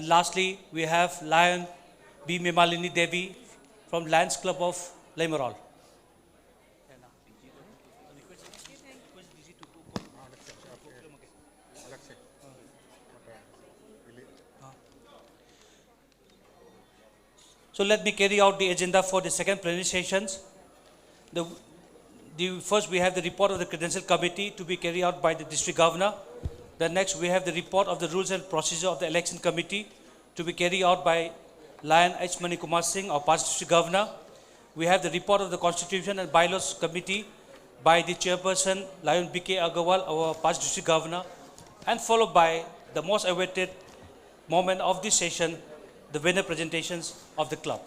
Lastly, we have Lion B. Memalini Devi from Lions Club of Limaral. So let me carry out the agenda for the second plenary sessions. First, we have the report of the Credential Committee to be carried out by the District Governor. Then next, we have the report of the Rules and Procedure of the Election Committee to be carried out by Lion H. Mani Kumar Singh, our past District Governor. We have the report of the Constitution and Bylaws Committee by the Chairperson, Lion B.K. Agarwal, our past District Governor. And followed by the most awaited moment of this session, the winner presentations of the club.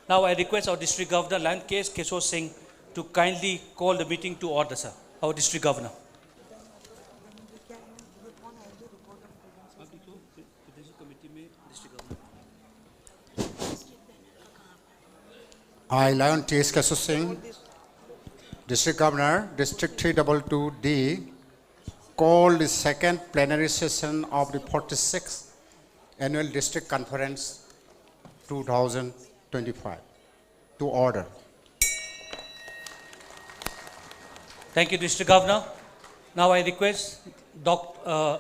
Now I request our District Governor, Lion K.S. Keshwar Singh, to kindly call the meeting to order, sir. Our District Governor. I, Lion T.S. Keshwar Singh, District Governor, District 322D, call the second plenary session of the 46th Annual District Conference 2025 to order. Thank you, District Governor. Now I request Lion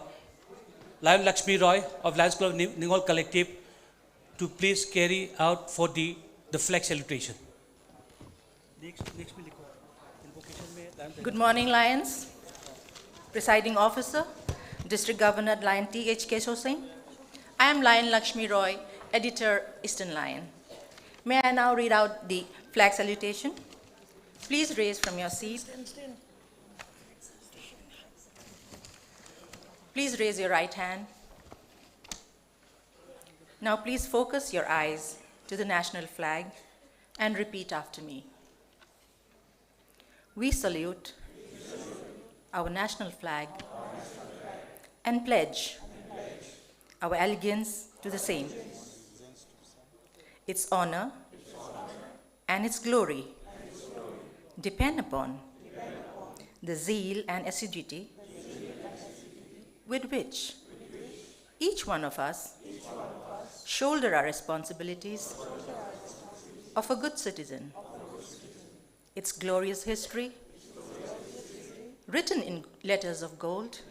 Lakshmi Roy of Lions Club Ningal Collective to please carry out for the flag salutation. Good morning, Lions. Presiding Officer, District Governor Lion T.H. Keshwar Singh. I am Lion Lakshmi Roy, Editor, Eastern Lion. May I now read out the flag salutation? Please raise from your seat. Please raise your right hand. Now please focus your eyes to the national flag and repeat after me. We salute our national flag and pledge our allegiance to the same, its honor and its glory depend upon the zeal and assiduity with which each one of us shoulder our responsibilities of a good citizen. Its glorious history, written in letters of gold,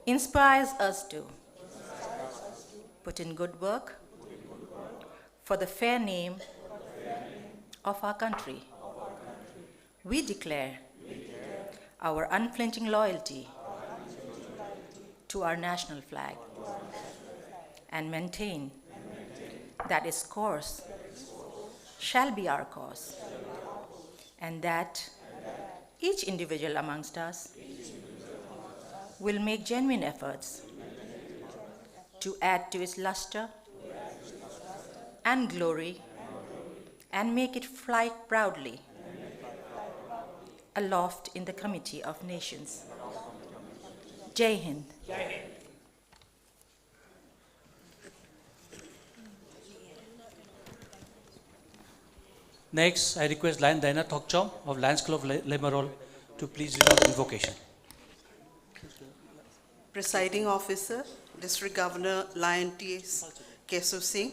inspires us to put in good work for the fair name of our country. We declare our unflinching loyalty to our national flag and maintain that its course shall be our cause, and that each individual amongst us will make genuine efforts to add to its luster and glory and make it fly proudly aloft in the Committee of Nations. Jai Hind. Next, I request Lion Diana Thokchom of Lions Club of Limaral to please read out the invocation. Presiding Officer, District Governor Lion T.S. Keshwar Singh.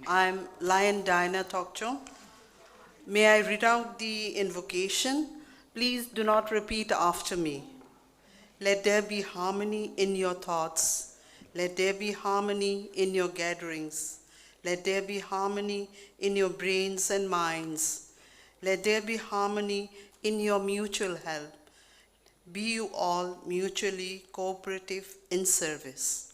I am Lion Diana Thokchom. May I read out the invocation? Please do not repeat after me. Let there be harmony in your thoughts. Let there be harmony in your gatherings. Let there be harmony in your brains and minds. Let there be harmony in your mutual help. Be you all mutually cooperative in service.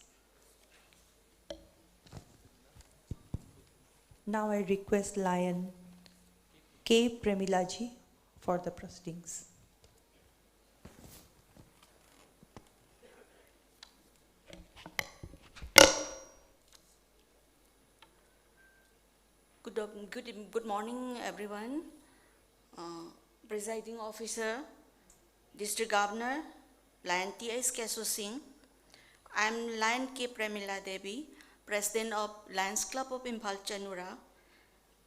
Now I request Lion K. Premilaji for the proceedings. Good morning, everyone. Presiding Officer, District Governor, Lion T.S. Keshwar Singh. I am Lion K. Premila Devi, President of Lions Club of Imphal Chanura.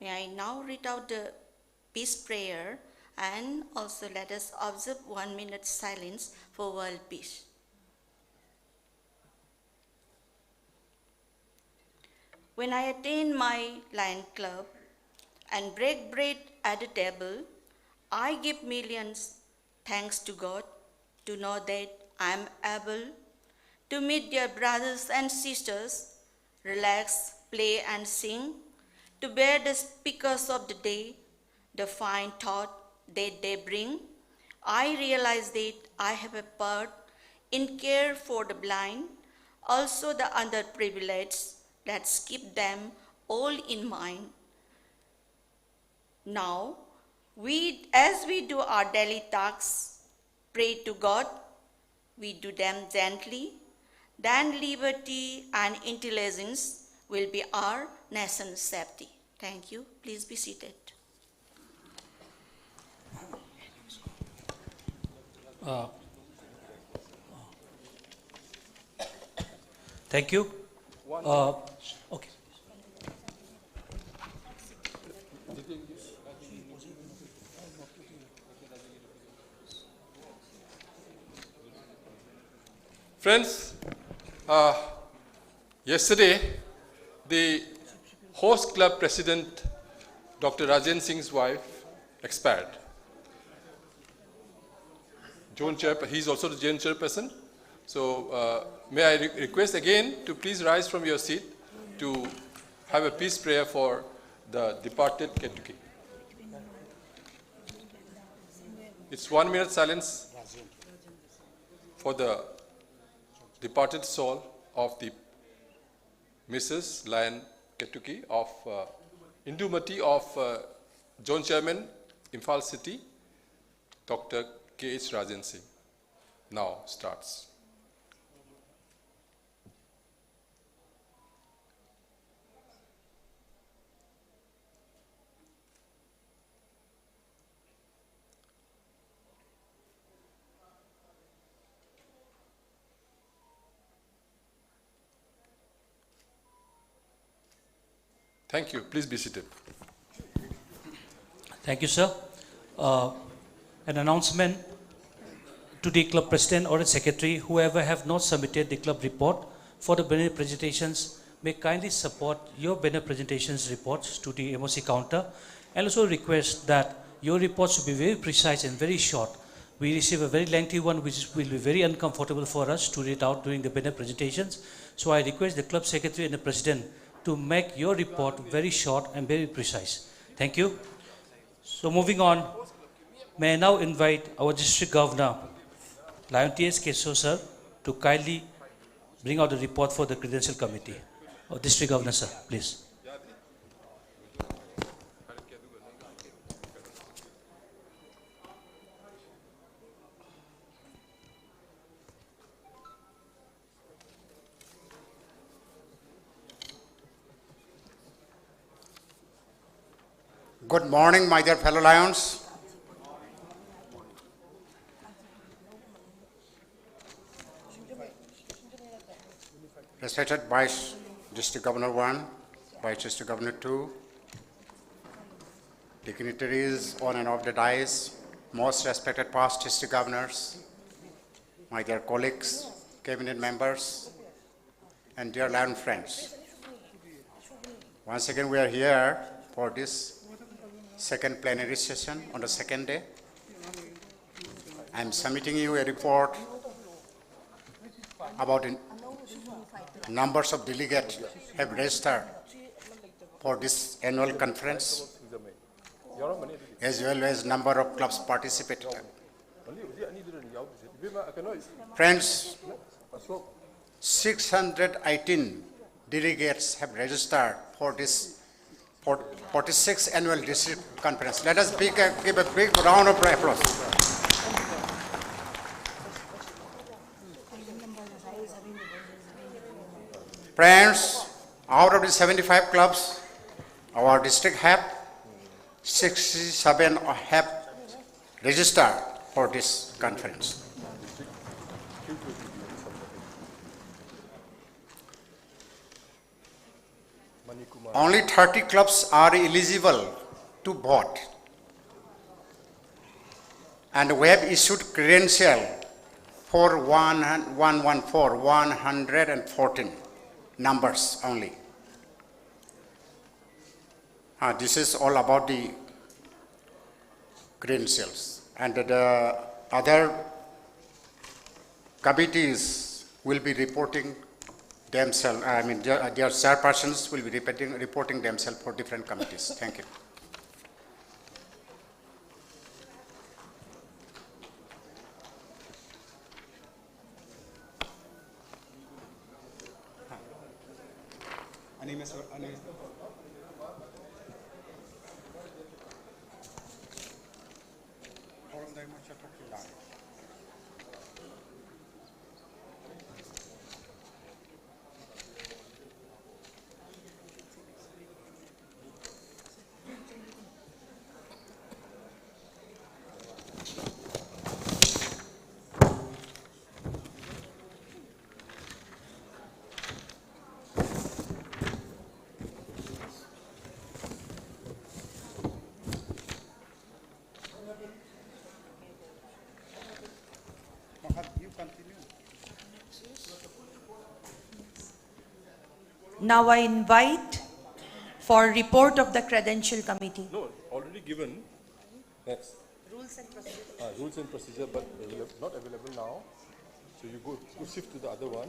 May I now read out the peace prayer, and also let us observe 1 minute silence for world peace. When I attend my Lion Club and break bread at the table, I give millions thanks to God to know that I am able to meet their brothers and sisters, relax, play and sing, to bear the speakers of the day, the fine thought that they bring. I realize that I have a part in care for the blind, also the underprivileged. Let's keep them all in mind. Now, as we do our daily tasks, pray to God, we do them gently, then liberty and intelligence will be our nation's safety. Thank you. Please be seated. Thank you. Okay. Friends, yesterday, the host club president, Dr. Rajan Singh's wife, expired. He's also the Jain chairperson. So may I request again to please rise from your seat to have a peace prayer for the departed Ketuki. It's 1 minute silence for the departed soul of the Mrs. Lion Ketuki of Indumati of Zone Chairman, Imphal City, Dr. K.H. Rajan Singh. Now starts. Thank you. Please be seated. Thank you, sir. An announcement to the club president or the secretary, whoever have not submitted the club report for the banner presentations, may kindly support your banner presentations reports to the MOC counter, and also request that your reports should be very precise and very short. We receive a very lengthy one which will be very uncomfortable for us to read out during the banner presentations. So I request the club secretary and the president to make your report very short and very precise. Thank you. So moving on, may I now invite our district governor, Lion T.S. Keso sir, to kindly bring out the report for the credential committee. District governor sir, please. Good morning, my dear fellow Lions. Respected Vice District Governor 1, Vice District Governor 2, dignitaries on and off the dais, most respected past district governors, my dear colleagues, cabinet members, and dear Lion friends. Once again, we are here for this second plenary session on the second day. I am submitting you a report about the numbers of delegates have registered for this annual conference, as well as number of clubs participated. Friends, 618 delegates have registered for this 46th annual district conference. Let us give a big round of applause. Friends, out of the 75 clubs, our district have 67 have registered for this conference. Only 30 clubs are eligible to vote, and we have issued credential for 114 numbers only. This is all about the credentials. And the other committees will be reporting themselves, their chairpersons will be reporting themselves for different committees. Thank you. Now I invite for report of the Credential Committee. No, already given. Next. Rules and procedure, but not available now. So you go shift to the other one.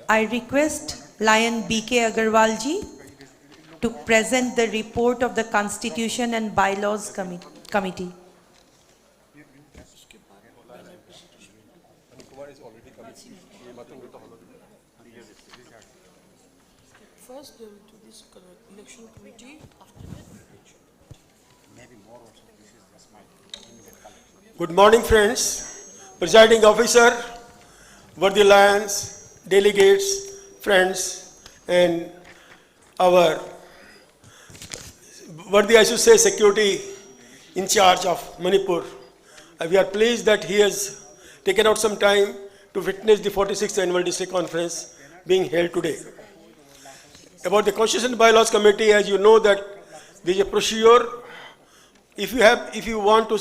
I request Lion BK Agarwal ji to present the report of the Constitution and Bylaws Committee. First, they will do this election committee. After that, Good morning, friends, presiding officer, worthy lions, delegates, friends, and our worthy, I should say, security in charge of Manipur. We are pleased that he has taken out some time to witness the 46th Annual District Conference being held today. About the Constitution and Bylaws Committee, as you know that there is a procedure. If you want to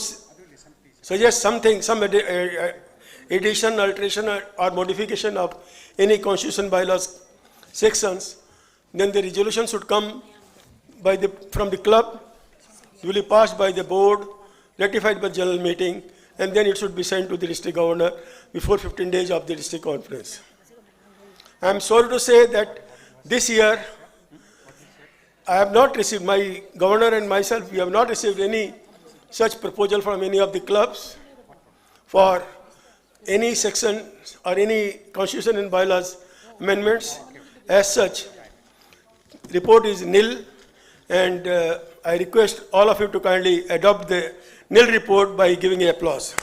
suggest something, some addition, alteration, or modification of any Constitution Bylaws sections, then the resolution should come from the club, duly passed by the board, ratified by the general meeting, and then it should be sent to the district governor before 15 days of the district conference. I am sorry to say that this year, I have not received, my governor and myself, we have not received any such proposal from any of the clubs for any section or any Constitution and Bylaws amendments. As such, report is nil, and I request all of you to kindly adopt the nil report by giving an applause.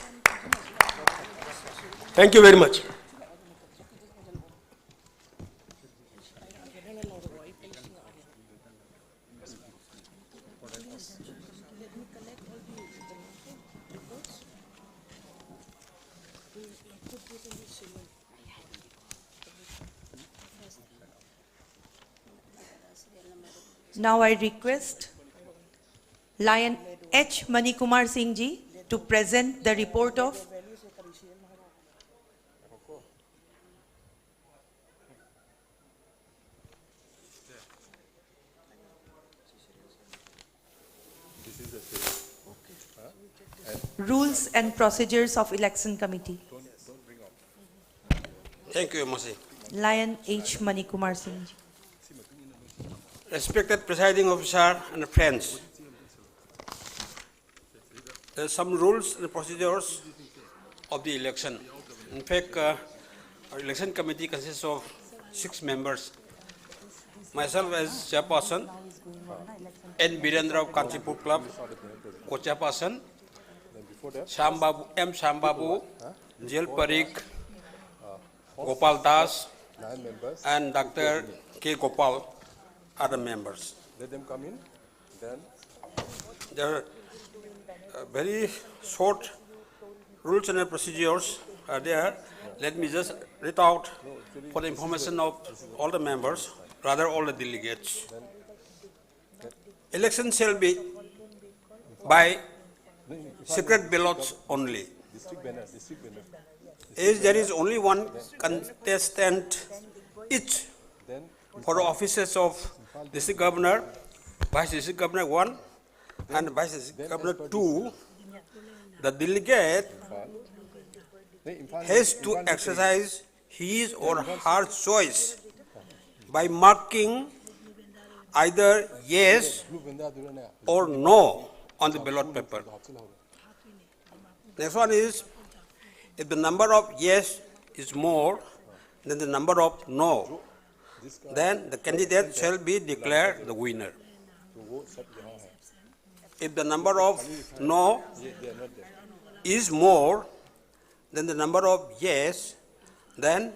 Thank you very much. Now I request Lion H. Manikumar Singh ji to present the report of Rules and Procedures of Election Committee. Thank you, Masi. Lion H. Manikumar Singh ji. Respected presiding officer and friends, there are some rules and procedures of the election. In fact, our election committee consists of 6 members. Myself as chairperson, N. Birendra of Kanchipur Club, co-chairperson, M. Shambabu, Jil Parikh, Gopal Das, and Dr. K. Gopal are the members. Let them come in. Then There are very short rules and procedures are there. Let me just read out for the information of all the members, rather all the delegates. Election shall be by secret ballots only. As there is only one contestant each for the offices of District Governor, Vice District Governor 1 and Vice District Governor 2, the delegate has to exercise his or her choice by marking either yes or no on the ballot paper. Next one is, if the number of yes is more than the number of no, then the candidate shall be declared the winner. If the number of no is more than the number of yes, then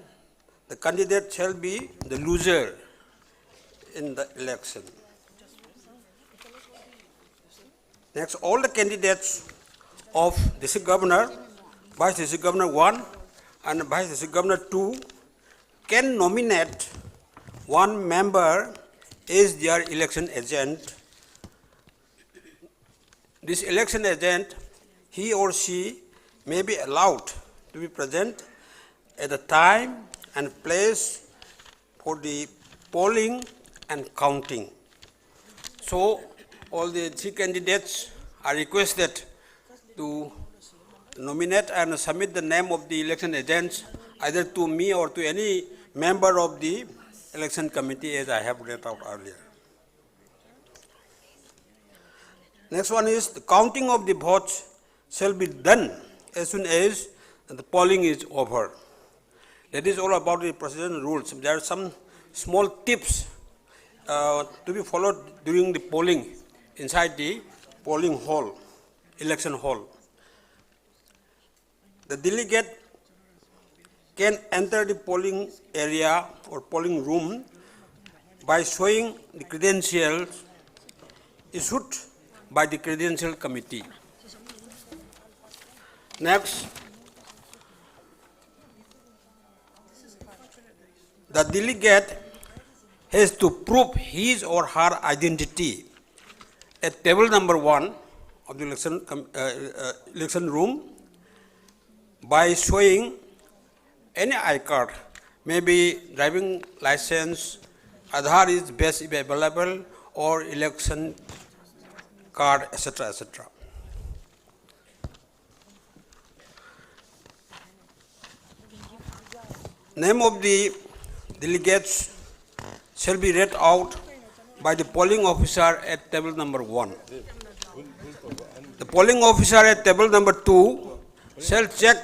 the candidate shall be the loser in the election. Next, all the candidates of District Governor, Vice District Governor 1 and Vice District Governor 2 can nominate one member as their election agent. This election agent, he or she may be allowed to be present at the time and place for the polling and counting. So, all the 3 candidates are requested to nominate and submit the name of the election agents either to me or to any member of the election committee, as I have read out earlier. Next one is the counting of the votes shall be done as soon as the polling is over. That is all about the procedural rules. There are some small tips to be followed during the polling inside the polling hall, election hall. The delegate can enter the polling area or polling room by showing the credentials issued by the credential committee. Next, the delegate has to prove his or her identity at table number 1 of the election room by showing any I-card, maybe driving license, Aadhaar is best if available, or election card, etc., etc. Name of the delegates shall be read out by the polling officer at table number 1. The polling officer at table number 2 shall check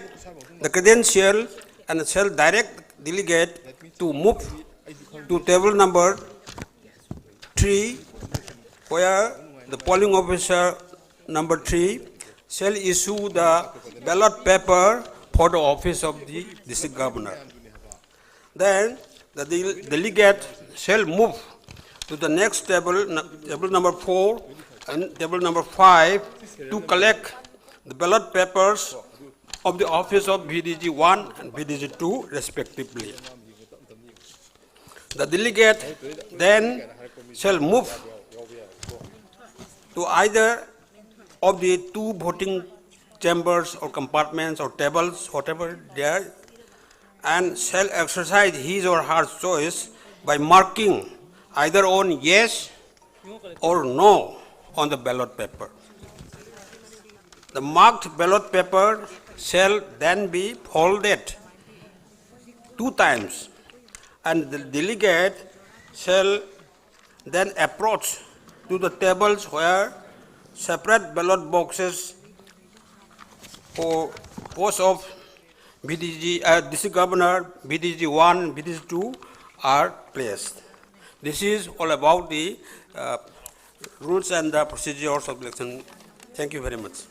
the credential and shall direct delegate to move to table number 3, where the polling officer number 3 shall issue the ballot paper for the office of the district governor. Then the delegate shall move to the next table, table number 4 and table number 5, to collect the ballot papers of the office of VDG 1 and VDG 2 respectively. The delegate then shall move to either of the 2 voting chambers or compartments or tables, whatever there, and shall exercise his or her choice by marking either on yes or no on the ballot paper. The marked ballot paper shall then be folded 2 times, and the delegate shall then approach to the tables where separate ballot boxes for post of VDG, district governor, VDG 1, VDG 2 are placed. This is all about the rules and the procedures of election. Thank you very much.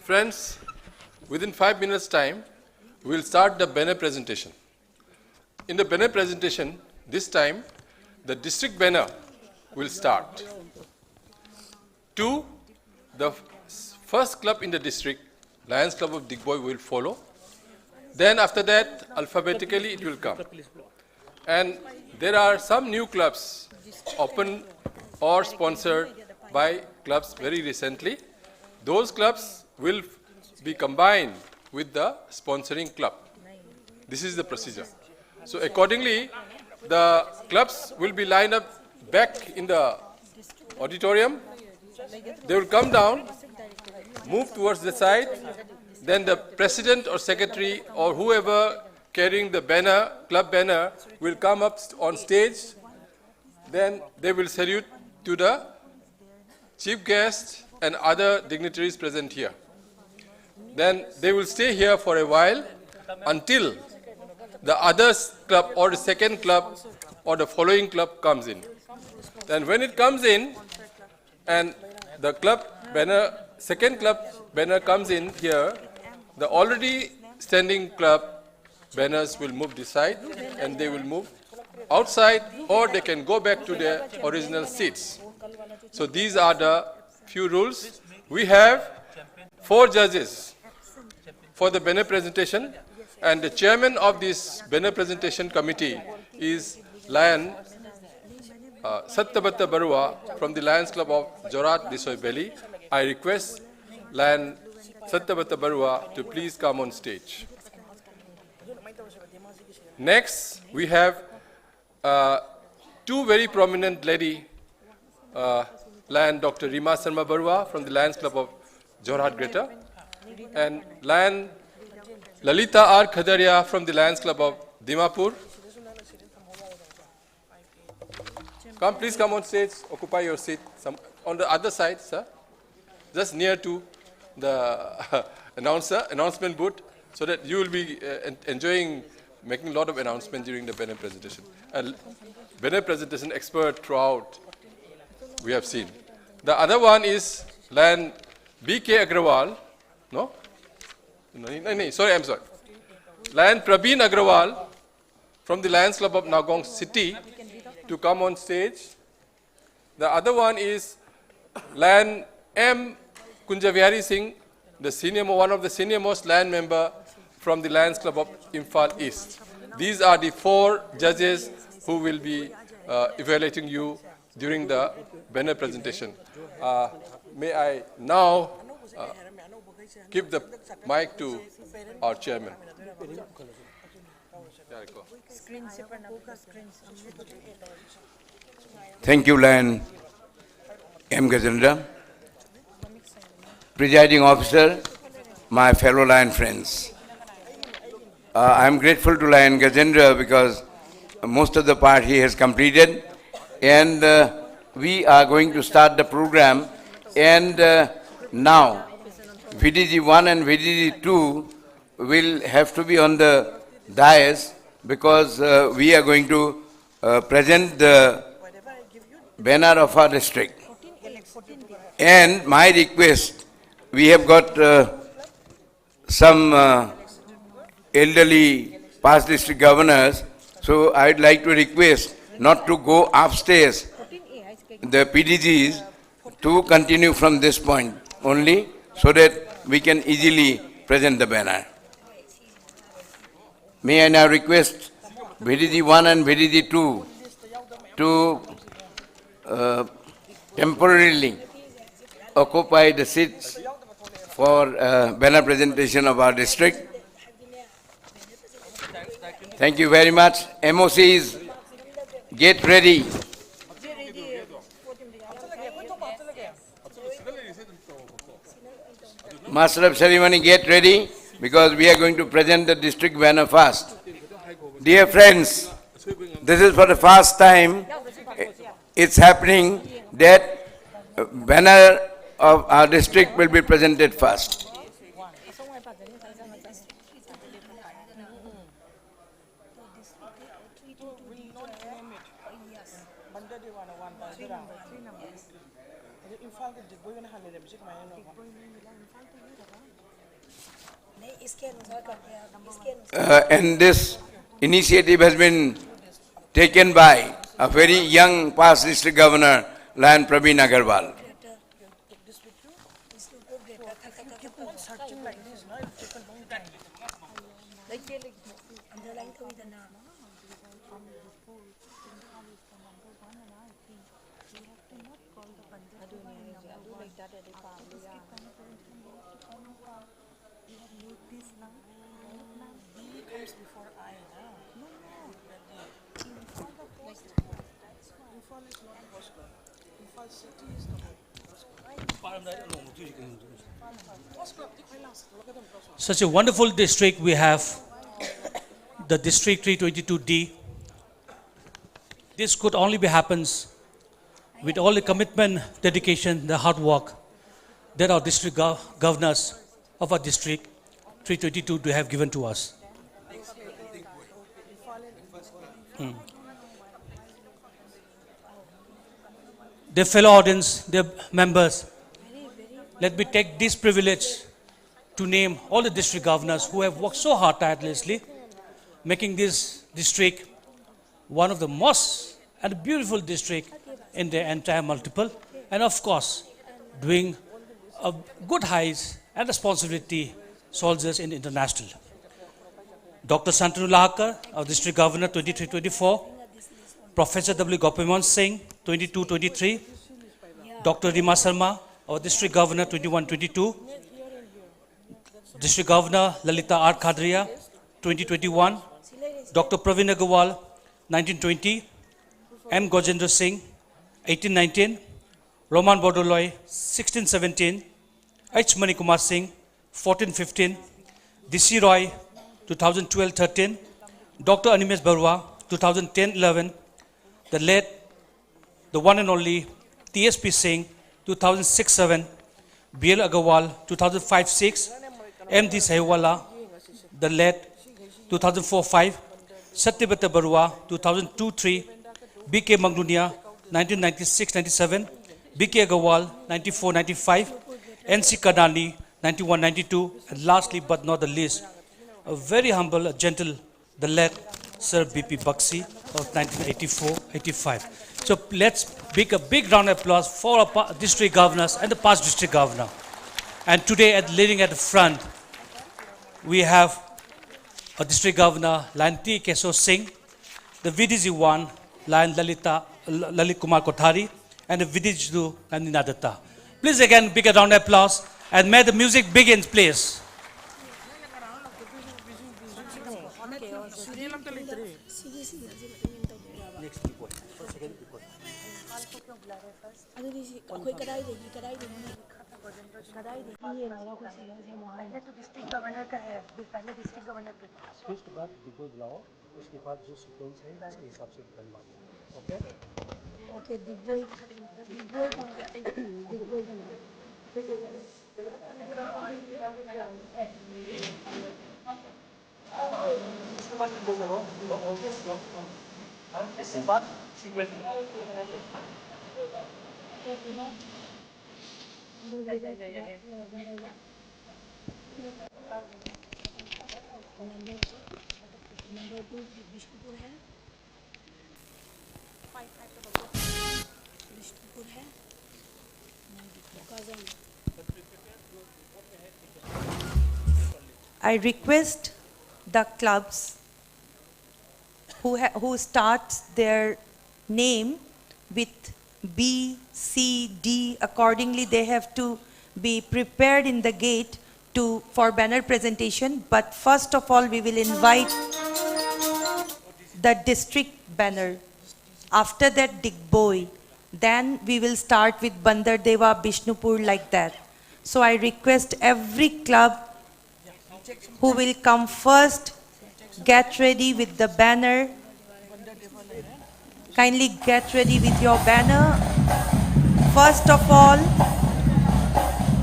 Friends, within 5 minutes' time, we will start the banner presentation. In the banner presentation, this time, the district banner will start. 2, the first club in the district Lions Club of Digboy will follow. Then after that, alphabetically it will come. And there are some new clubs opened or sponsored by clubs very recently. Those clubs will be combined with the sponsoring club. This is the procedure. So accordingly, the clubs will be lined up back in the auditorium. They will come down, move towards the side. Then the president or secretary or whoever carrying the banner, club banner, will come up on stage. Then they will salute to the chief guest and other dignitaries present here. Then they will stay here for a while until the other club or the second club or the following club comes in. Then when it comes in and the club banner, second club banner comes in here, the already standing club banners will move this side and they will move outside, or they can go back to their original seats. So these are the few rules. We have 4 judges for the banner presentation, and the chairman of this banner presentation committee is Lion Satyabrata Barua from the Lions Club of Jorat Disoi Belly. I request Lion Satyabrata Barua to please come on stage. Next, we have 2 very prominent lady, Lion Dr. Rima Sharma Barua from the Lions Club of Jorhat Greater, and Lion Lalita R. Khadaria from the Lions Club of Dimapur. Come, please come on stage, occupy your seat. On the other side, sir, just near to the announcement booth, so that you will be enjoying making a lot of announcements during the banner presentation. And banner presentation expert throughout, we have seen. The other one is Lion B.K. Agrawal. No? No, sorry, I'm sorry. Lion Prabeen Agrawal from the Lions Club of Nagaon City to come on stage. The other one is Lion M. Kunjavihari Singh, one of the senior most Lion member from the Lions Club of Imphal East. These are the 4 judges who will be evaluating you during the banner presentation. May I now give the mic to our chairman. Thank you, Lion M. Gajendra. Presiding officer, my fellow Lion friends. I am grateful to Lion Gajendra because most of the part he has completed, and we are going to start the program. And now VDG 1 and VDG 2 will have to be on the dais because we are going to present the banner of our district. And my request, we have got some elderly past district governors, so I'd like to request not to go upstairs, the PDGs, to continue from this point only, so that we can easily present the banner. May I now request VDG 1 and VDG 2 to temporarily occupy the seats for banner presentation of our district. Thank you very much. MOCs, get ready. Master of Ceremony, get ready, because we are going to present the district banner first. Dear friends, this is for the first time it's happening that banner of our district will be presented first. And this initiative has been taken by a very young past district governor, Lion Prabeen Agarwal. comes before I, na? No. Imphal is not first club. Imphal city is the first club. Such a wonderful district we have, the District 322D. This could only be happens with all the commitment, dedication, the hard work that our district governors of our district 322 do have given to us. Dear fellow audience, dear members, let me take this privilege to name all the district governors who have worked so hard tirelessly, making this district one of the most and beautiful district in the entire multiple, and of course, doing a good heights and responsibility soldiers in international. Dr. Santanu Lahakar, our district governor 23-24, Professor W. Gopiman Singh 22-23, Dr. Rima Sharma, our district governor 21-22, District Governor Lalita R. Khadria 2021, Dr. Praveen Agarwal 1920, M. Gojendra Singh 1819, Roman Bordoloi 1617, H. Manikumar Singh 1415, DC Roy 2012-13, Dr. Animesh Barua 2010-11, the late, the one and only TSP Singh 2006-7, BL Agarwal 2005-6, MD Sahiwala, the late 2004-5, Satyabata Barua 2002-3, BK Mangdunia 1996-97, BK Agarwal 94-95, NC Kadani 91-92, and lastly but not the least, a very humble, a gentle, the late Sir BP Bakshi of 1984-85. So let's make a big round of applause for our district governors and the past district governor. And today, leading at the front, we have a district governor, Lion T. Keshav Singh, the VDG1, Lion Lalit Kumar Kothari, and the VDG2, Nandina Datta. Please again, big round of applause, and may the music begin, please. District governor का है पहले district governor के उसके बाद दिग्गज बुलाओ उसके बाद जो सीक्वेंस है उसके हिसाब से ओके ओके दिग्गज इसके बाद सीक्वेंस नंबर 2 विष्णुपुर है 5 विष्णुपुर है I request the clubs who starts their name with B, C, D, accordingly they have to be prepared in the gate for banner presentation. But first of all, we will invite the district banner. After that, Digboi. Then we will start with Bandardeva, Bishnupur, like that. So I request every club who will come first, get ready with the banner. Kindly get ready with your banner. First of all,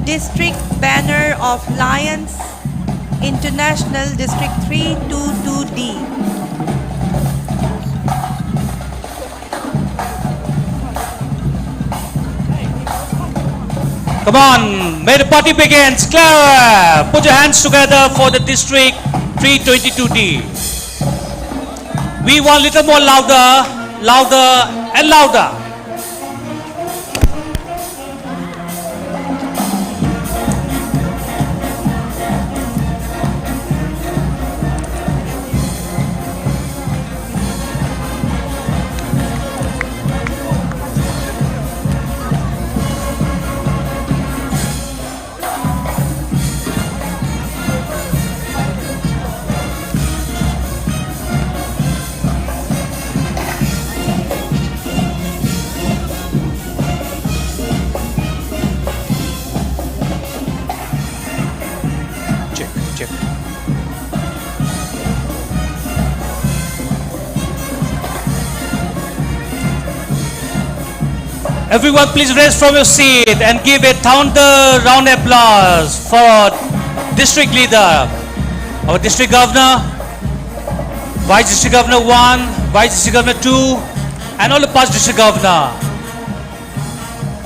district banner of Lions International District 322D. Come on, may the party begins. Clara, put your hands together for the District 322D. We want a little more louder, louder and louder. Everyone please raise from your seat and give a thunder round applause for District Leader, our District Governor, Vice District Governor 1, Vice District Governor 2, and all the past District Governor.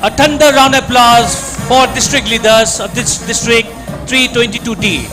A thunder round applause for District Leaders of this District 322D.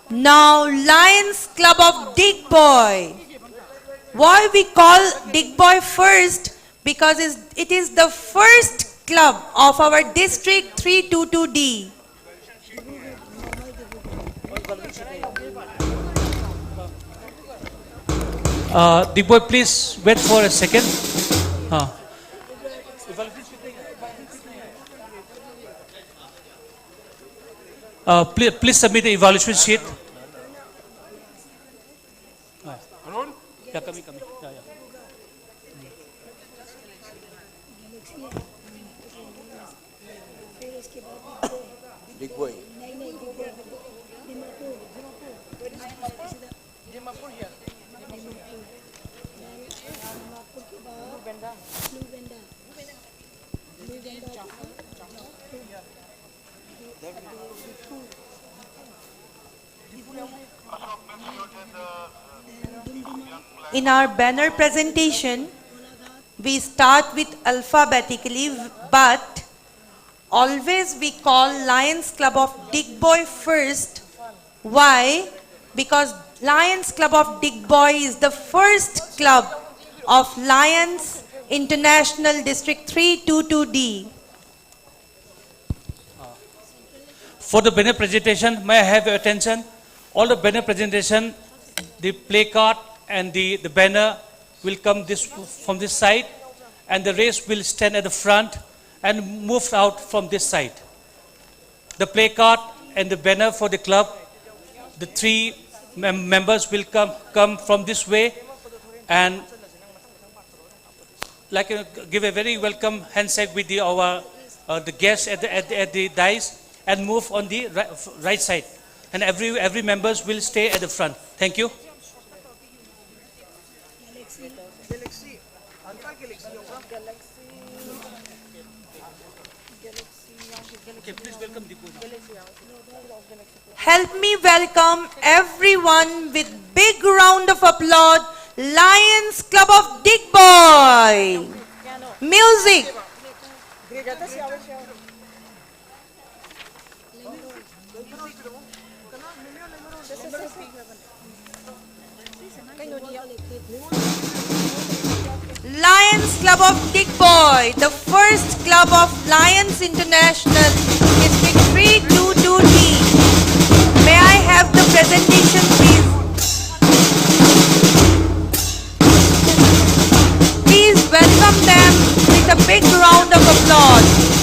Now, Lions Club of Dig Boy. Why we call Dig Boy first? Because it is the first club of our District 322D. Dig Boy, please wait for a second. Please submit the evaluation sheet. Yeah, coming. Yeah. Big boy. In our banner presentation, we start with alphabetically, but always we call Lions Club of Dig Boy first. Why? Because Lions Club of Dig Boy is the first club of Lions International District 322D. For the banner presentation, may I have your attention? All the banner presentation, the placard and the banner will come from this side, and the rest will stand at the front and move out from this side. The placard and the banner for the club, the three members will come from this way and give a very welcome handshake with the guests at the dais and move on the right side. And every members will stay at the front. Thank you. Okay, please welcome Help me welcome everyone with big round of applause, Lions Club of Dig Boy. Music. Lions Club of Dig Boy, the first club of Lions International District 322D. May I have the presentation, please? Please welcome them with a big round of applause.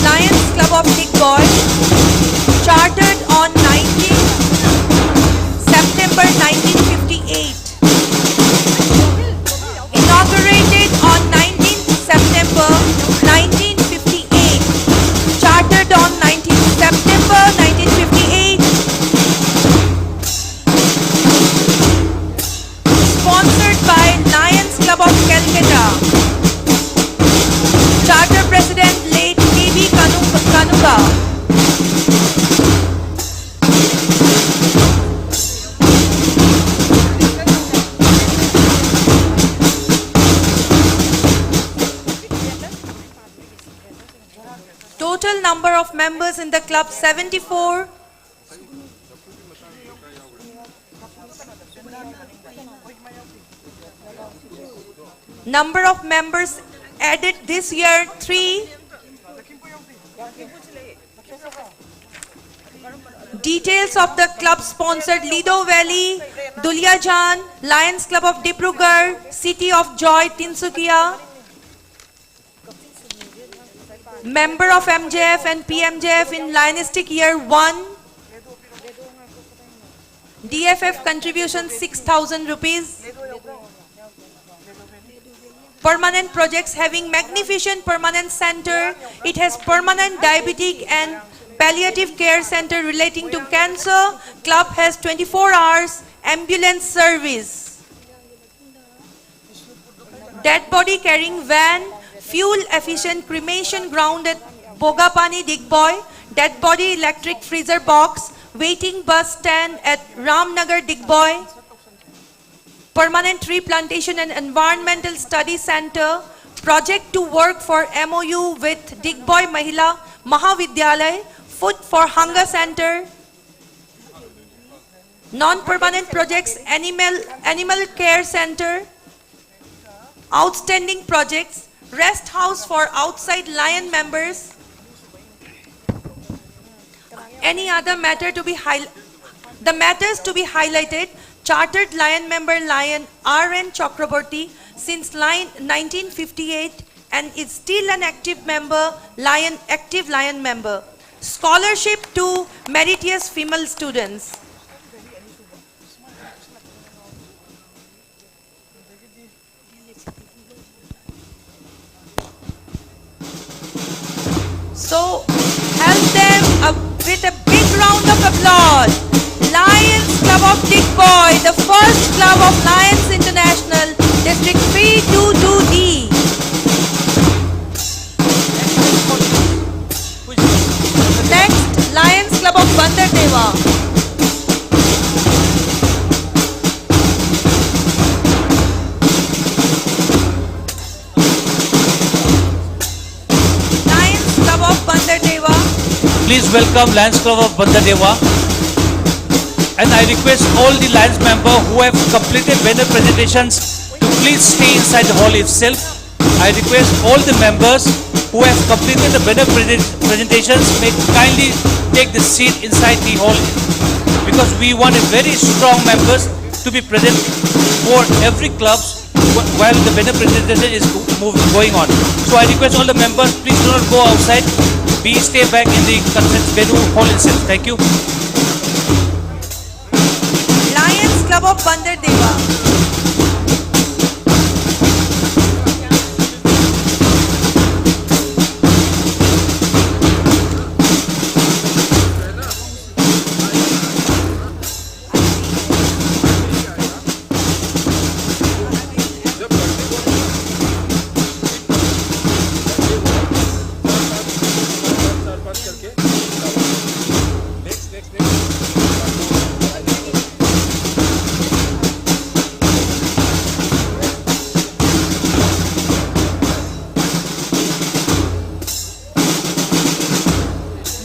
Lions Club of Dig Boy, chartered on 19 September 1958. Inaugurated on 19th September 1958. Chartered on 19th September 1958. Sponsored by Lions Club of Calcutta. Charter President late K.B. Kanuga. Total number of members in the club 74. Number of members added this year 3. Details of the club sponsored: Lido Valley, Duliajan, Lions Club of Dibrugarh, City of Joy, Tinsukia. Member of MJF and PMJF in Lionistic Year 1. DFF contribution 6,000 rupees. Permanent projects having magnificent permanent center. It has permanent diabetic and palliative care center relating to cancer. Club has 24 hours ambulance service. Dead body carrying van, fuel efficient cremation ground at Bogapani Digboy, dead body electric freezer box, waiting bus stand at Ramnagar Digboy, permanent tree plantation and environmental study center, project to work for MOU with Digboy Mahila Mahavidyalay, food for hunger center, non-permanent projects, animal care center, outstanding projects, rest house for outside Lion members. Any other matter to be the matters to be highlighted: Chartered Lion member Lion R.N. Chakraborty since 1958 and is still an active member, active Lion member. Scholarship to meritorious female students. So help them with a big round of applause. Lions Club of Digboy, the first club of Lions International, District 322D. Next, Lions Club of Bandardeva. Lions Club of Bandardeva. Please welcome Lions Club of Bandardeva. And I request all the Lions members who have completed banner presentations to please stay inside the hall itself. I request all the members who have completed the banner presentations may kindly take the seat inside the hall, because we want a very strong members to be present for every club while the banner presentation is going on. So I request all the members, please do not go outside. Please stay back in the conference venue hall itself. Thank you. Lions Club of Bandardeva.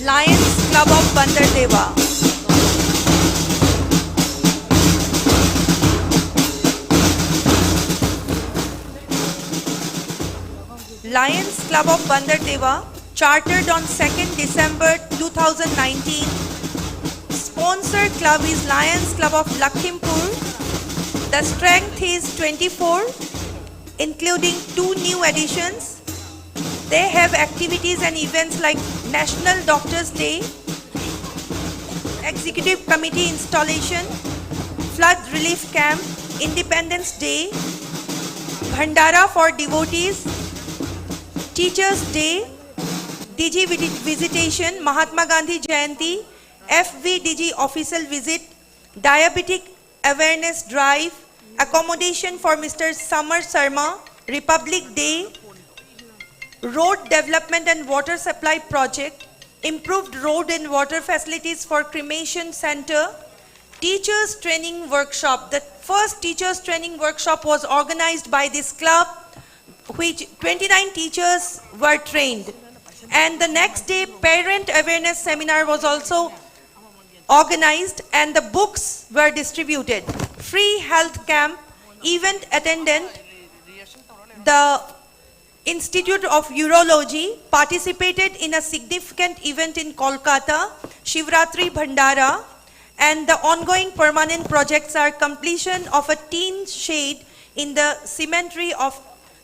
Lions Club of Bandardeva. Lions Club of Bandardeva, chartered on 2nd December 2019. Sponsor club is Lions Club of Lakhimpur. The strength is 24, including 2 new additions. They have activities and events like National Doctors Day, Executive Committee installation, Flood Relief Camp, Independence Day, Bhandara for devotees, Teachers Day, DG visitation, Mahatma Gandhi Jayanti, FVDG official visit, Diabetic Awareness Drive, accommodation for Mr. Samar Sharma, Republic Day, Road Development and Water Supply Project, improved road and water facilities for cremation center, Teachers Training Workshop. The first Teachers Training Workshop was organized by this club, which 29 teachers were trained. And the next day, Parent Awareness Seminar was also organized and the books were distributed. Free health camp, event attendant, the Institute of Urology participated in a significant event in Kolkata, Shivratri Bhandara, and the ongoing permanent projects are completion of a teen shade in the cemetery of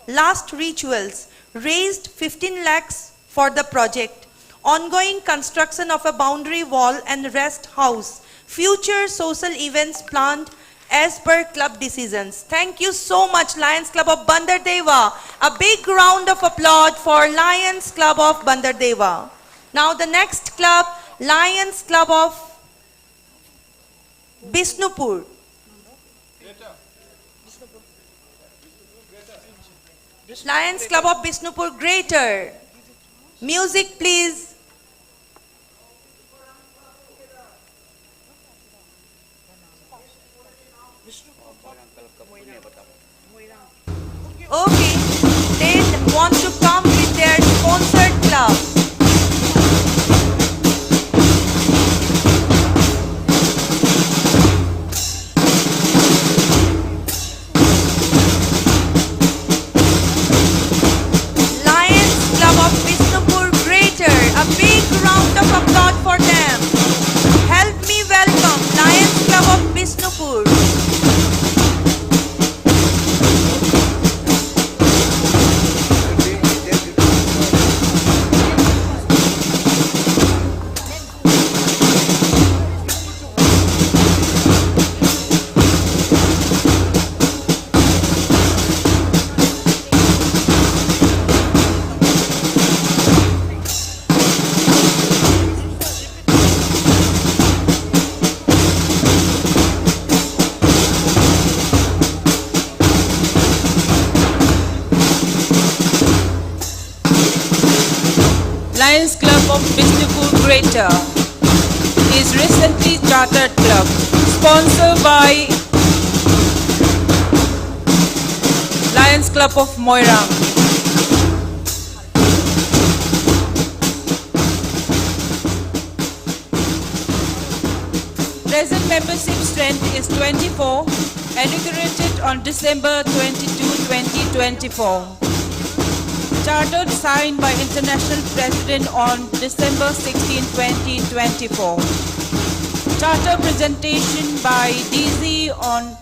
last rituals, raised 15 lakhs for the project, ongoing construction of a boundary wall and rest house, future social events planned as per club decisions. Thank you so much, Lions Club of Bandardeva. A big round of applause for Lions Club of Bandardeva. Now the next club, Lions Club of Bishnupur. Lions Club of Bishnupur Greater. Music please. Okay, they want to come with their sponsored club. Lions Club of Bishnupur Greater, a big round of applause for them. Help me welcome Lions Club of Bishnupur. Lions Club of Bishnupur Greater is recently chartered club, sponsored by Lions Club of Moirang. Present membership strength is 24, inaugurated on December 22, 2024. Chartered signed by International President on December 16, 2024. Charter presentation by DZ on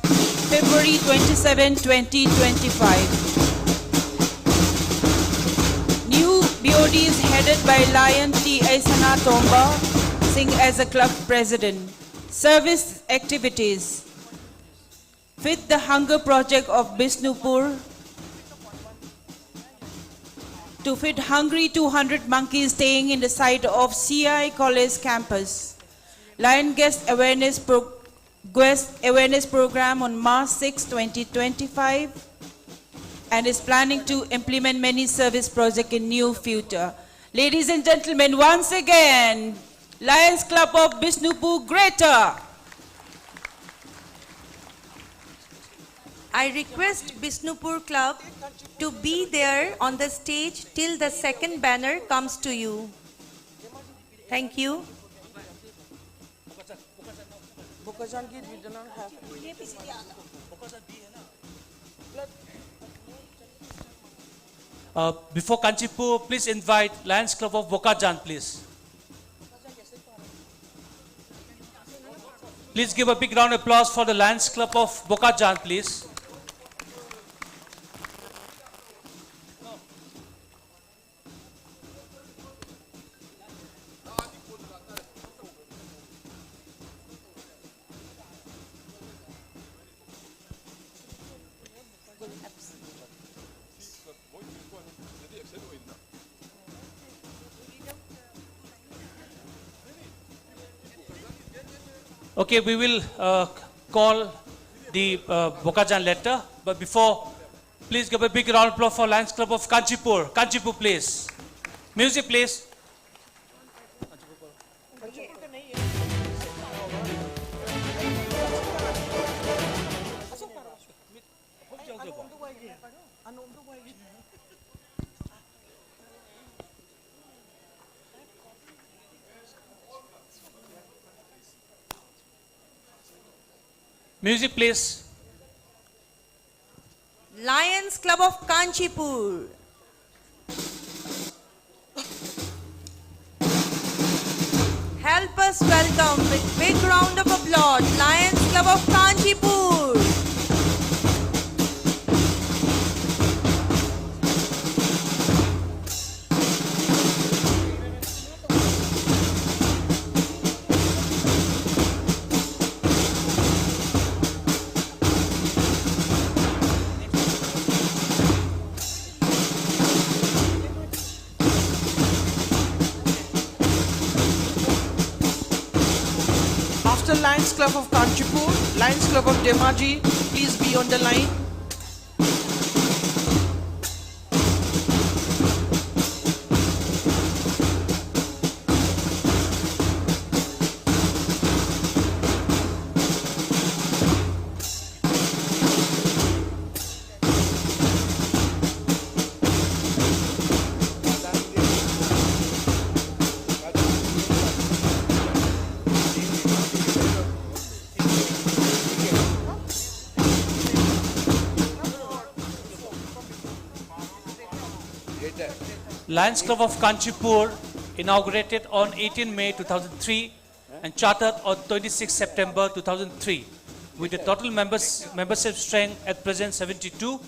February 27, 2025. New BOD is headed by Lion T.A. Sanatomba Singh as a club president. Service activities. Feed the Hunger Project of Bishnupur to feed hungry 200 monkeys staying in the site of CI College campus. Lion Guest Awareness Program on March 6, 2025, and is planning to implement many service projects in new future. Ladies and gentlemen, once again, Lions Club of Bishnupur Greater. I request Bishnupur Club to be there on the stage till the second banner comes to you. Thank you. Before Kanchipur, please invite Lions Club of Bokajan, please. Please give a big round of applause for the Lions Club of Bokajan, please. Okay, we will call the Bokajan letter, but before, please give a big round of applause for Lions Club of Kanchipur. Kanchipur, please. Music, please. Music, please. Lions Lions Club of Kanchipur. Help us welcome with big round of applause, Lions Club of Kanchipur. After Lions Club of Kanchipur, Lions Club of Dhemaji, please be on the line. Lions Club of Kanchipur, inaugurated on 18 May 2003 and chartered on 26 September 2003, with a total membership strength at present 72,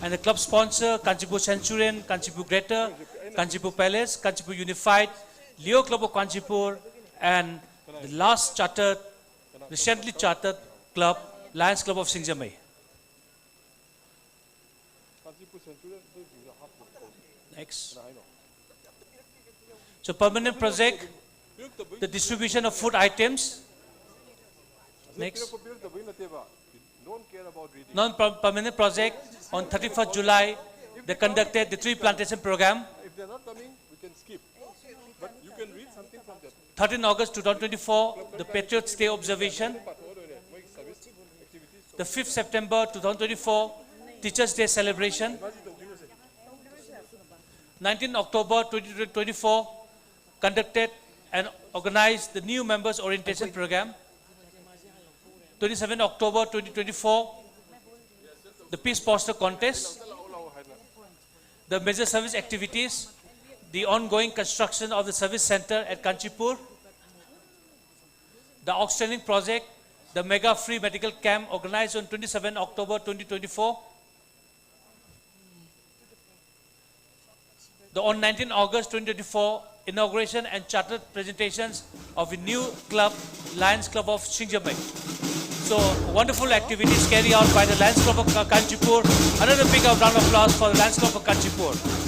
and the club sponsor Kanchipur Centurion, Kanchipur Greater, Kanchipur Palace, Kanchipur Unified, Leo Club of Kanchipur, and the last recently chartered club, Lions Club of Singjamai. Next. So permanent project, the distribution of food items. Next. Non-permanent project, on 31st July, they conducted the tree plantation program. If they're not coming, we can skip. But you can read something from that. 13 August 2024, the Patriots Day observation. The 5th September 2024, Teachers Day celebration. 19 October 2024, conducted and organized the new members orientation program. 27 October 2024, the Peace Poster Contest. The major service activities, the ongoing construction of the service center at Kanchipur. The outstanding project, the mega free medical camp organized on 27 October 2024. On 19 August 2024, inauguration and chartered presentations of a new club, Lions Club of Singjamai. So, wonderful activities carried out by the Lions Club of Kanchipur. Another big round of applause for the Lions Club of Kanchipur.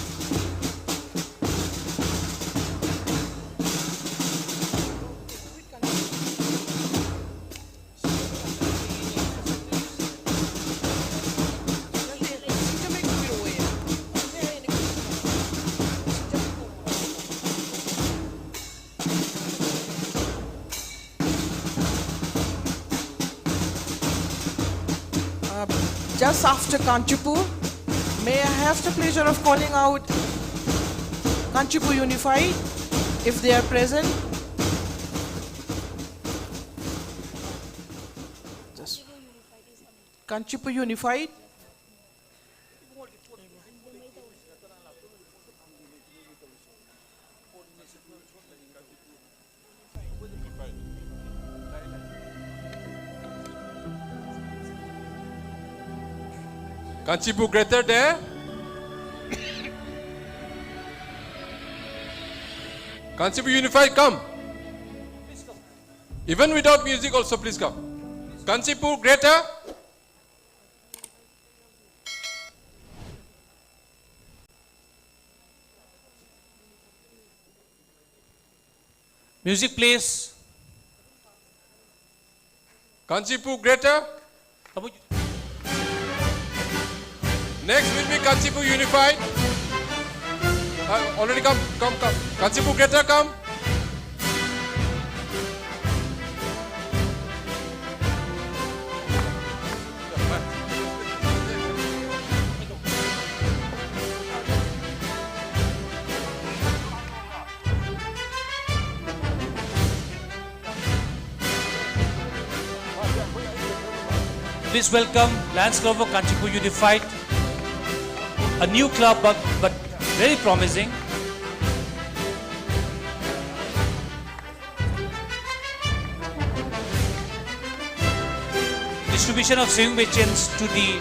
Just after Kanchipur, may I have the pleasure of calling out Kanchipur Unified, if they are present. Just Kanchipur Unified. Kanchipur Greater there? Kanchipur Unified, come. Even without music also, please come. Kanchipur Greater? Music please. Kanchipur Greater? Next will be Kanchipur Unified. Already come. Kanchipur Greater, come. Please welcome Lions Club of Kanchipur Unified. a new club, but very promising. Distribution of sewing machines to the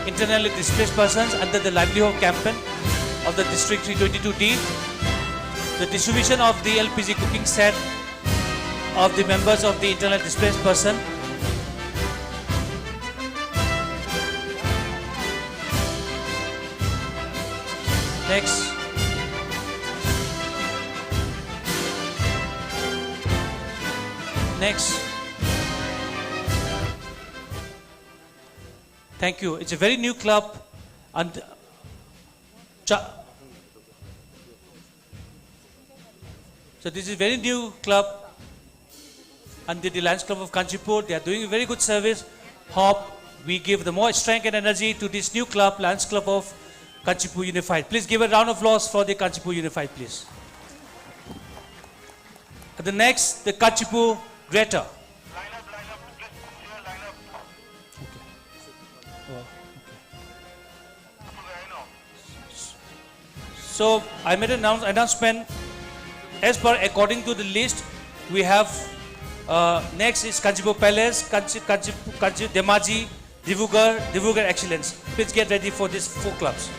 internally displaced persons under the livelihood campaign of the District 322D. The distribution of the LPG cooking set of the members of the internally displaced person. Next. Next. Thank you. It's a very new club and so this is a very new club under the Lions Club of Kanchipur. They are doing a very good service. Hope we give the more strength and energy to this new club, Lions Club of Kanchipur Unified. Please give a round of applause for the Kanchipur Unified, please. And the next, the Kanchipur Greater. So I made an announcement. As per according to the list, we have next is Kanchipur Palace, Kanchipur Demaji, Divugar Excellence. Please get ready for these 4 clubs.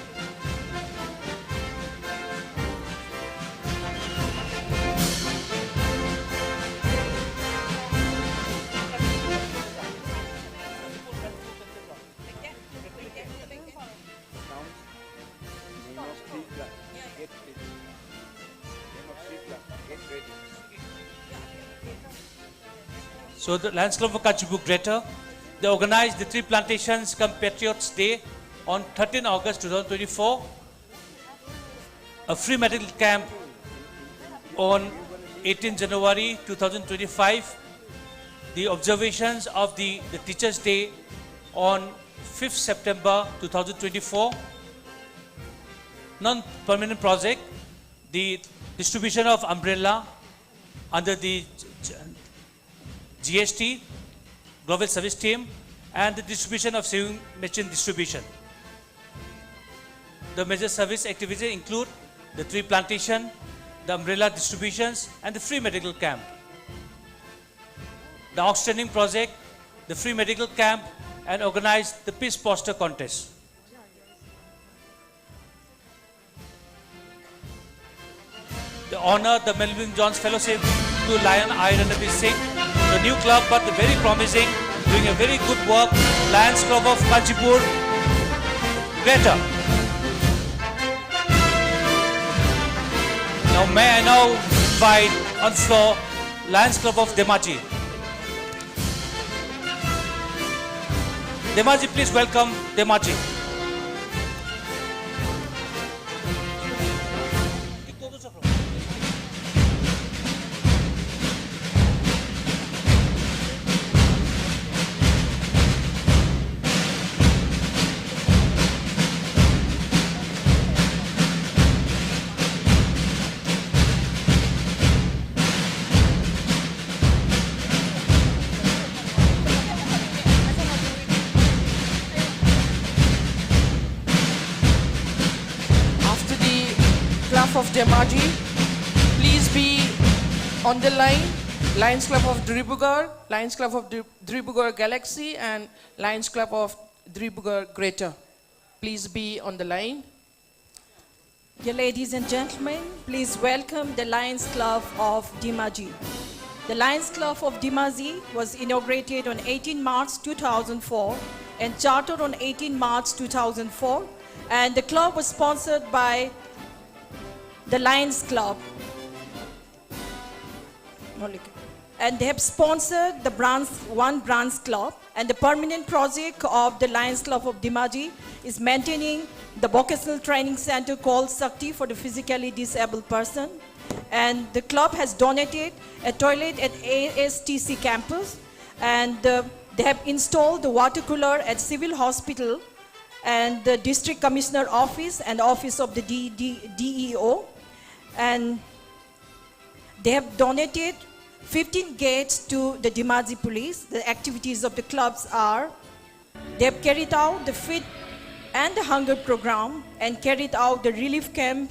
So the Lions Club of Kanchipur Greater, they organized the Tree Plantations Come Patriots Day on 13 August 2024, a free medical camp on 18 January 2025, the observations of the Teachers' Day on 5th September 2024, non-permanent project, the distribution of umbrella under the GST, Global Service Team, and the distribution of sewing machine distribution. The major service activities include the tree plantation, the umbrella distributions, and the free medical camp. The outstanding project, the free medical camp, and organized the peace poster contest. The honor the Melvin Jones Fellowship to Lion Iron Singh, the new club but very promising, doing a very good work, Lions Club of Kanchipur Greater. Now may I now invite on floor Lions Club of Demaji. Demaji, please welcome Demaji. Of Demaji, please be on the line. Lions Club of Dribugar, Lions Club of Dribugar Galaxy, and Lions Club of Dribugar Greater. Please be on the line. Dear ladies and gentlemen, please welcome the Lions Club of Demaji. The Lions Club of Demaji was inaugurated on 18 March 2004 and chartered on 18 March 2004, and the club was sponsored by the Lions Club, and they have sponsored the one branch club, and the permanent project of the Lions Club of Demaji is maintaining the vocational training center called Sakti for the physically disabled person, and the club has donated a toilet at ASTC campus, and they have installed the water cooler at Civil Hospital and the District Commissioner Office and Office of the DEO. And they have donated 15 gates to the Demaji police. The activities of the clubs are, they have carried out the fit and the hunger program and carried out the relief camp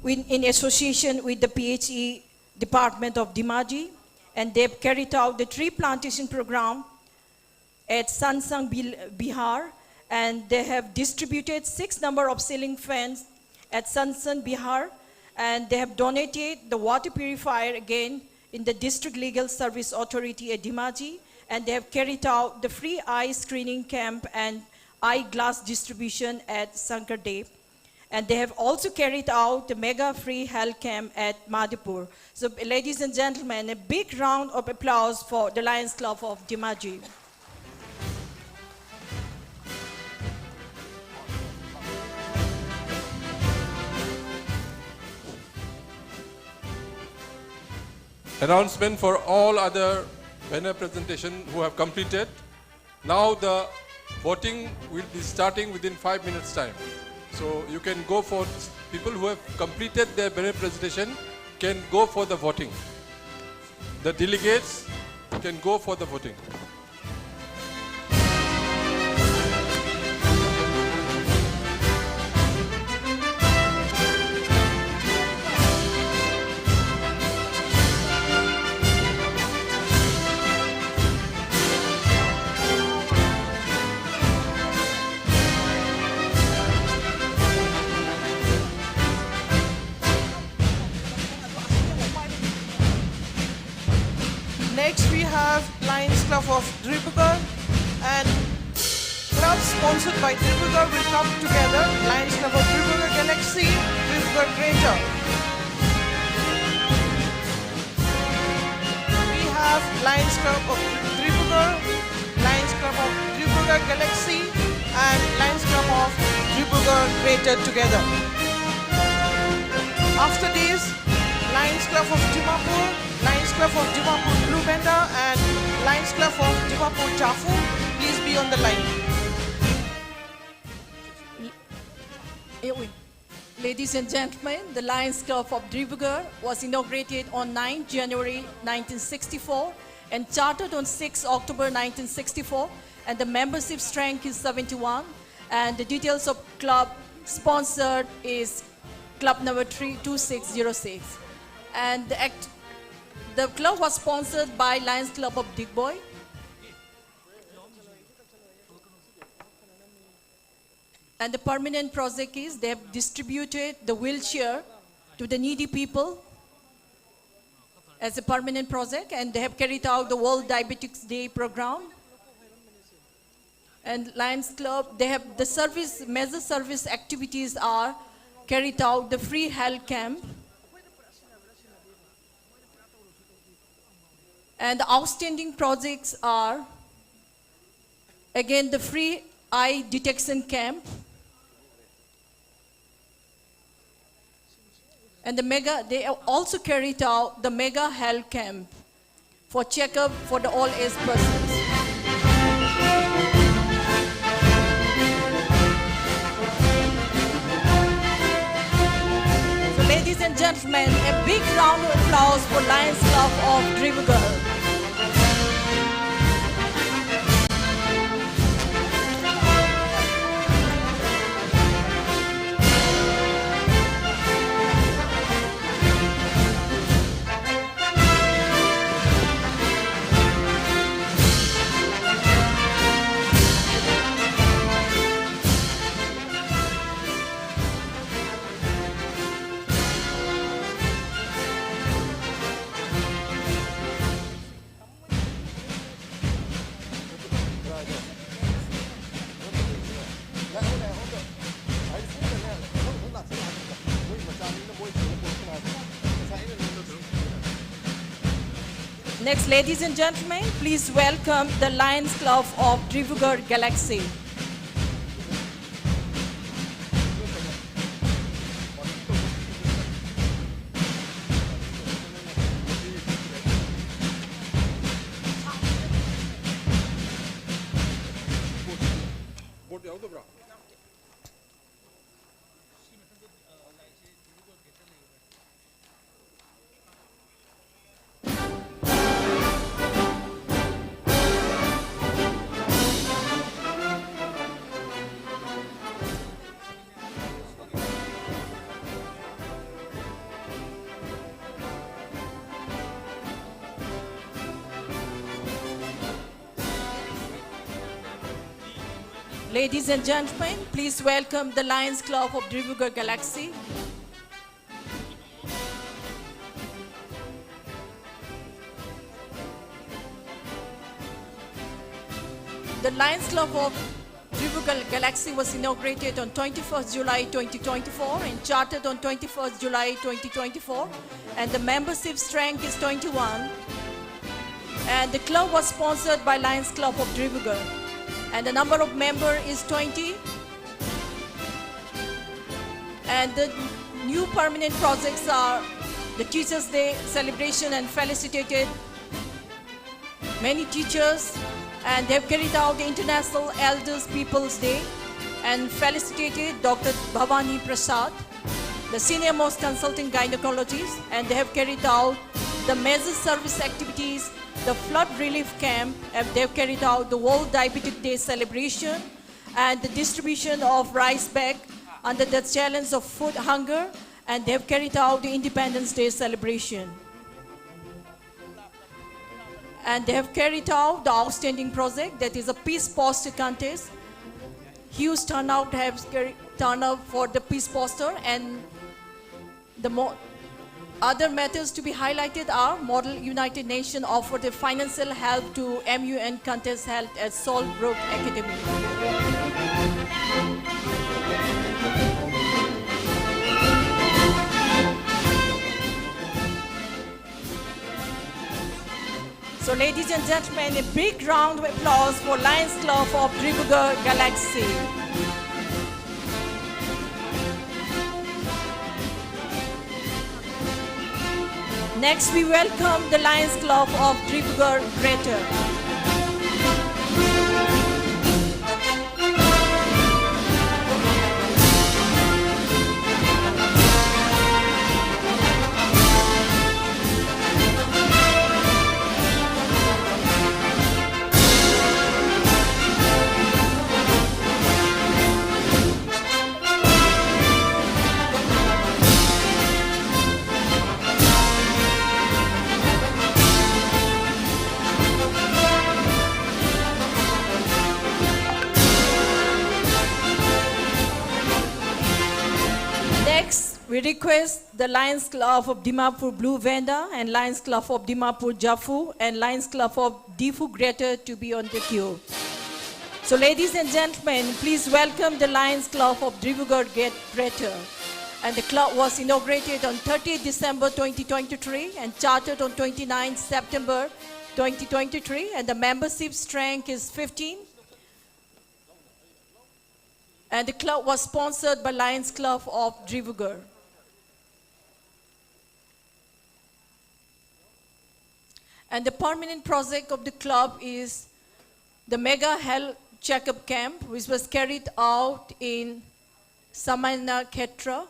in association with the PHE Department of Dhimaji, and they've carried out the tree plantation program at Sansang, Bihar, and they have distributed 6 number of ceiling fans at Sansang, Bihar, and they have donated the water purifier again in the District Legal Service Authority at Dhimaji, and they have carried out the free eye screening camp and eyeglass distribution at Sankardev. And they have also carried out the mega free health camp at Madhepur. So ladies and gentlemen, a big round of applause for the Lions Club of Dhimaji. Announcement for all other banner presentation who have completed. Now the voting will be starting within 5 minutes time. So you can go for, people who have completed their banner presentation can go for the voting. The delegates can go for the voting. Next we have Lions Club of Dribugar, and clubs sponsored by Dribugar will come together. Lions Club of Dribugar Galaxy, Dribugar Greater. We have Lions Club of Dribugar, Lions Club of Dribugar Galaxy, and Lions Club of Dribugar Greater together. After this, Lions Club of Dimapur, Lions Club of Dimapur Blue Benda, and Lions Club of Dimapur Jafu, please be on the line. Ladies and gentlemen, the Lions Club of Dribugar was inaugurated on 9 January 1964 and chartered on 6 October 1964, and the membership strength is 71, and the details of club sponsored is club number 2606. And the club was sponsored by Lions Club of Digboy. And the permanent project is they have distributed the wheelchair to the needy people as a permanent project, and they have carried out the World Diabetics Day program. And Lions Club, they have the service, major service activities are carried out the free health camp. And the outstanding projects are, again, the free eye detection camp. And they also carried out the mega health camp for checkup for the all age persons. So ladies and gentlemen, a big round of applause for Lions Club of Dribugar. Next, ladies and gentlemen, please welcome the Lions Club of Dribugar Galaxy. Ladies and gentlemen, please welcome the Lions Club of Dribugar Galaxy. The Lions Club of Dribugar Galaxy was inaugurated on 21st July 2024 and chartered on 21st July 2024, and the membership strength is 21. And the club was sponsored by Lions Club of Dribugar, and the number of members is 20. And the new permanent projects are the Teachers' Day celebration and felicitated many teachers, and they have carried out the International Elders People's Day and felicitated Dr. Bhavani Prasad, the senior most consulting gynecologist, and they have carried out the major service activities, the flood relief camp, and they have carried out the World Diabetic Day celebration and the distribution of rice bag under the challenge of food hunger, and they have carried out the Independence Day celebration. And they have carried out the outstanding project, that is a peace poster contest. Huge turnout for the peace poster, and the other matters to be highlighted are Model United Nations offered the financial help to MUN contest held at Solbrook Academy. So ladies and gentlemen, a big round of applause for Lions Club of Dribugar Galaxy. Next, we welcome the Lions Club of Dribugar Greater. We request the Lions Club of Dimapur Blue Venda and Lions Club of Dimapur Jafu and Lions Club of Difu Greater to be on the queue. So ladies and gentlemen, please welcome the Lions Club of Dribugar Greater. And the club was inaugurated on 30th December 2023 and chartered on 29th September 2023, and the membership strength is 15. And the club was sponsored by Lions Club of Dribugar. And the permanent project of the club is the Mega Health Checkup Camp, which was carried out in Samana Khetra.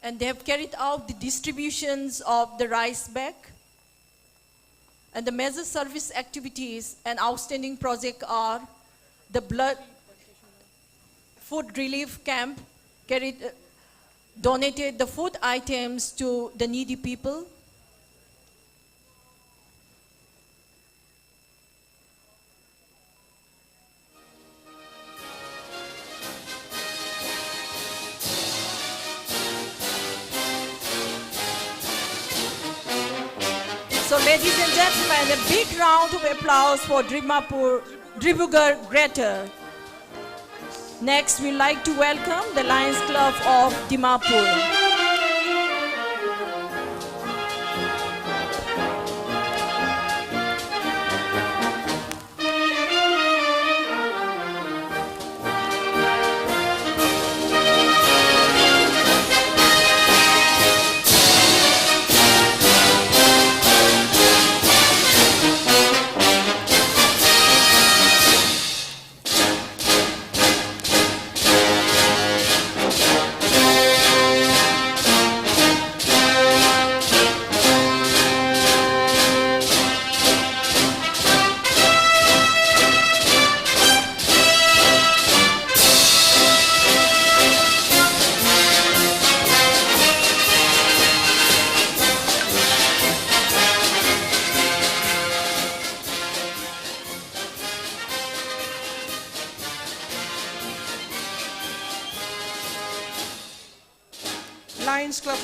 And they have carried out the distributions of the rice bag. And the major service activities and outstanding project are the blood food relief camp donated the food items to the needy people. So ladies and gentlemen, a big round of applause for Dribugar Greater. Next, we'd like to welcome the Lions Club of Dimapur.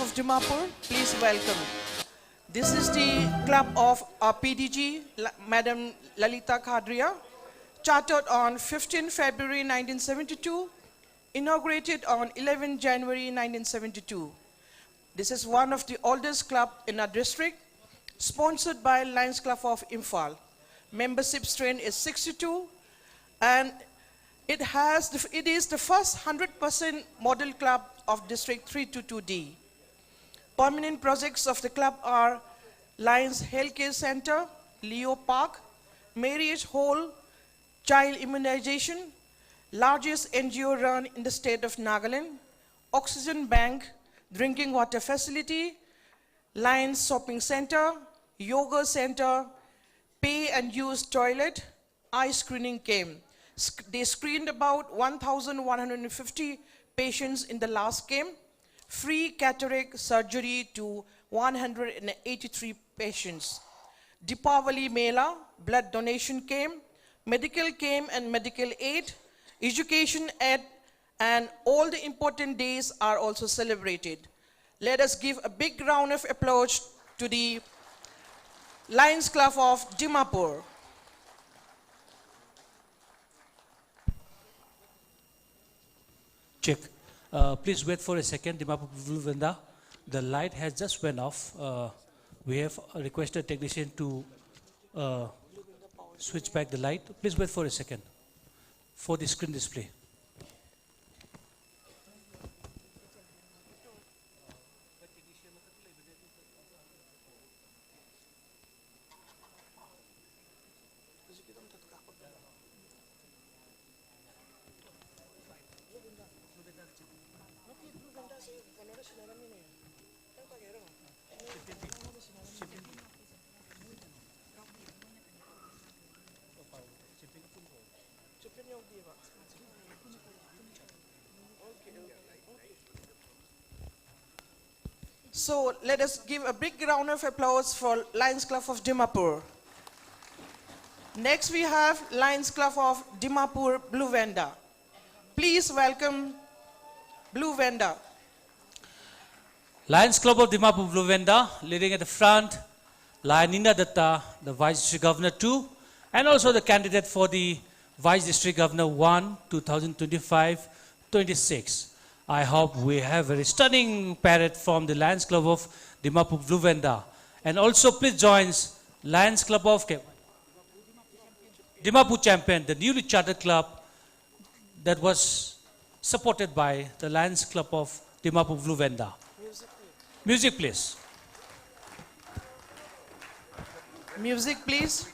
of Dimapur, please welcome. This is the club of our PDG, Madam Lalita Khadria, chartered on 15 February 1972, inaugurated on 11 January 1972. This is one of the oldest clubs in our district, sponsored by Lions Club of Imphal. Membership strength is 62, and it is the first 100% model club of District 322D. Permanent projects of the club are Lions Healthcare Center, Leo Park, Marriage Hall, Child Immunization, largest NGO run in the state of Nagaland, Oxygen Bank, Drinking Water Facility, Lions Shopping Center, Yoga Center, Pay and Use Toilet, Eye Screening Camp. They screened about 1,150 patients in the last camp, free cataract surgery to 183 patients. Deepavali Mela, blood donation camp, medical camp and medical aid, education aid, and all the important days are also celebrated. Let us give a big round of applause to the Lions Club of Dimapur. Check. Please wait for a second, Dimapur Blue Venda. The light has just went off. We have requested technician to switch back the light. Please wait for a second for the screen display. So let us give a big round of applause for Lions Club of Dimapur. Next we have Lions Club of Dimapur Blue Venda. Please welcome Blue Venda. Lions Club of Dimapur Blue Venda, leading at the front, Lion Nina Datta, the Vice District Governor 2, and also the candidate for the Vice District Governor 1, 2025-26. I hope we have a stunning parade from the Lions Club of Dimapur Blue Venda. And also please join Lions Club of Dimapur Champion, the newly chartered club that was supported by the Lions Club of Dimapur Blue Venda. Music please. Music please.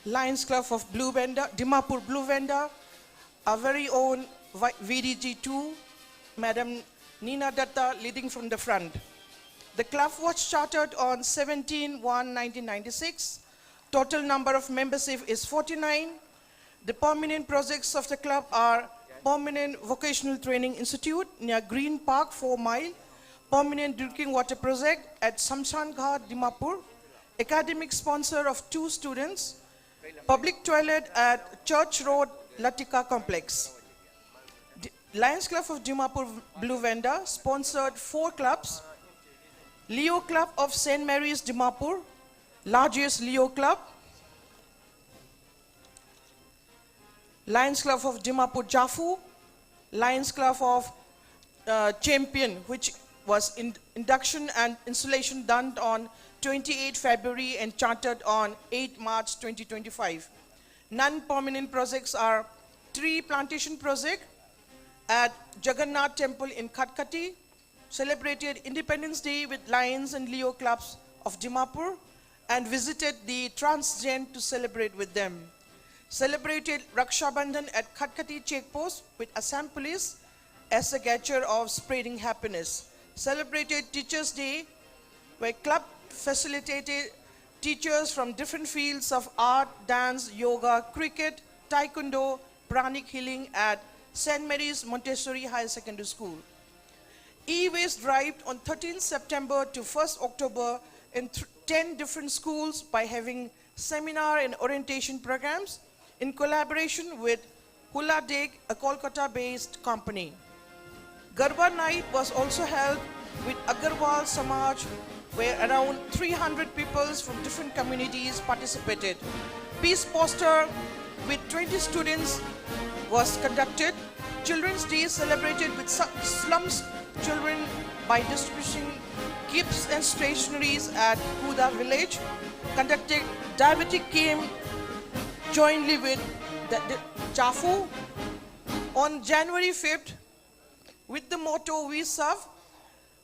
Lions Club of Blue Venda, Dimapur Blue Venda, our very own VDG2, Madam Nina Datta leading from the front. The club was chartered on 17/1/1996. Total number of membership is 49. The permanent projects of the club are Permanent Vocational Training Institute near Green Park, 4 Mile, Permanent Drinking Water Project at Samshan Ghat, Dimapur, academic sponsor of 2 students, public toilet at Church Road, Latika Complex. Lions Club of Dimapur Blue Venda sponsored 4 clubs. Leo Club of St. Mary's, Dimapur, largest Leo club. Lions Club of Dimapur Jafu, Lions Club of Champion, which was induction and installation done on 28 February and chartered on 8 March 2025. Non-permanent projects are tree plantation project at Jagannath Temple in Khatkati, celebrated Independence Day with Lions and Leo clubs of Dimapur, and visited the Transgen to celebrate with them. Celebrated Raksha Bandhan at Khatkati checkpost with Assam Police as a gesture of spreading happiness. Celebrated Teachers' Day, where club facilitated teachers from different fields of art, dance, yoga, cricket, taekwondo, pranic healing at St. Mary's Montessori Higher Secondary School. E-waste drive on 13th September to 1st October in 10 different schools by having seminar and orientation programs in collaboration with Hula Deg, a Kolkata-based company. Garba night was also held with Agarwal Samaj, where around 300 people from different communities participated. Peace poster with 20 students was conducted. Children's Day celebrated with slums children by distributing gifts and stationeries at Kuda village. Conducted diabetic camp jointly with the Jafu on January 5th with the motto "We Serve,"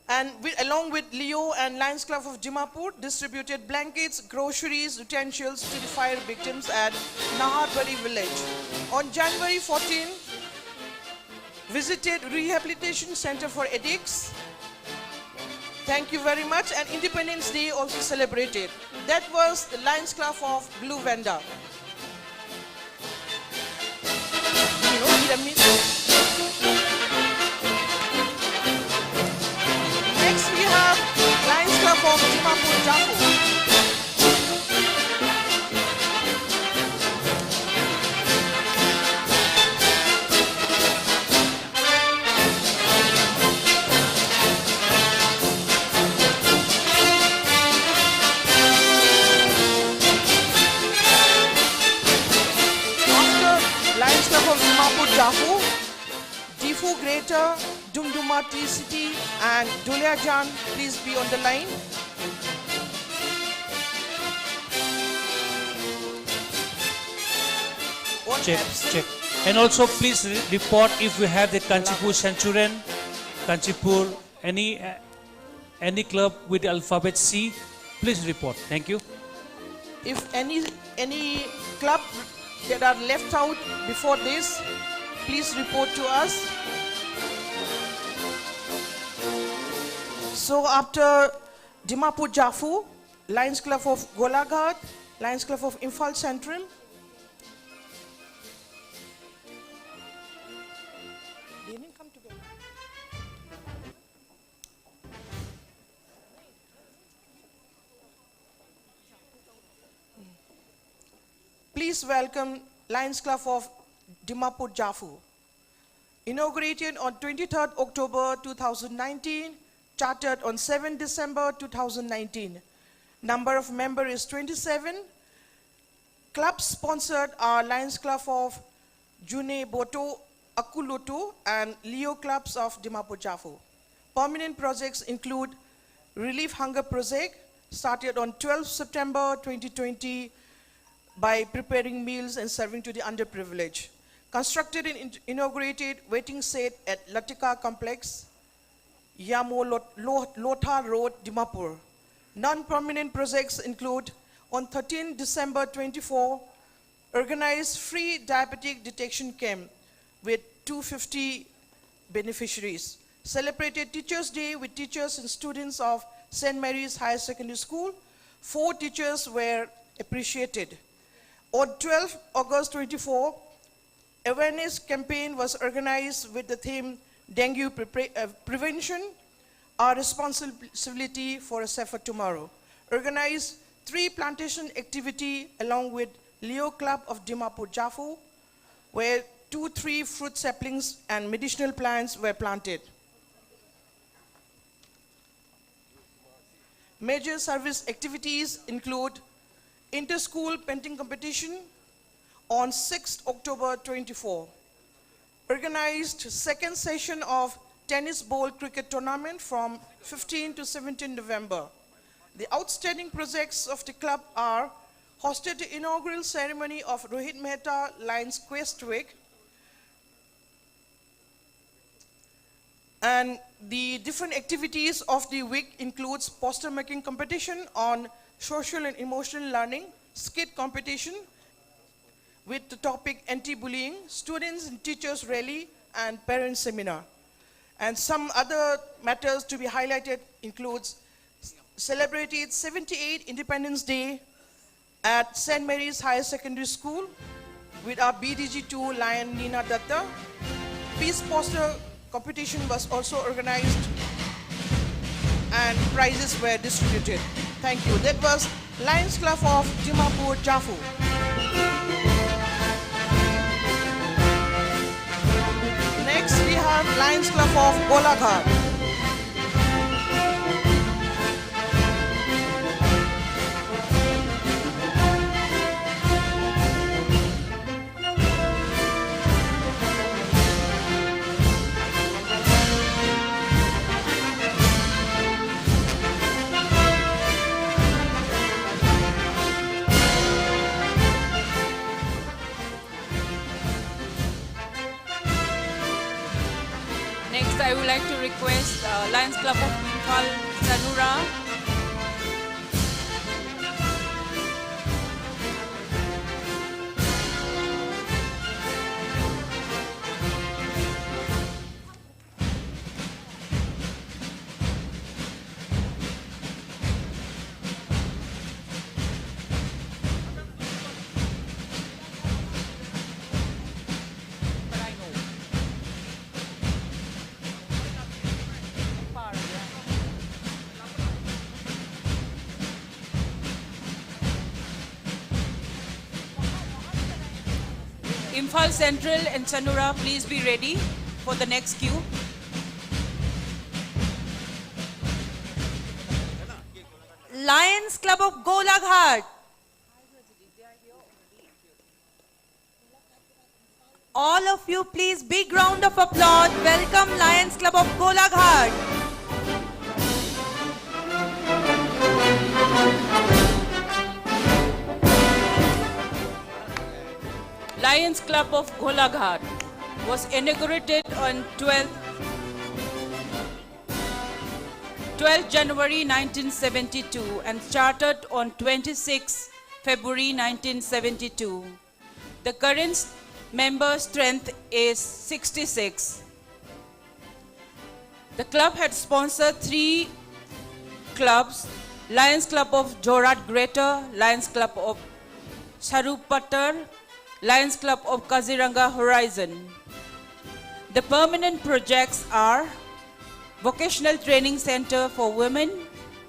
and along with Leo and Lions Club of Dimapur, distributed blankets, groceries, utensils to the fire victims at Naharbari village. On January 14, visited Rehabilitation Center for Addicts. Thank you very much. And Independence Day also celebrated. That was the Lions Club of Blue Venda. Next we have Lions Club of Dimapur Jafu. Jafu, Difu Greater, Dumdumati City, and Duliajan, please be on the line. Check. And also please report if we have the Kanchipur Centurion, Kanchipur, any club with the alphabet C, please report. Thank you. If any club that are left out before this, please report to us. So after Dimapur Jafu, Lions Club of Golaghat, Lions Club of Imphal Central, please welcome Lions Club of Dimapur Jafu. Inaugurated on 23rd October 2019, chartered on 7 December 2019. Number of members is 27. Clubs sponsored are Lions Club of June Boto, Akulutu, and Leo Clubs of Dimapur Jafu. Permanent projects include Relief Hunger Project, started on 12 September 2020 by preparing meals and serving to the underprivileged. Constructed and inaugurated waiting shed at Latika Complex, Yamo Lotha Road, Dimapur. Non-permanent projects include on 13 December 24, organized free diabetic detection camp with 250 beneficiaries. Celebrated Teachers' Day with teachers and students of St. Mary's Higher Secondary School. 4 teachers were appreciated. On 12 August 24, awareness campaign was organized with the theme Dengue Prevention, Our Responsibility for a Safer Tomorrow. Organized 3 plantation activity along with Leo Club of Dimapur Jafu, where 2-3 fruit saplings and medicinal plants were planted. Major service activities include inter-school painting competition on 6th October 24. Organized second session of Tennis Bowl Cricket Tournament from 15 to 17 November. The outstanding projects of the club are hosted the inaugural ceremony of Rohit Mehta Lions Quest Week, and the different activities of the week includes poster making competition on social and emotional learning, skit competition with the topic anti-bullying, students and teachers rally, and parent seminar. And some other matters to be highlighted includes celebrated 78 Independence Day at St. Mary's Higher Secondary School with our BDG2 Lion Nina Datta. Peace poster competition was also organized and prizes were distributed. Thank you. That was Lions Club of Dimapur, Jafu. Next we have Lions Club of Golaghat. Next, I would like to request Lions Club of Imphal Sanura. Imphal Central and Sanura, please be ready for the next queue. Lions Club of Golaghat. All of you, please, big round of applause. Welcome Lions Club of Golaghat. Lions Club of Golaghat was inaugurated on 12th January 1972 and started on 26 February 1972. The current member strength is 66. The club had sponsored 3 clubs: Lions Club of Jorat Greater, Lions Club of Sharupatar, Lions Club of Kaziranga Horizon. The permanent projects are Vocational Training Center for Women,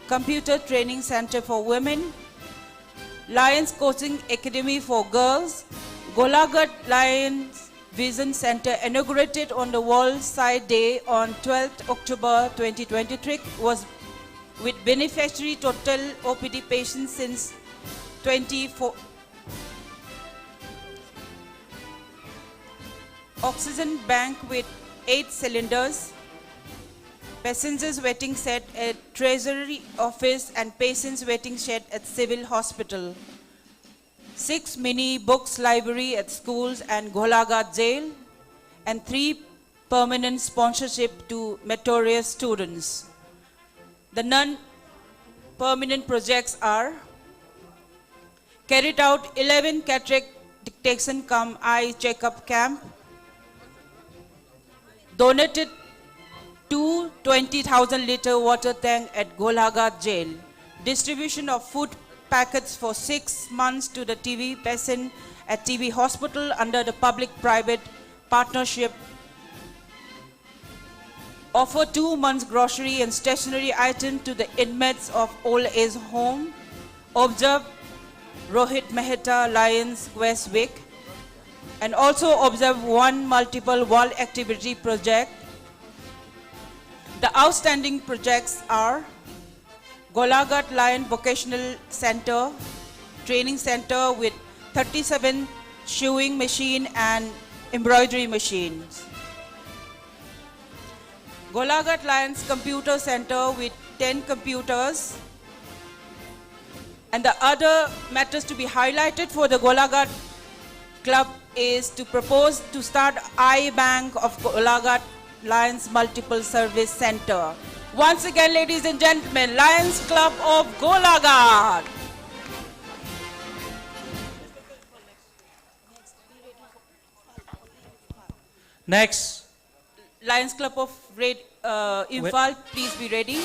Computer Training Center for Women, Lions Coaching Academy for Girls, Golaghat Lions Vision Center, inaugurated on the World Sight Day on 12th October 2023, was with beneficiary total OPD patients since 24. Oxygen bank with 8 cylinders, passengers waiting shed at Treasury Office and patients waiting shed at Civil Hospital. 6 mini books library at schools and Golaghat Jail, and 3 permanent sponsorship to meritorious students. The non-permanent projects are carried out 11 cataract detection cum eye checkup camp, donated 20,000 litre water tank at Golaghat Jail, distribution of food packets for 6 months to the TB patient at TB Hospital under the public-private partnership, offer 2 months grocery and stationery item to the inmates of old age home, observe Rohit Mehta Lions Quest Week, and also observe 1 multiple wall activity project. The outstanding projects are Golaghat Lion Vocational Center, Training Center with 37 sewing machine and embroidery machines. Golaghat Lions Computer Center with 10 computers. And the other matters to be highlighted for the Golaghat Club is to propose to start iBank of Golaghat Lions Multiple Service Center. Once again, ladies and gentlemen, Lions Club of Golaghat. Next, Lions Club of Imphal, please be ready.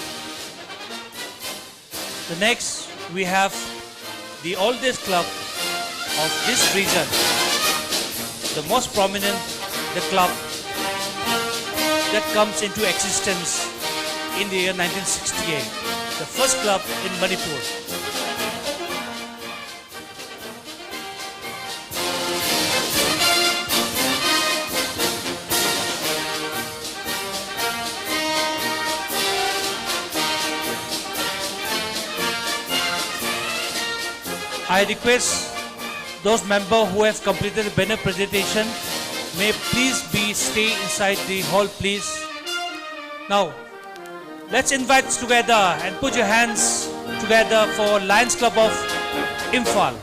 the next we have the oldest club of this region, the most prominent, the club that comes into existence in the year 1968, the first club in Manipur. I request those members who have completed the banner presentation may please stay inside the hall, please. Now, let's invite together and put your hands together for Lions Club of Imphal.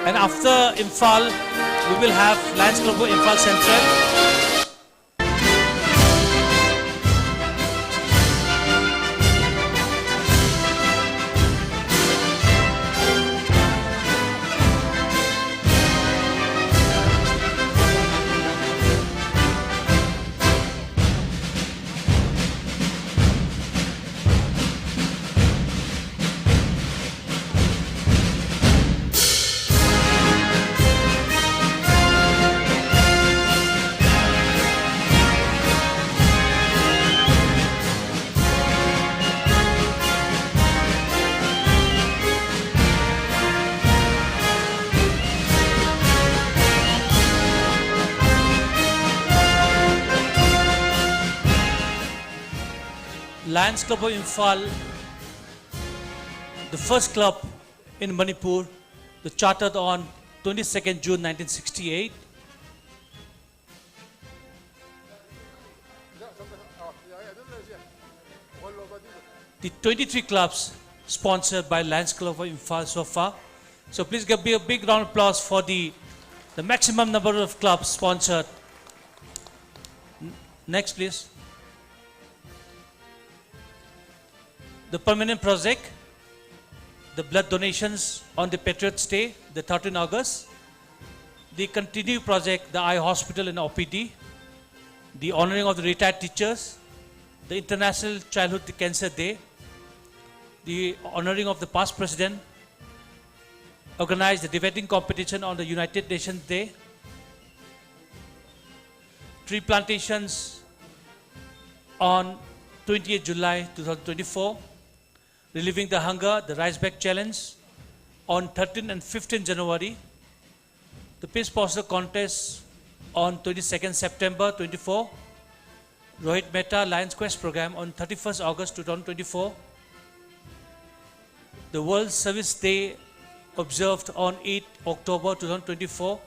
And after Imphal, we will have Lions Club of Imphal Central. Lions Club of Imphal, the first club in Manipur, chartered on 22nd June 1968. The 23 clubs sponsored by Lions Club of Imphal so far. So please give me a big round of applause for the maximum number of clubs sponsored. Next, please. The permanent project, the blood donations on the Patriots Day, the 13th August. The continued project, the eye hospital and OPD. The honoring of the retired teachers. The International Childhood Cancer Day. The honoring of the past president. Organized the debating competition on the United Nations Day. Tree plantations on 28th July 2024. Relieving the hunger, the Rise Back Challenge on 13th and 15th January. The Peace Poster Contest on 22nd September 24. Rohit Mehta Lions Quest Program on 31st August 2024. The World Service Day observed on 8 October 2024.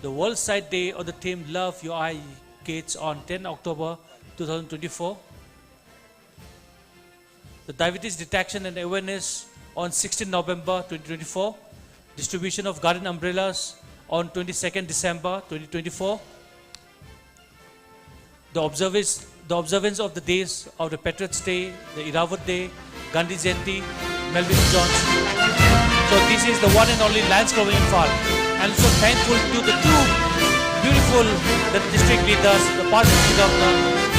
The World Sight Day on the theme Love Your Eye Gates on 10 October 2024. The Diabetes Detection and Awareness on 16 November 2024. Distribution of garden umbrellas on 22nd December 2024. The observance of the days of the Patriots Day, the Iravat Day, Gandhi Jayanti, Melvin Jones. So this is the one and only Lions Club of Imphal. And so thankful to the two beautiful district leaders, the past district governor,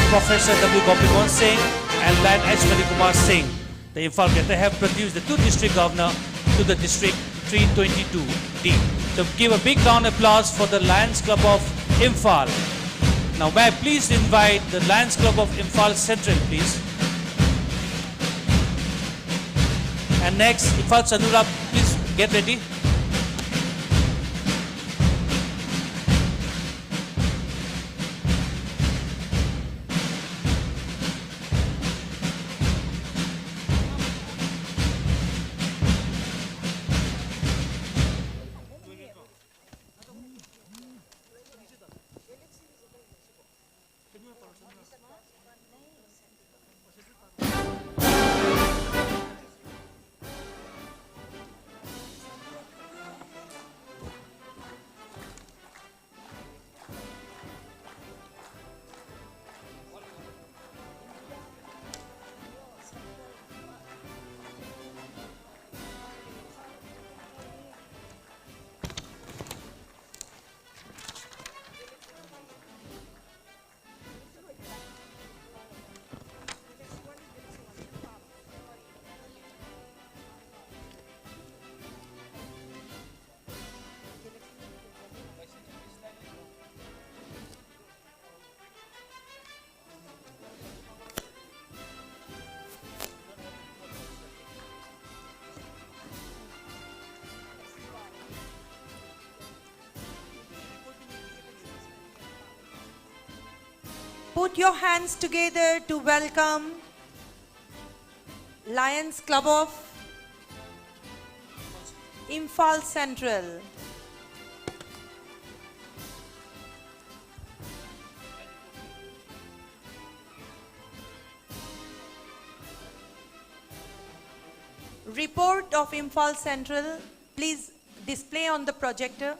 Professor W. Gopi Singh and Lion H. Manikumar Singh. The Imphal They have produced the two district governor to the district 322D. So give a big round of applause for the Lions Club of Imphal. Now may I please invite the Lions Club of Imphal Central, please. And next, Imphal Chanura, please get ready. put your hands together to welcome Lions Club of Imphal Central. Report of Imphal Central, please display on the projector.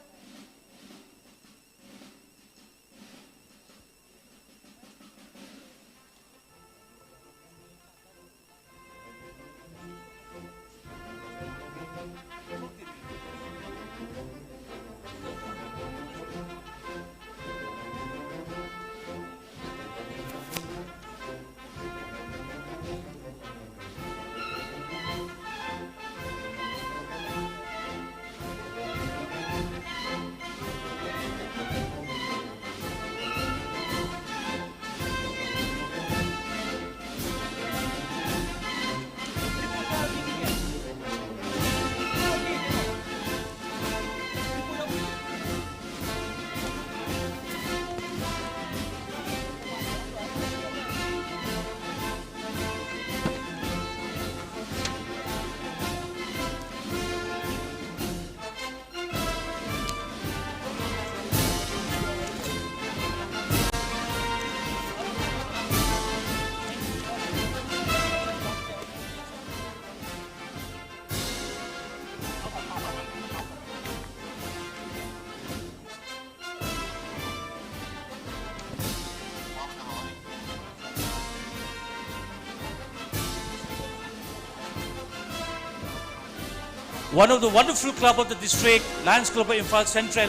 One of the wonderful club of the district, Lions Club of Imphal Central,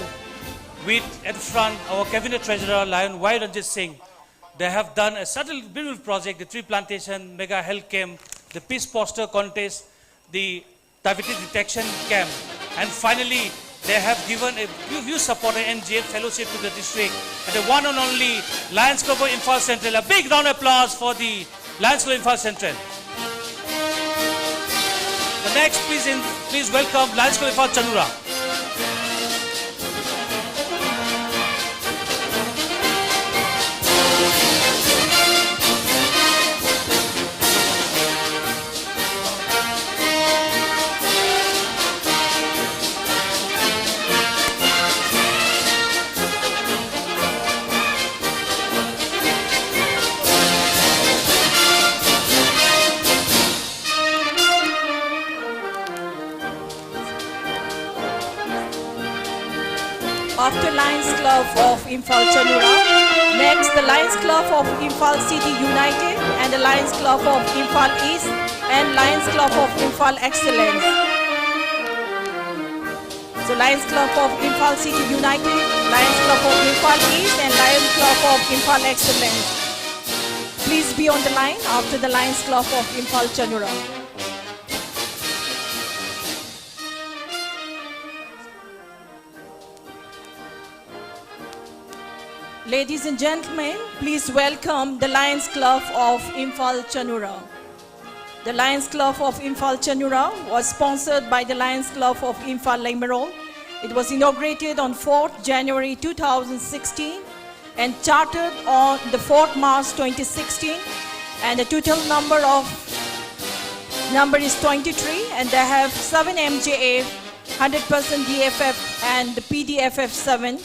with at the front our cabinet treasurer, Lion Y. Ranjit Singh. They have done a subtle, beautiful project, the tree plantation, mega health camp, the peace poster contest, the diabetes detection camp. And finally, they have given a huge support and NGA fellowship to the district. And the one and only Lions Club of Imphal Central. A big round of applause for the Lions Club of Imphal Central. The next, please welcome Lions Club of Imphal Chanura. After Lions Club of Imphal Chanura, next the Lions Club of Imphal City United and the Lions Club of Imphal East and Lions Club of Imphal Excellence. So Lions Club of Imphal City United, Lions Club of Imphal East and Lions Club of Imphal Excellence. Please be on the line after the Lions Club of Imphal Chanura. Ladies and gentlemen, please welcome the Lions Club of Imphal Chanura. The Lions Club of Imphal Chanura was sponsored by the Lions Club of Imphal Limerol. It was inaugurated on 4th January 2016 and chartered on the 4th March 2016. And the total number is 23, and they have 7 MJA, 100% DFF and the PDFF 7.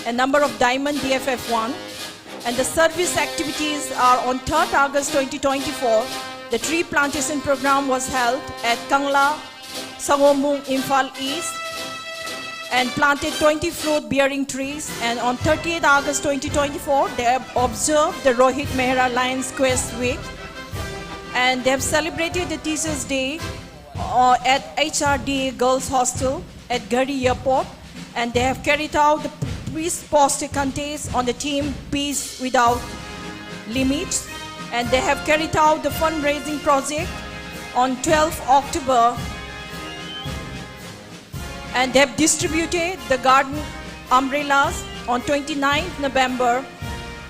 A number of Diamond DFF1, and the service activities are on 3rd August 2024. The tree plantation program was held at Kangla, Sangomung, Imphal East, and planted 20 fruit-bearing trees. And on 30th August 2024, they have observed the Rohit Mehra Lions Quest Week, and they have celebrated the Teachers' Day at HRDA Girls Hostel at Garhi Airport, and they have carried out the peace poster contest on the theme Peace Without Limits, and they have carried out the fundraising project on 12th October, and they have distributed the garden umbrellas on 29th November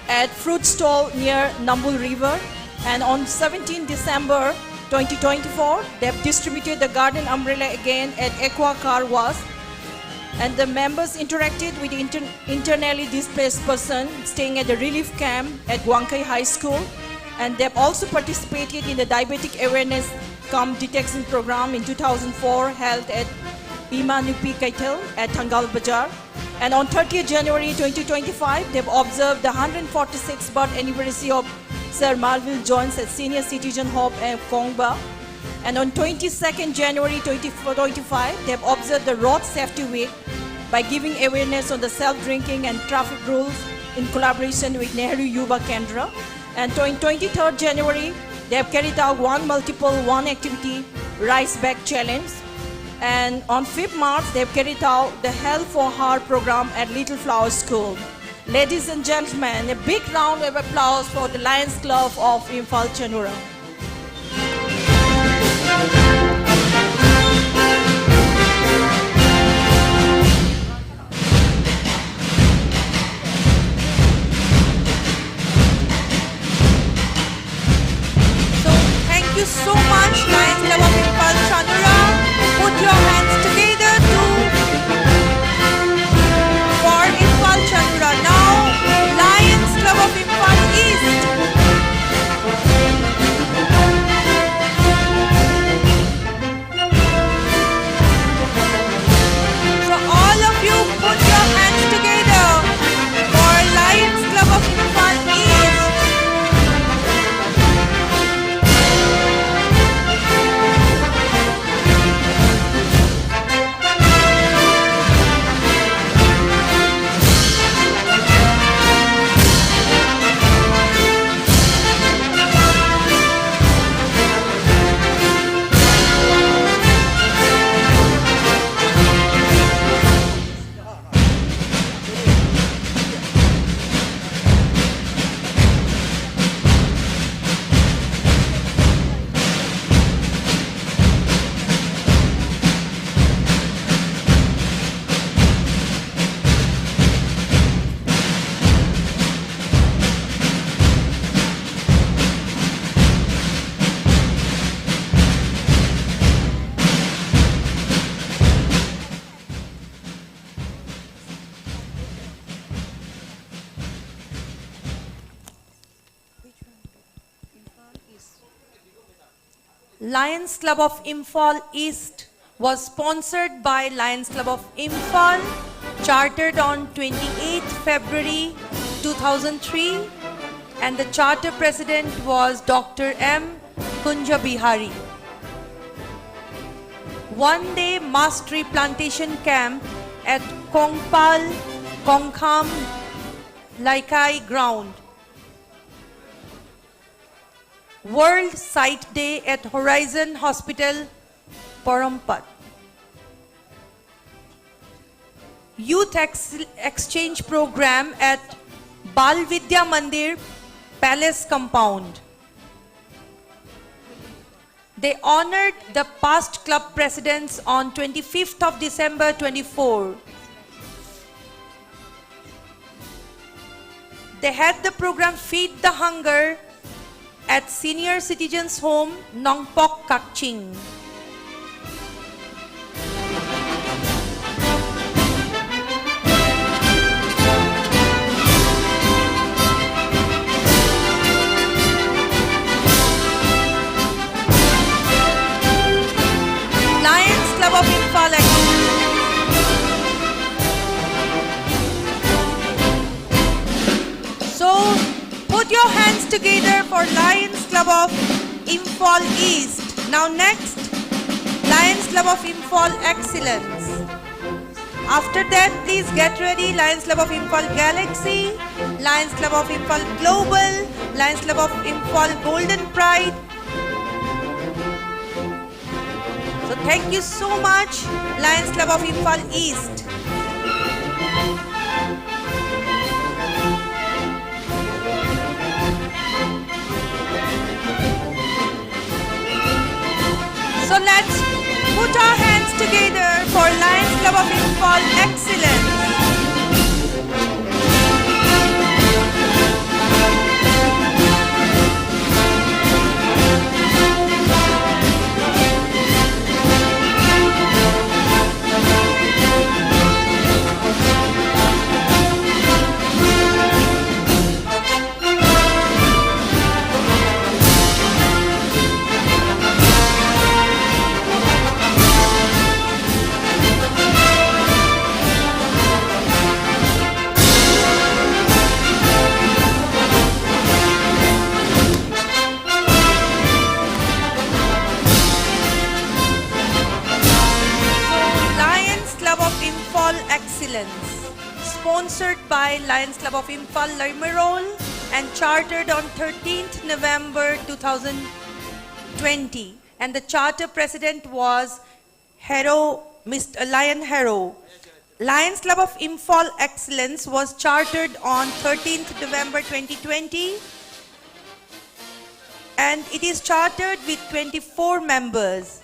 at fruit stall near Nambul River, and on 17th December 2024 they have distributed the garden umbrella again at Aqua Car Wash. and the members interacted with internally displaced person staying at the relief camp at Huangkai High School, and they've also participated in the diabetic awareness cum detection program in 2004 held at Imanupi Kaitel at Thangal Bazaar. And on 30th January 2025, they've observed the 146th birth anniversary of Sir Marville Jones at Senior Citizen Home at Kongba. And on 22nd January 2025, they've observed the Road Safety Week by giving awareness on the self-drinking and traffic rules in collaboration with Nehru Yuva Kendra. And on 23rd January, they have carried out one activity, Rice Bag Challenge. And on 5th March, they have carried out the Health for Heart program at Little Flower School. Ladies and gentlemen, a big round of applause for the Lions Club of Imphal Chanura. Thank you so much, Lions Club of Imphal Chanura. Put your hands together for Imphal Chanura. Now, Lions Club of Imphal East. So all of you put your hands together for Lions Club of Imphal East. Lions Club of Imphal East was sponsored by Lions Club of Imphal, chartered on 28th February 2003, and the charter president was Dr. M. Kunja Bihari. One-day mass tree plantation camp at Kongpal, Kongkham, Laikai ground. World Sight Day at Horizon Hospital, Parampat. Youth Exchange Program at Bal Vidya Mandir, Palace Compound. They honored the past club presidents on 25th of December 24. They had the program Feed the Hunger at Senior Citizens Home, Nongpok, Kakching. Lions Club of Imphal. So, put your hands together for Lions Club of Imphal East. Now next, Lions Club of Imphal Excellence. After that, please get ready. Lions Club of Imphal Galaxy, Lions Club of Imphal Global, Lions Club of Imphal Golden Pride. So thank you so much, Lions Club of Imphal East. So let's put our hands together for Lions Club of Imphal Excellence. by Lions Club of Imphal, Limerol, and chartered on 13th November 2020. And the charter president was Mr. Lion Hero. Lions Club of Imphal Excellence was chartered on 13th November 2020, and it is chartered with 24 members.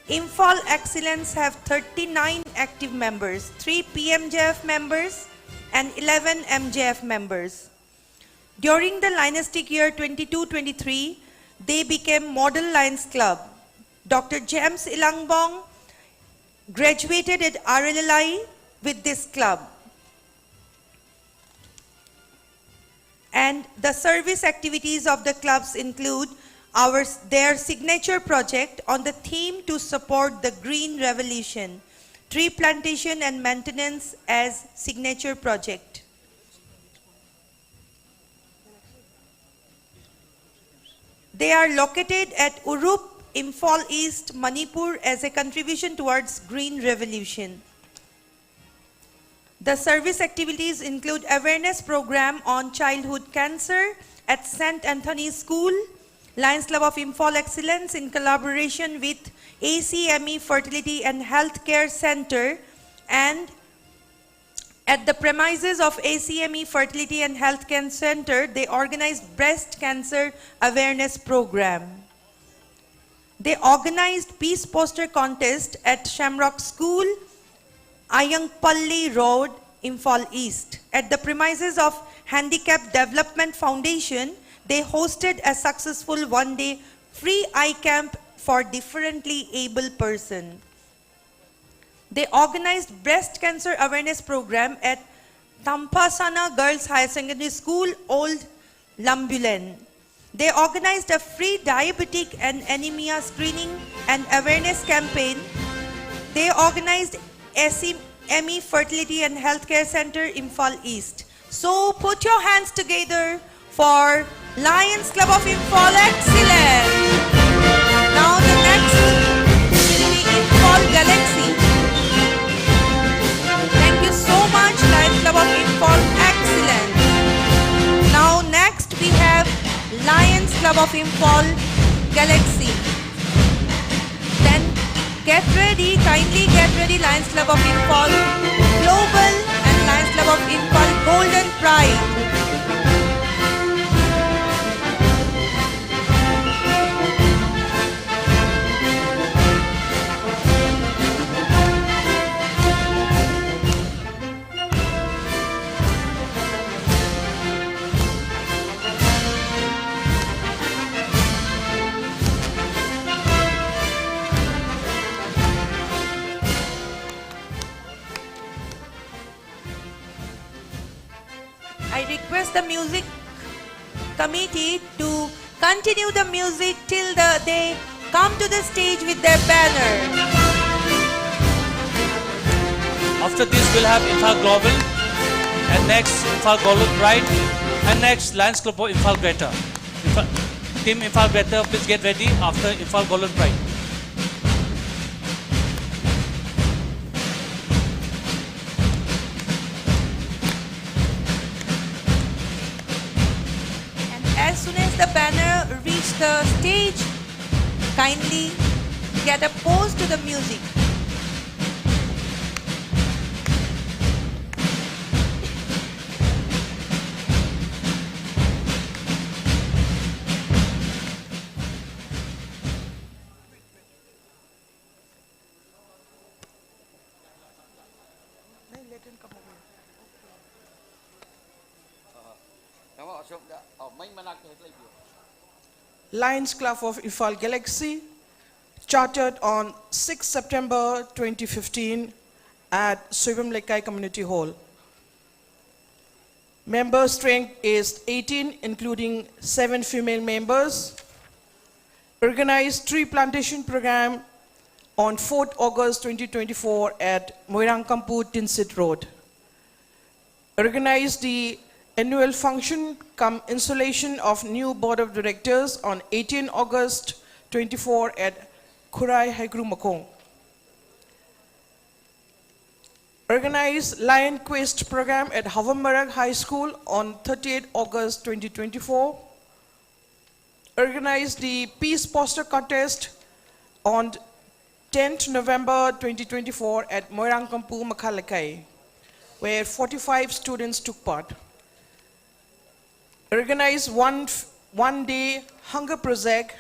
Imphal Excellence have 39 active members, 3 PMJF members and 11 MJF members. During the Lionstic year 22-23, they became Model Lions Club. Dr. James Ilangbong graduated at RLLI with this club. And the service activities of the clubs include their signature project on the theme to support the Green Revolution, tree plantation and maintenance as signature project. They are located at Urup, Imphal East, Manipur as a contribution towards Green Revolution. The service activities include awareness program on childhood cancer at St. Anthony's School, Lions Club of Imphal Excellence in collaboration with ACME Fertility and Healthcare Center, and at the premises of ACME Fertility and Healthcare Center, they organized breast cancer awareness program. They organized peace poster contest at Shamrock School, Ayangpalli Road, Imphal East. At the premises of Handicap Development Foundation, they hosted a successful one-day free eye camp for differently able persons. They organized breast cancer awareness program at Tampasana Girls Higher Secondary School, Old Lambulen. They organized a free diabetic and anemia screening and awareness campaign. They organized ACME Fertility and Healthcare Center, Imphal East. So put your hands together for Lions Club of Imphal Excellence. Now the next will be Imphal Galaxy. Thank you so much, Lions Club of Imphal Excellence. Now next we have Lions Club of Imphal Galaxy. Then get ready, kindly get ready, Lions Club of Imphal Global and Lions Club of Imphal Golden Pride. I request the music committee to continue the music till they come to the stage with their banner. After this, we'll have Imphal Global, and next Imphal Golden Pride, and next Lions Club of Imphal Greater. Team Imphal Greater, please get ready after Imphal Golden Pride. As soon as the banner reach the stage, kindly get a pose to the music. Lions Club of Imphal Galaxy, chartered on 6 September 2015 at Suibam Lekai Community Hall. Member strength is 18, including 7 female members. Organized tree plantation program on 4th August 2024 at Moirangkampu Tinsit Road. Organized the annual function cum installation of new board of directors on 18 August 24 at Khurai Haigru Makong. Organize Lion Quest program at Havambarak High School on 38 August 2024. Organize the Peace Poster Contest on 10th November 2024 at Moirangkampu, Makhalakai, where 45 students took part. Organize one-day hunger project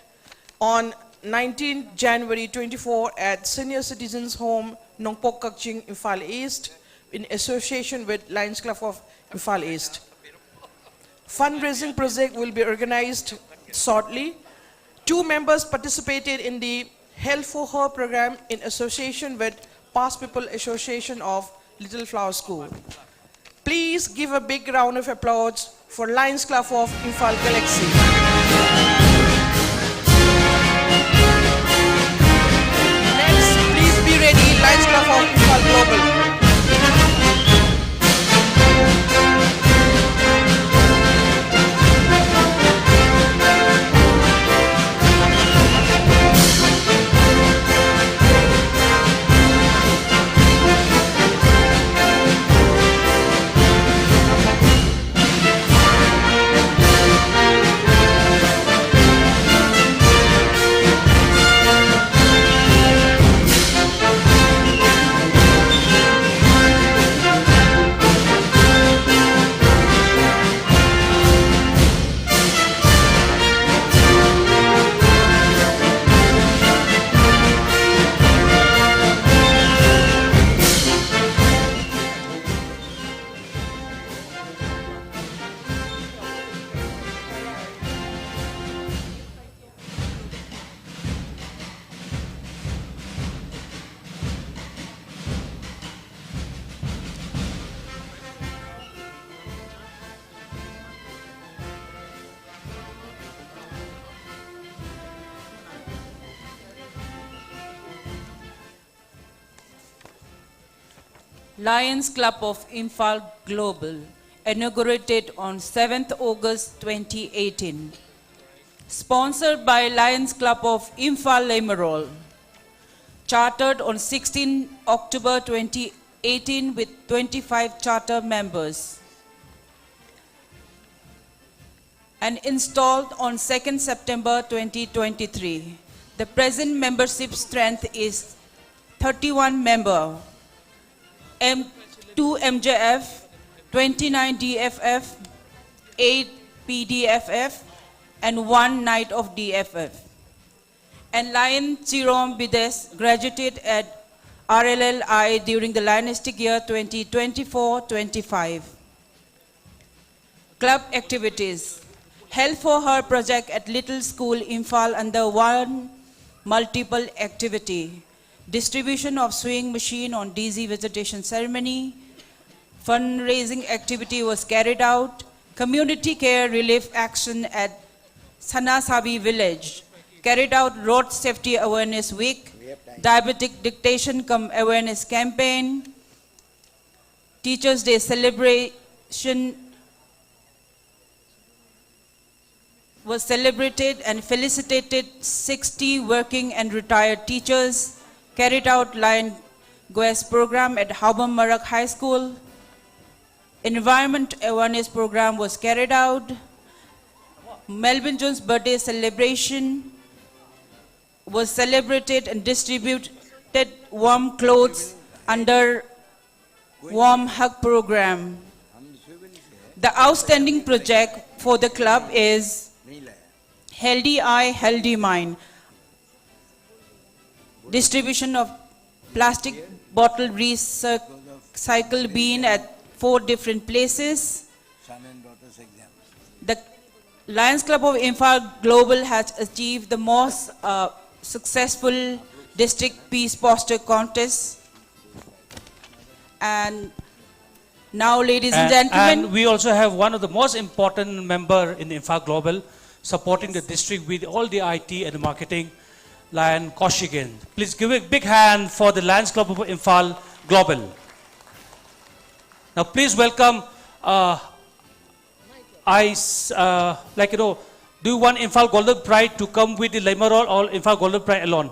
on 19th January 24 at Senior Citizens Home, Nongpok Kakching, Imphal East, in association with Lions Club of Imphal East. Fundraising project will be organized shortly. 2 members participated in the Health for Her program in association with Past People Association of Little Flower School. Please give a big round of applause for Lions Club of Imphal Galaxy. Next, please be ready, Lions Club of Imphal Global. Lions Club of Imphal Global, inaugurated on 7th August 2018. Sponsored by Lions Club of Imphal Lemerol. Chartered on 16 October 2018 with 25 charter members. And installed on 2nd September 2023. The present membership strength is 31 members. 2 MJF, 29 DFF, 8 PDFF, and 1 Knight of DFF. And Lion Chirom Bides graduated at RLLI during the Lionistic year 2024-25. Club activities. Health for Her project at Little School Imphal under one multiple activity. Distribution of sewing machine on DZ visitation ceremony. Fundraising activity was carried out. Community care relief action at Sanasabi village. Carried out road safety awareness week. Diabetic dictation cum awareness campaign. Teachers Day celebration was celebrated and felicitated 60 working and retired teachers. Carried out Lion Quest program at Havambarak High School. Environment awareness program was carried out. Melvin Jones' birthday celebration was celebrated and distributed warm clothes under Warm Hug program. The outstanding project for the club is Healthy Eye, Healthy Mind. Distribution of plastic bottle recycle bin at 4 different places. The Lions Club of Imphal Global has achieved the most successful district peace poster contest. And now, ladies and gentlemen, and we also have one of the most important member in Imphal Global supporting the district with all the IT and the marketing, Lion Koshigan. Please give a big hand for the Lions Club of Imphal Global. Now please welcome, do you want Imphal Golden Pride to come with the Lemerol or Imphal Golden Pride alone?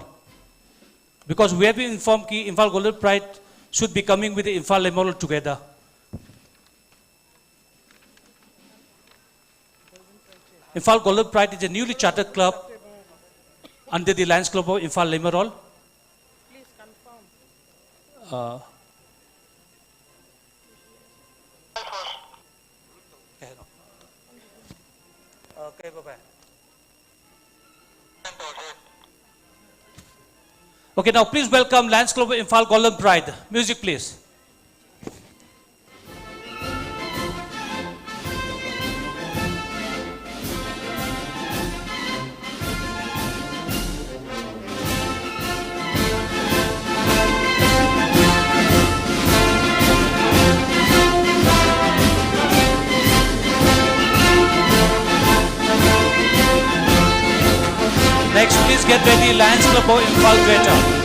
Because we have been informed that Imphal Golden Pride should be coming with the Imphal Limeroll together. Imphal Golden Pride is a newly chartered club under the Lions Club of Imphal Limeroll. Okay, bye-bye. Okay, now please welcome Lions Club of Imphal Golden Pride. Music, please. Next, please get ready, Lions Club of Imphal Greater.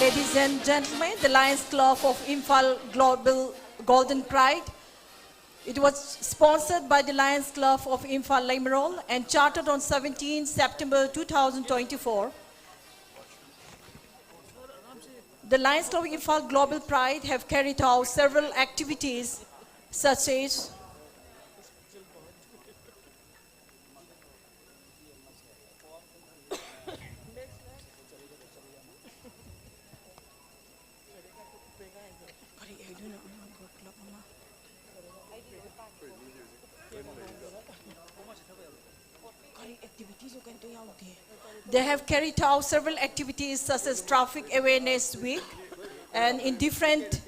Ladies and gentlemen, the Lions Club of Imphal Global Golden Pride. It was sponsored by the Lions Club of Imphal Limeroll and chartered on 17 September 2024. The Lions Club of Imphal Global Pride have carried out several activities such as They have carried out several activities such as Traffic Awareness Week, and in different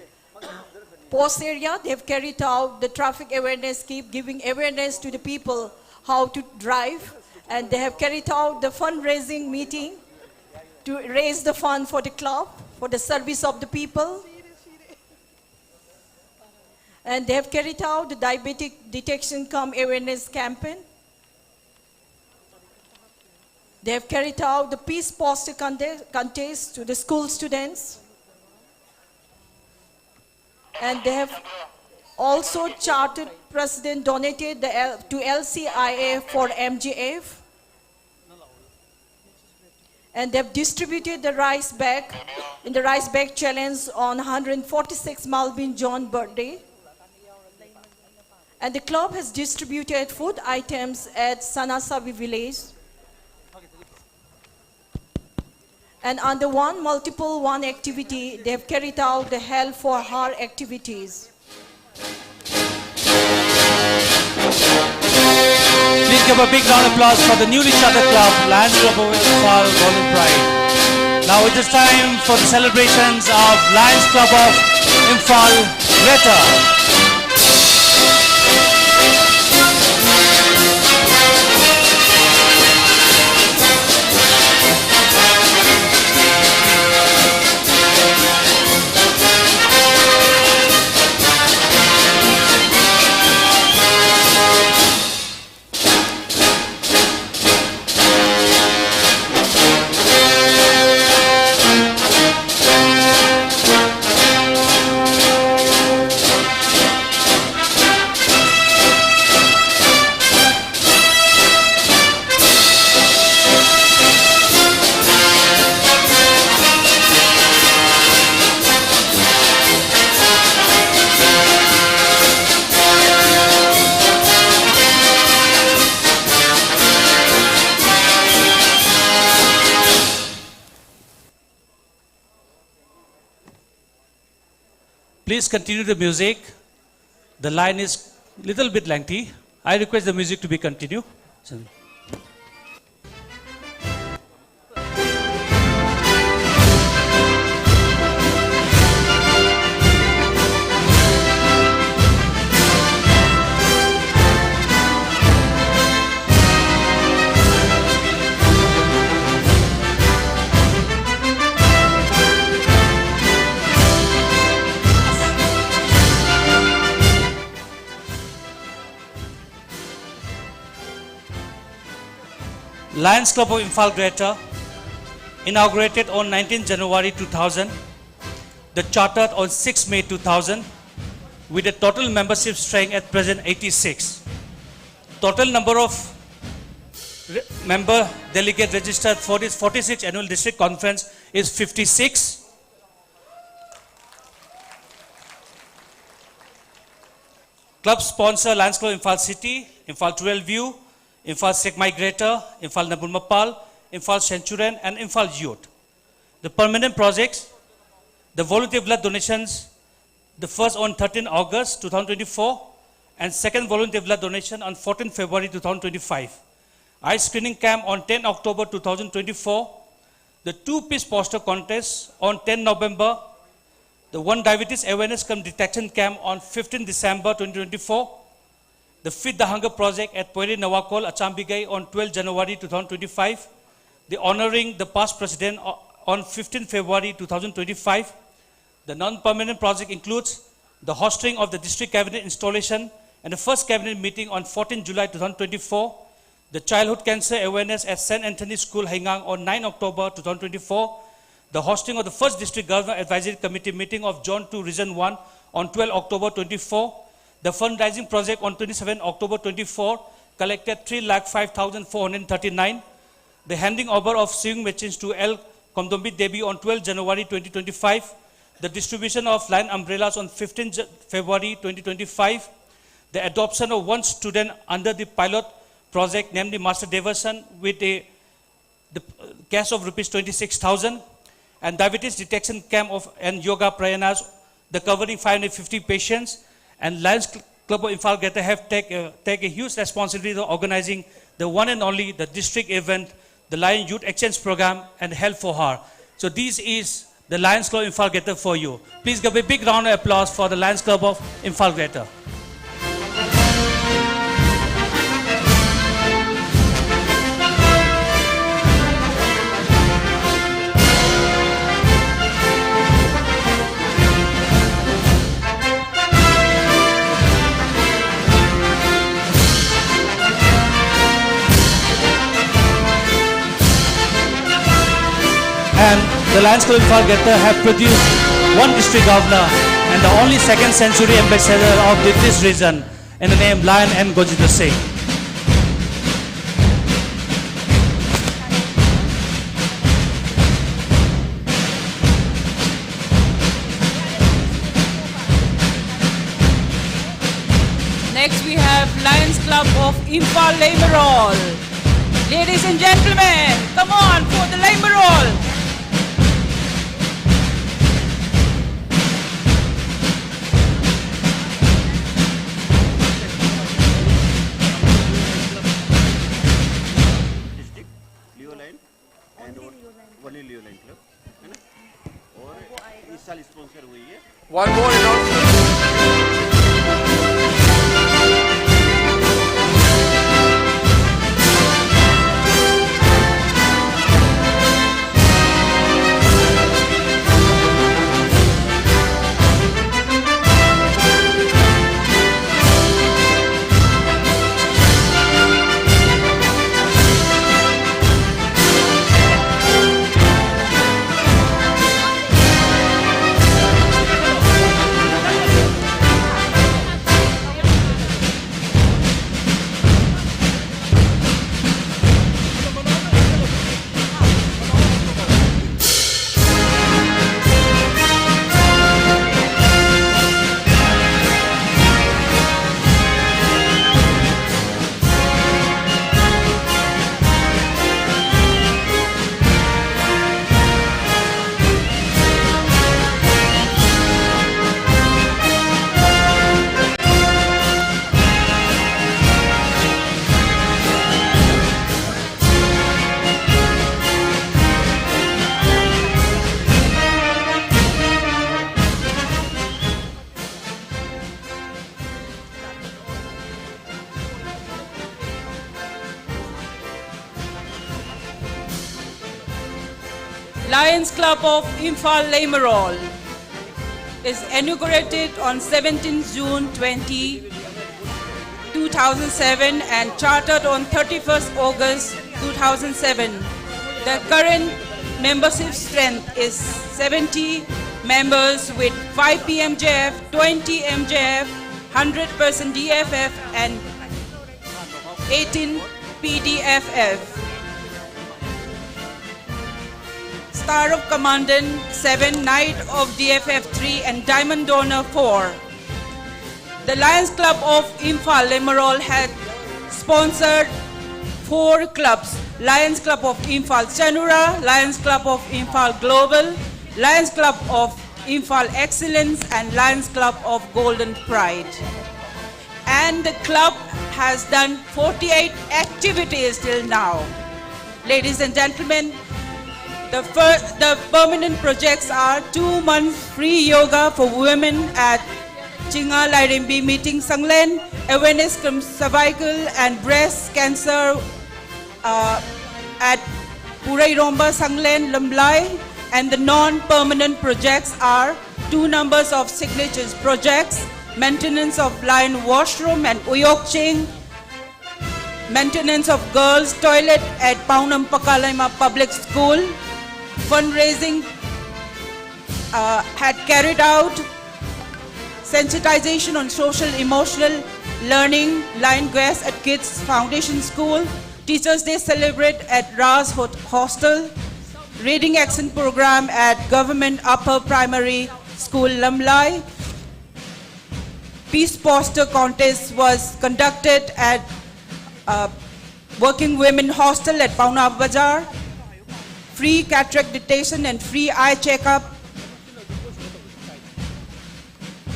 post area they have carried out the traffic awareness, giving awareness to the people how to drive, and they have carried out the fundraising meeting to raise the fund for the club, for the service of the people. And they have carried out the diabetic detection cum awareness campaign. They have carried out the peace poster contest to the school students. And they have also chartered president donated to LCIA for MGF. And they have distributed the rice bag in the rice bag challenge on 146 Malvin John birthday. And the club has distributed food items at Sanasabi village. And under multiple one activity, they have carried out the Help for Her activities. Please give a big round of applause for the newly chartered club, Lions Club of Imphal Golden Pride. Now it is time for the celebrations of Lions Club of Imphal Greater. Please continue the music. The line is a little bit lengthy. I request the music to be continued. Lions Club of Imphal Greater, inaugurated on 19 January 2000, the chartered on 6 May 2000, with a total membership strength at present 86. Total number of member delegate registered for this 46th annual district conference is 56. Club sponsor Lions Club Imphal City, Imphal 12 View, Imphal Sekmai Greater, Imphal Nabun Mapal, Imphal Centurion and Imphal Youth. The permanent projects, the volunteer blood donations, the first on 13 August 2024 and second volunteer blood donation on 14 February 2025. Eye screening camp on 10 October 2024, the two-piece poster contest on 10 November, the one diabetes awareness cum detection camp on 15 December 2024, the Feed the Hunger project at Poiri Nawakol, Achambigai on 12 January 2025, the honoring the past president on 15 February 2025. The non-permanent project includes the hosting of the district cabinet installation and the first cabinet meeting on 14 July 2024, the childhood cancer awareness at St. Anthony's School, Haingang on 9 October 2024, the hosting of the first district governor advisory committee meeting of Zone 2 Region 1 on 12 October 24, the fundraising project on 27 October 24 collected 3,05,439, the handing over of sewing machines to L. Komdombi Devi on 12 January 2025, the distribution of line umbrellas on 15 February 2025, the adoption of one student under the pilot project, namely Master Deverson, with the cash of rupees 26,000, and diabetes detection camp and yoga prayanas, the covering 550 patients, and Lions Club of Imphal Greater have take a huge responsibility of organizing the one and only the district event, the Lion Youth Exchange Program, and Help for Her. So this is the Lions Club of Imphal Greater for you. Please give a big round of applause for the Lions Club of Imphal Greater. And the Lions Club of Imphal Greater have produced one district governor and the only second century ambassador of this region in the name Lion N. Gojendra Singh. Next we have Lions Club of Imphal Leimarol. Ladies and gentlemen, come on for the Leimarol. One more announcement. Lions Club of Imphal Leimarol is inaugurated on 17 June 2007 and chartered on 31st August 2007. The current membership strength is 70 members with 5 PMJF, 20 MJF, 100% DFF and 18 PDFF. Star of Commandant 7, Knight of DFF 3 and Diamond Donor 4. The Lions Club of Imphal Limaral had sponsored 4 clubs: Lions Club of Imphal Chanura, Lions Club of Imphal Global, Lions Club of Imphal Excellence and Lions Club of Golden Pride. And the club has done 48 activities till now. Ladies and gentlemen, the permanent projects are 2 months free yoga for women at Chinga Lairimbi Meeting Sanglen, awareness from cervical and breast cancer at Purairomba Sanglen Lamblai, and the non-permanent projects are 2 numbers of signatures projects, maintenance of Lion Washroom and Uyokching, maintenance of girls' toilet at Paunam Pakalaima Public School, fundraising had carried out, sensitization on social emotional learning, Lion Guest at Kids Foundation School, Teachers Day celebrate at Raz Hostel, reading action program at Government Upper Primary School Lamlai, peace poster contest was conducted at Working Women Hostel at Pauna Bazaar, free cataract detection and free eye checkup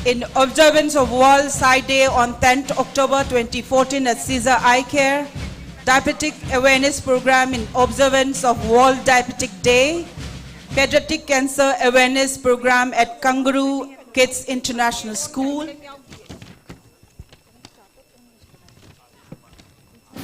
in observance of World Sight Day on 10th October 2014 at Caesar Eye Care, diabetic awareness program in observance of World Diabetic Day, pediatric cancer awareness program at Kangaroo Kids International School,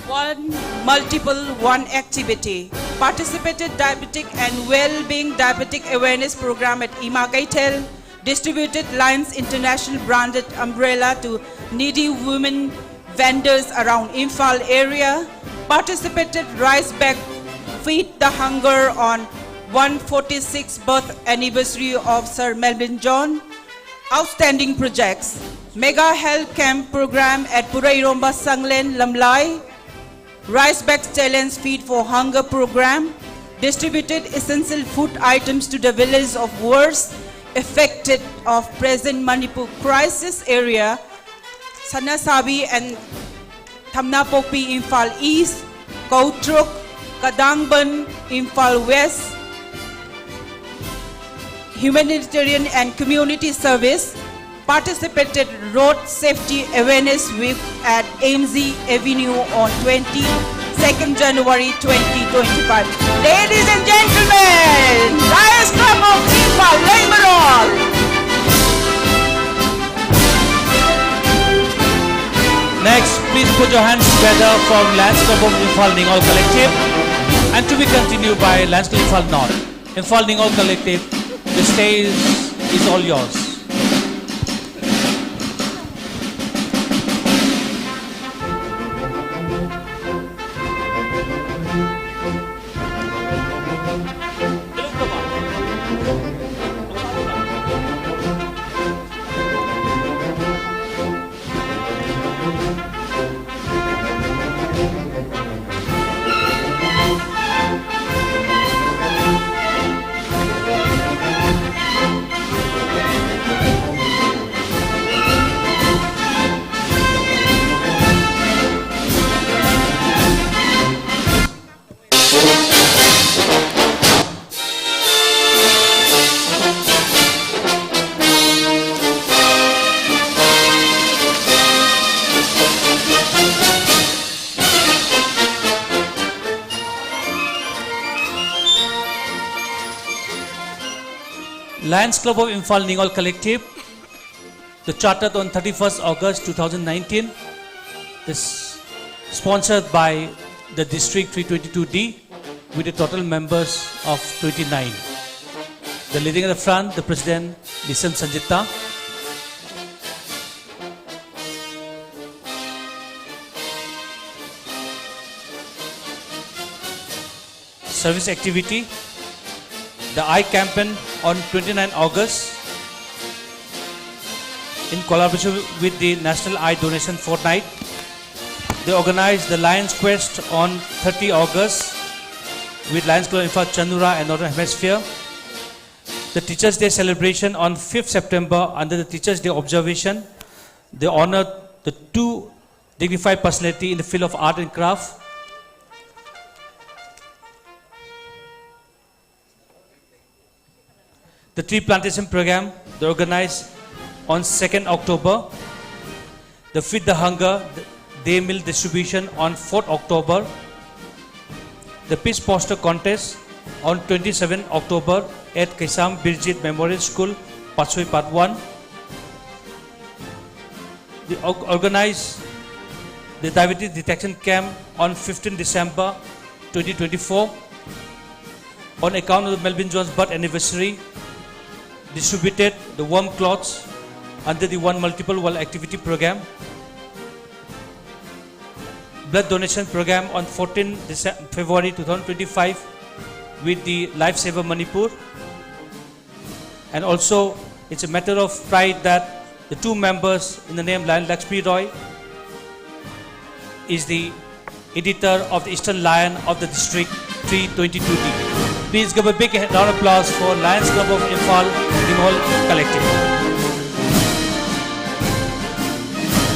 one activity. Participated diabetic and well-being diabetic awareness program at Imagaitel, distributed Lions International branded umbrella to needy women vendors around Imphal area, participated Rice Bag Feed the Hunger on 146th birth anniversary of Sir Melvin John, outstanding projects, Mega Health Camp program at Purairomba Sanglen Lamlai, Rice Bags Challenge Feed for Hunger program, distributed essential food items to the villages of worst affected of present Manipur crisis area, Sanasabi and Thamnapokpi Imphal East, Kautruk, Kadangban, Imphal West, humanitarian and community service, participated road safety awareness week at AMZ Avenue on 22nd January 2025. Ladies and gentlemen, Lions Club of Imphal Limaral. Next, please put your hands together for Lions Club of Imphal Ningaul Collective, and to be continued by Lions Club Imphal North. Imphal Ningaul Collective, the stage is all yours. Lions Club of Imphal Ningaul Collective, the chartered on 31st August 2019, is sponsored by the District 322D with a total members of 29. The leading at the front, the President, Lisam Sanjita. service activity, the Eye Campaign on 29 August, in collaboration with the National Eye Donation Fortnight. They organized the Lions Quest on 30 August with Lions Club Imphal Chandura and Northern Hemisphere. The Teachers' Day celebration on 5th September under the Teachers' Day observation. They honored the two dignified personalities in the field of art and craft. The tree plantation program, they organized on 2nd October. The Feed the Hunger Day Meal distribution on 4th October. The Peace Poster contest on 27 October at Kaisam Birjit Memorial School, Patsui Part 1. They organized the Diabetes Detection Camp on 15 December 2024. On account of the Melvin Jones' birth anniversary, distributed the warm cloths under the One Multiple World Activity Program. Blood donation program on 14 February 2025 with the Lifesaver Manipur. And also, it's a matter of pride that the two members in the name Lion Lakshmi Roy is the editor of the Eastern Lion of the District 322D. Please give a big round of applause for Lions Club of Imphal Dinghol Collective.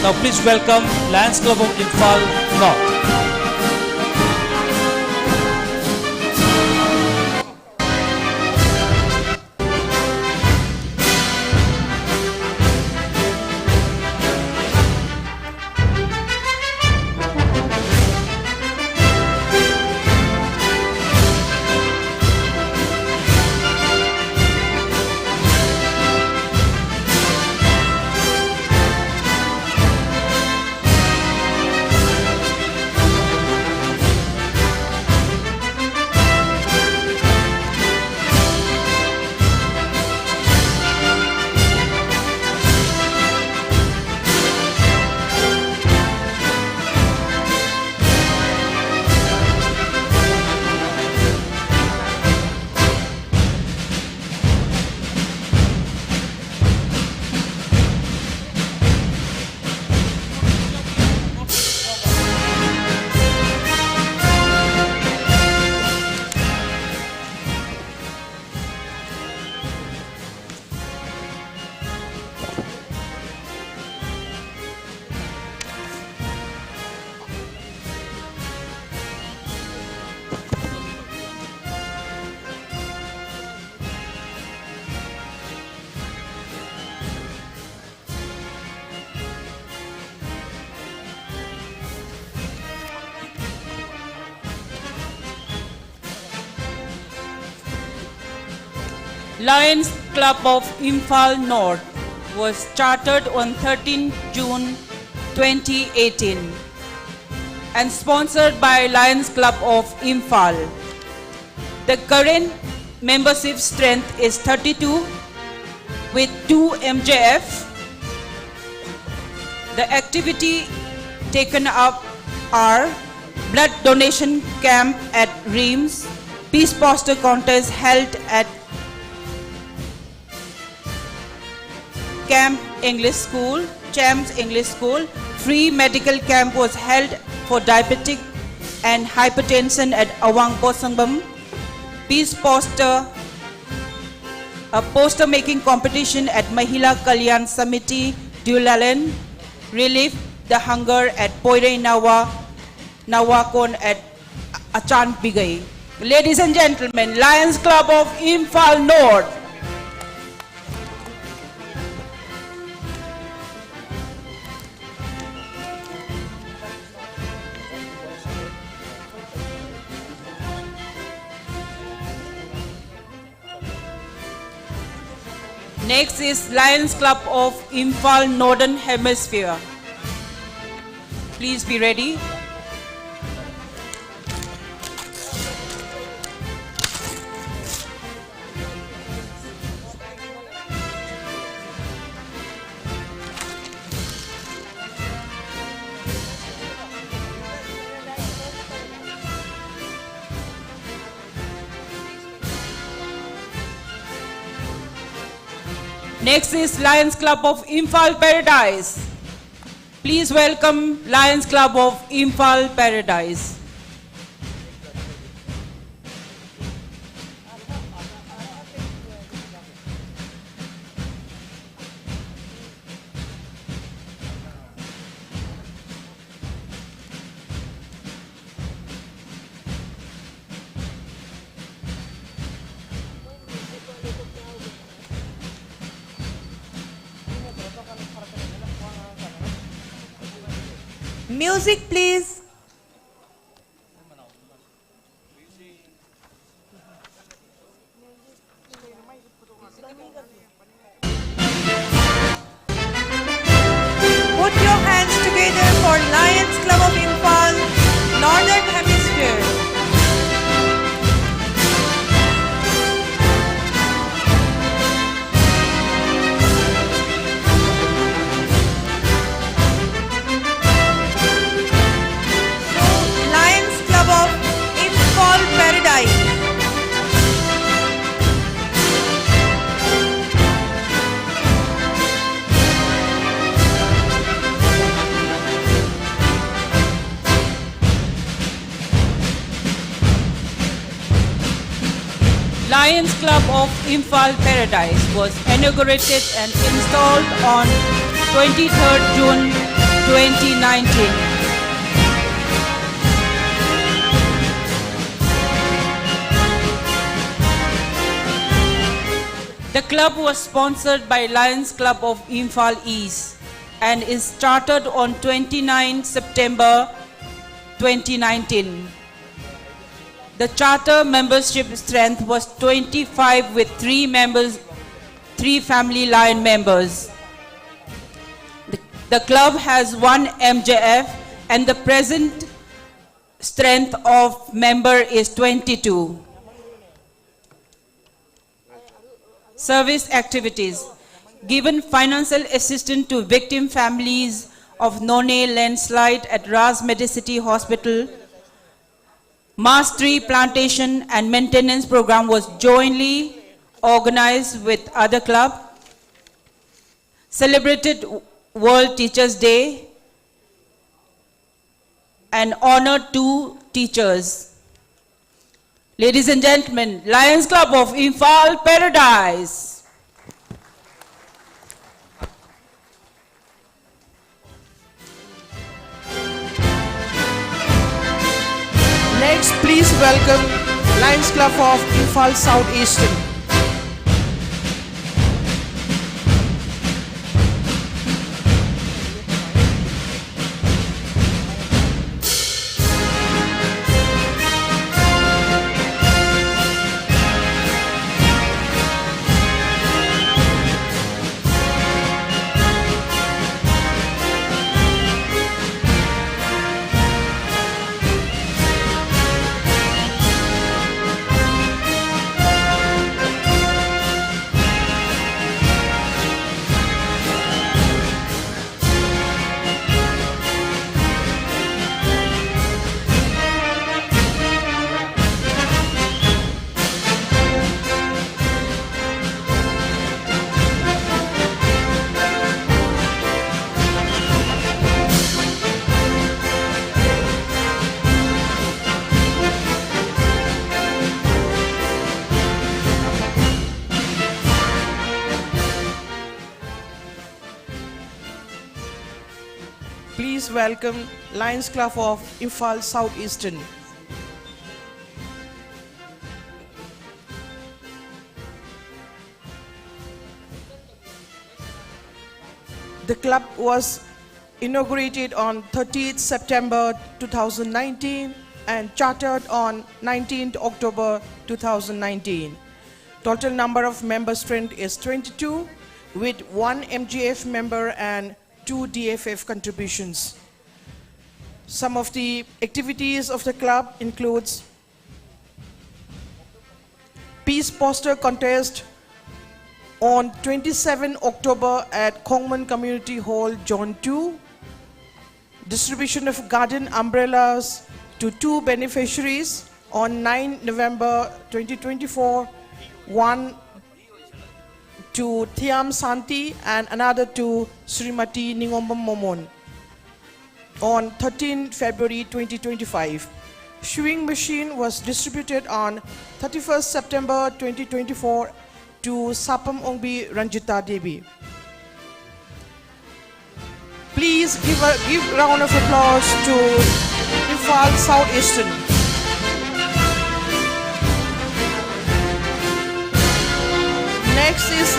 Now please welcome Lions Club of Imphal North. Lions Club of Imphal North was chartered on 13 June 2018 and sponsored by Lions Club of Imphal. The current membership strength is 32 with 2 MJF. The activity taken up are blood donation camp at Reims, peace poster contest held at Camp English School, Champs English School. Free medical camp was held for diabetic and hypertension at Awang Bosangbam. Peace poster, a poster making competition at Mahila Kalyan Samiti, Dulalan. Relief the hunger at Poire Nawa, Nawakon at Achan Bigay. Ladies and gentlemen, Lions Club of Imphal North. Next is Lions Club of Imphal Northern Hemisphere. Please be ready. Next is Lions Club of Imphal Paradise. Please welcome Lions Club of Imphal Paradise. Music, please. Put your hands together for Lions Club of Imphal, Northern Hemisphere. Lions Club of Imphal Paradise. Lions Club of Imphal Paradise was inaugurated and installed on 23rd June 2019. The club was sponsored by Lions Club of Imphal East and is chartered on 29 September 2019. The charter membership strength was 25 with 3 members, 3 family lion members. The club has 1 MJF and the present strength of member is 22. Service activities. Given financial assistance to victim families of None landslide at Ras Medicity Hospital. Mass tree plantation and maintenance program was jointly organized with other club. Celebrated World Teachers Day and honored 2 teachers. Ladies and gentlemen, Lions Club of Imphal Paradise. Next, please welcome Lions Club of Imphal Southeastern. Please welcome Lions Club of Imphal Southeastern. The club was inaugurated on 30th September 2019 and chartered on 19th October 2019. Total number of member strength is 22 with 1 MGF member and 2 DFF contributions. Some of the activities of the club includes Peace Poster Contest on 27 October at Kongman Community Hall, Zone 2. Distribution of garden umbrellas to 2 beneficiaries on 9 November 2024. 1 to Thiam Santi and another to Srimati Ningombam Momon on 13 February 2025. Sewing machine was distributed on 31st September 2024 to Sapam Ongbi Ranjita Devi. Please give a round of applause to Imphal Southeastern. Next is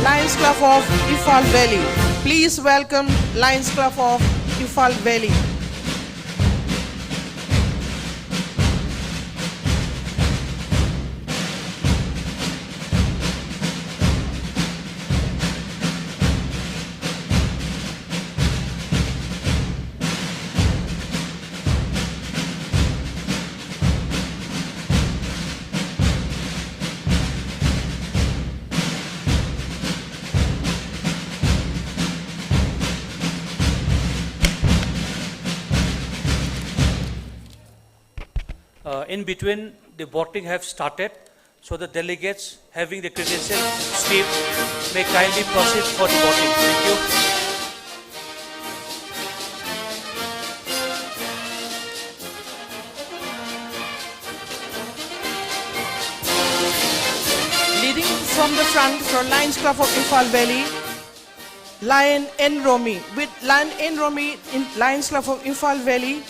Lions Club of Imphal Valley. Please welcome Lions Club of Imphal Valley. In between, the voting have started, so the delegates having the credential slip may kindly proceed for the voting. Thank you. Leading from the front for Lions Club of Imphal Valley, Lion N. Romi. With Lion N. Romi in Lions Club of Imphal Valley,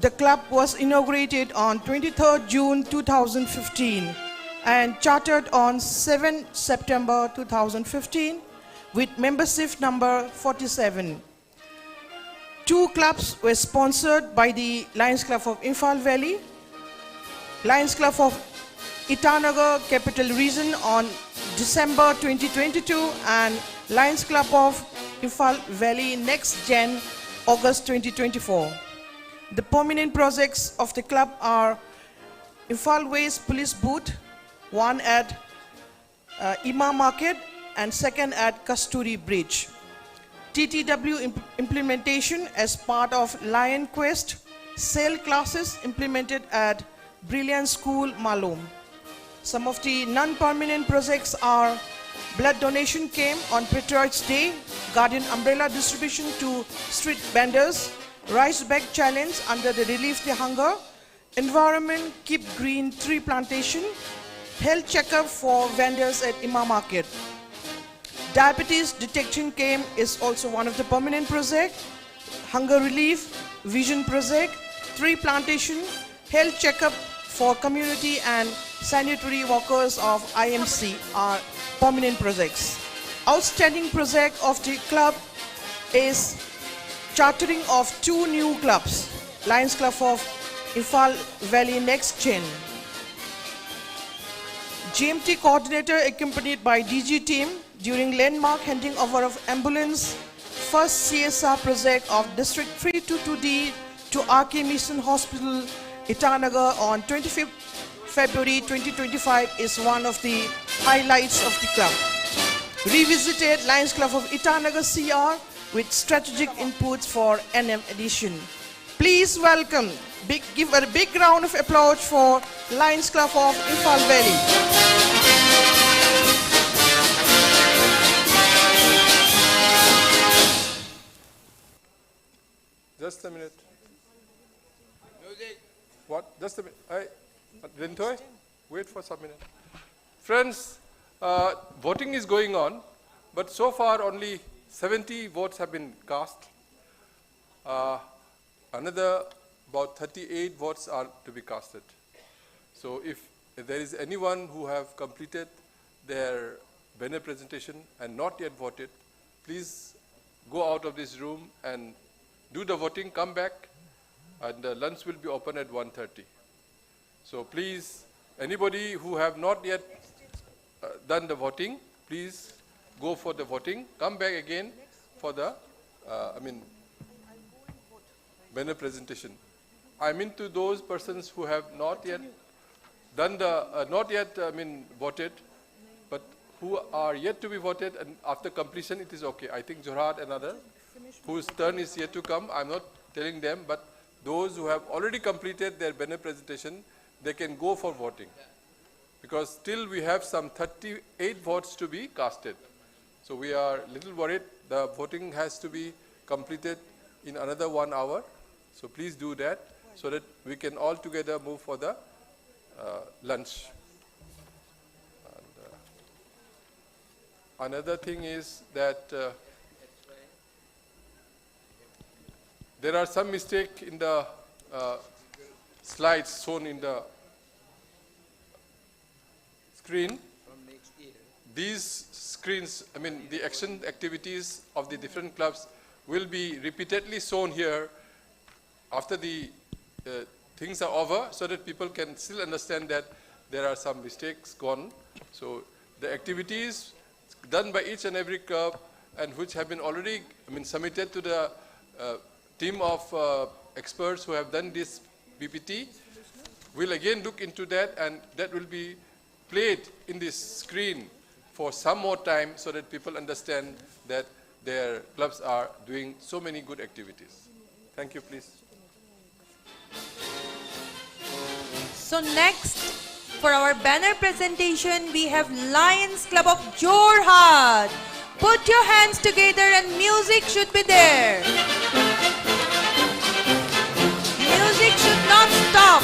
the club was inaugurated on 23rd June 2015 and chartered on 7 September 2015 with membership number 47. Two clubs were sponsored by the Lions Club of Imphal Valley, Lions Club of Itanagar Capital Region on December 2022 and Lions Club of Imphal Valley Next Gen August 2024. The permanent projects of the club are Imphal West Police Booth, one at Ima Market and second at Kasturi Bridge. TTW implementation as part of Lion Quest, sale classes implemented at Brilliant School, Malum. Some of the non-permanent projects are blood donation camp on Patriots Day, Guardian umbrella distribution to street vendors, rice bag challenge under the Relief the Hunger, environment keep green tree plantation, health checkup for vendors at Ima Market. Diabetes detection camp is also one of the permanent projects. Hunger relief, vision project, tree plantation, health checkup for community and sanitary workers of IMC are permanent projects. Outstanding project of the club is chartering of two new clubs, Lions Club of Imphal Valley Next Gen. GMT coordinator accompanied by DG team during landmark handing over of ambulance first CSR project of District 322D to RK Mission Hospital, Itanagar on 25th February 2025 is one of the highlights of the club. Revisited Lions Club of Itanagar CR with strategic inputs for NM edition. Please welcome, give a big round of applause for Lions Club of Imphal Valley. Just a minute. What? Just a minute. Rintoy, wait for some minute. Friends, voting is going on, but so far only 70 votes have been cast. Another about 38 votes are to be casted. So if there is anyone who have completed their banner presentation and not yet voted, please go out of this room and do the voting, come back, and the lunch will be open at 1:30. So please, anybody who have not yet done the voting, please go for the voting, come back again for the, banner presentation. I mean to those persons who have not yet done the, voted, but who are yet to be voted, and after completion it is okay. I think Jorhat and other whose turn is yet to come, I'm not telling them, but those who have already completed their banner presentation, they can go for voting. Because still we have some 38 votes to be casted. So we are a little worried. The voting has to be completed in another 1 hour. So please do that so that we can all together move for the lunch. And, another thing is that there are some mistakes in the slides shown in the screen. These screens, I mean the action activities of the different clubs will be repeatedly shown here after the things are over, so that people can still understand that there are some mistakes gone. So the activities done by each and every club and which have been already submitted to the team of experts who have done this BPT, will again look into that, and that will be played in this screen for some more time so that people understand that their clubs are doing so many good activities. Thank you, please. So next, for our banner presentation, we have Lions Club of Jorhat. Put your hands together and music should be there. Music should not stop.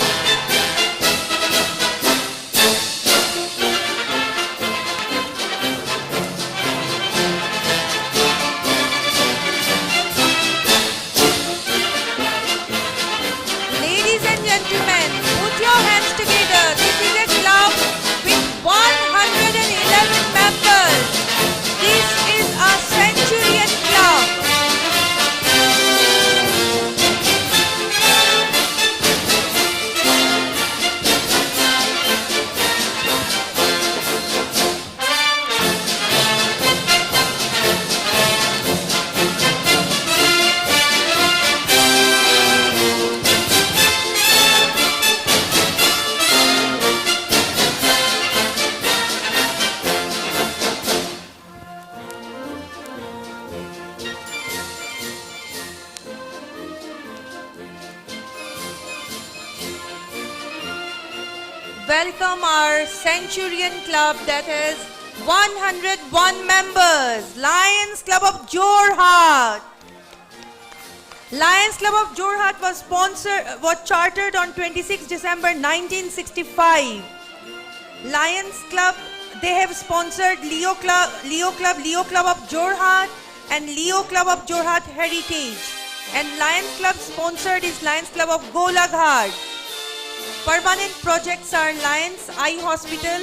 Ladies and gentlemen, put your hands together. This is a club with 111 members. This is a Centurion Club. Welcome our Centurion Club that has 101 members. Lions Club of Jorhat. Lions Club of Jorhat was chartered on 26 December 1965. Lions Club, they have sponsored Leo Club of Jorhat and Leo Club of Jorhat Heritage. And Lions Club sponsored is Lions Club of Golaghat. Permanent projects are Lions Eye Hospital,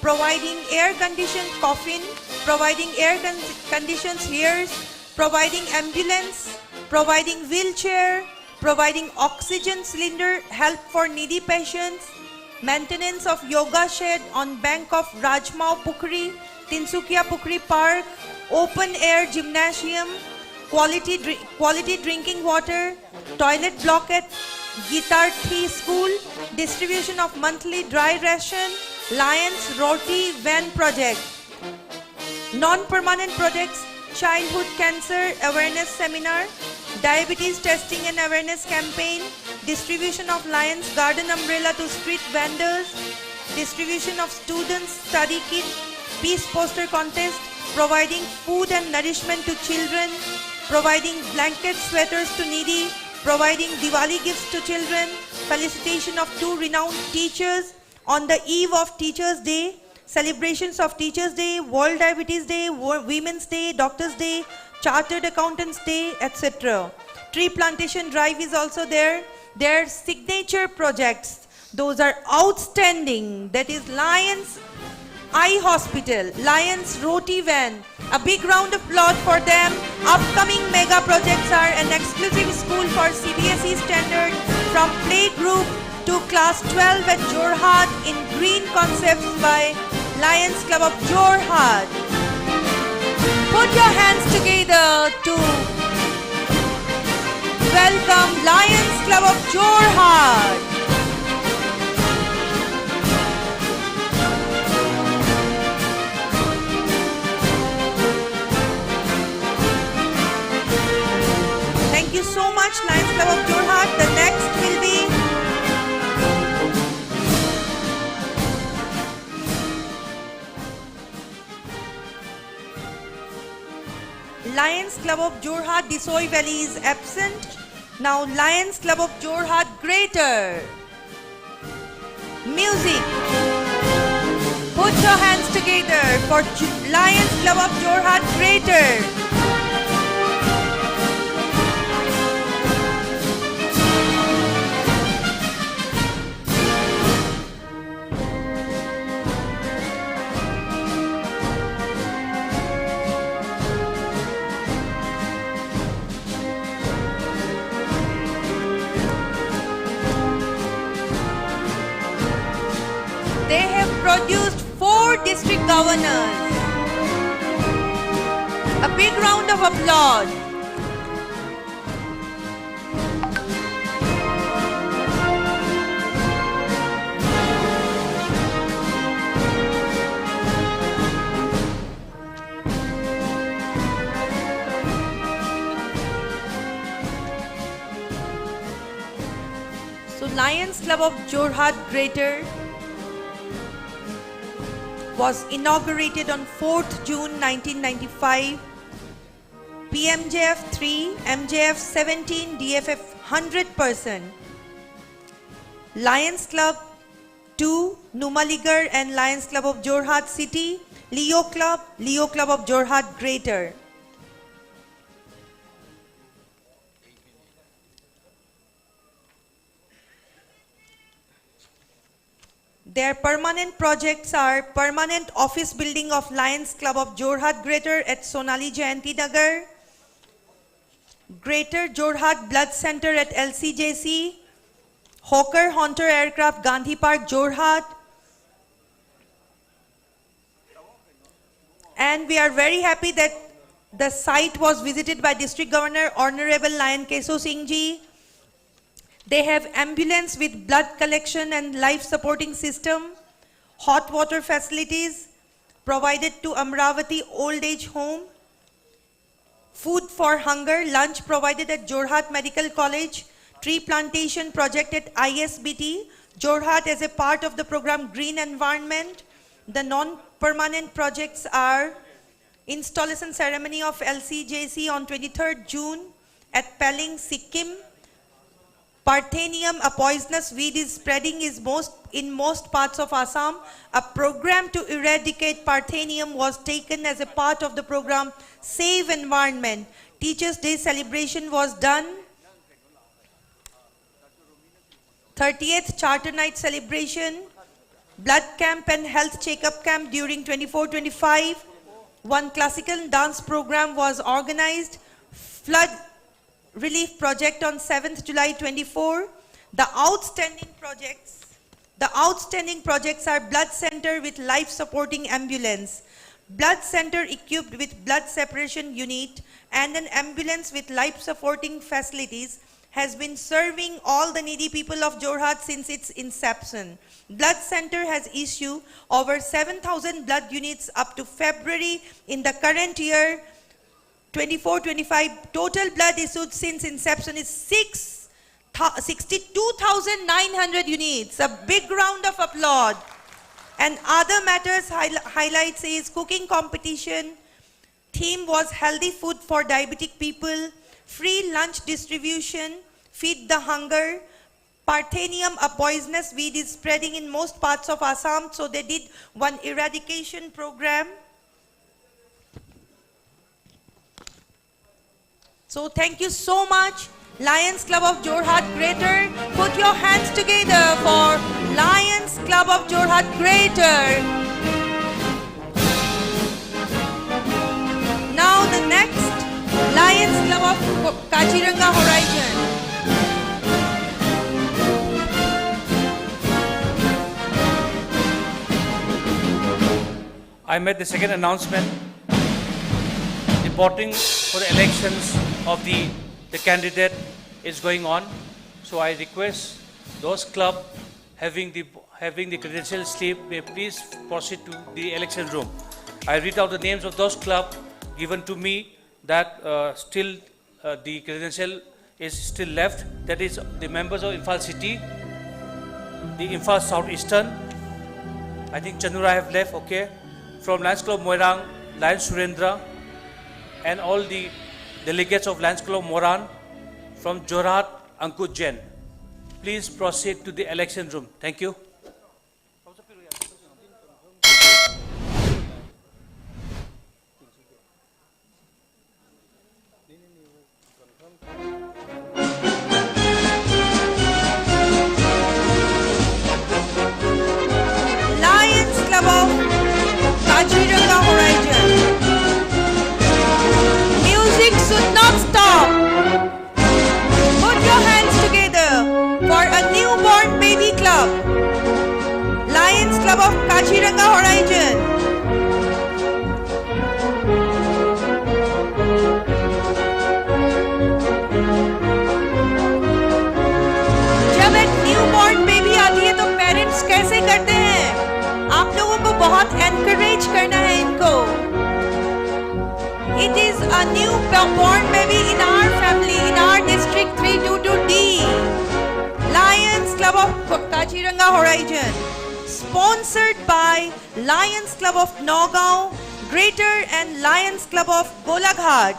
providing air-conditioned coffin, providing air-conditioned chairs, providing ambulance, providing wheelchair, providing oxygen cylinder, help for needy patients, maintenance of yoga shed on bank of Rajmao Pukri, Tinsukia Pukri Park, open-air gymnasium, quality drinking water, toilet block at Gitarthi School, distribution of monthly dry ration, Lions Roti Van Project. Non-permanent projects, childhood cancer awareness seminar, diabetes testing and awareness campaign, distribution of Lions Garden umbrella to street vendors, distribution of students study kit, peace poster contest, providing food and nourishment to children, providing blankets, sweaters to needy, providing Diwali gifts to children, felicitation of 2 renowned teachers on the eve of Teachers' Day, celebrations of Teachers' Day, World Diabetes Day, Women's Day, Doctors' Day, Chartered Accountants' Day, etc. Tree plantation drive is also there. Their signature projects, those are outstanding. That is Lions Eye Hospital, Lions Roti Van. A big round of applause for them. Upcoming mega projects are an exclusive school for CBSE standard from playgroup to class 12 at Jorhat in green concepts by Lions Club of Jorhat. Put your hands together to welcome Lions Club of Jorhat. Lions Club of Jorhat Disoy Valley is absent. Now Lions Club of Jorhat Greater. Music. Put your hands together for Lions Club of Jorhat Greater. They have produced 4 district governors. A big round of applause. So Lions Club of Jorhat Greater was inaugurated on 4th June 1995. PMJF 3, MJF 17, DFF 100%. Lions Club 2, Numaligarh and Lions Club of Jorhat City. Leo Club of Jorhat Greater. Their permanent projects are permanent office building of Lions Club of Jorhat Greater at Sonali Jayanti Nagar, Greater Jorhat Blood Center at LCJC, Hawker Hunter Aircraft Gandhi Park Jorhat, and we are very happy that the site was visited by District Governor Honorable Lion Keso Singh Ji. They have ambulance with blood collection and life supporting system, hot water facilities provided to Amravati Old Age Home, food for hunger, lunch provided at Jorhat Medical College, tree plantation project at ISBT, Jorhat as a part of the program Green Environment. The non-permanent projects are installation ceremony of LCJC on 23rd June at Pelling, Sikkim. Parthenium, a poisonous weed, is spreading in most parts of Assam. A program to eradicate Parthenium was taken as a part of the program Save Environment. Teachers' Day celebration was done. 30th Charter Night celebration. Blood camp and health checkup camp during 24-25. One classical dance program was organized. Flood relief project on 7th July 24. The outstanding projects are blood center with life supporting ambulance, blood center equipped with blood separation unit, and an ambulance with life supporting facilities has been serving all the needy people of Jorhat since its inception. Blood Center has issued over 7,000 blood units up to February in the current year 24-25. Total blood issued since inception is 62,900 units. A big round of applause. And other matters highlights is cooking competition. Theme was healthy food for diabetic people. Free lunch distribution. Feed the hunger. Parthenium, a poisonous weed, is spreading in most parts of Assam, so they did one eradication program. So thank you so much, Lions Club of Jorhat Greater. Put your hands together for Lions Club of Jorhat Greater. Now the next, Lions Club of Kaziranga Horizon. I made the second announcement. Reporting for the elections of the candidate is going on. So I request those clubs having the credential slip may please proceed to the election room. I read out the names of those clubs given to me that still the credential is still left. That is the members of Imphal City, the Imphal Southeastern. I think Chanura have left, okay. From Lions Club Moirang, Lions Surendra, and all the delegates of Lions Club Moran from Jorhat, Ankush Jain. Please proceed to the election room. Thank you. Lions Club of Kaziranga Horizon. Music should not stop. Put your hands together for a newborn baby club. Lions Club of Kaziranga Horizon. जब एक newborn baby आती है तो parents कैसे करते हैं? आप लोगों को बहुत एनकरेज करना है इनको. It is a newborn baby in our family, in our district 322D. Lions Club of Kaziranga Horizon. Sponsored by Lions Club of Nagaon, Greater and Lions Club of Golaghat.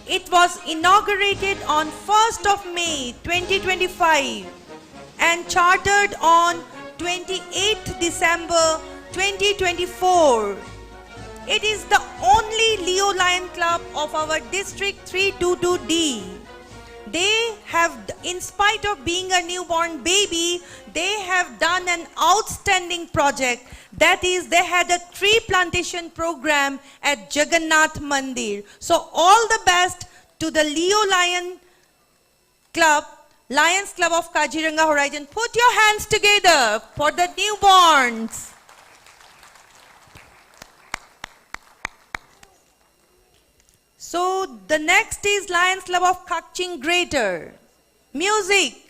It was inaugurated on 1st of May 2025 and chartered on 28th December 2024. It is the only Leo Lion Club of our District 322D. They have, in spite of being a newborn baby, they have done an outstanding project. That is, they had a tree plantation program at Jagannath Mandir. So all the best to the Leo Lion Club, Lions Club of Kaziranga Horizon. Put your hands together for the newborns. So the next is Lions Club of Kakching Greater. Music.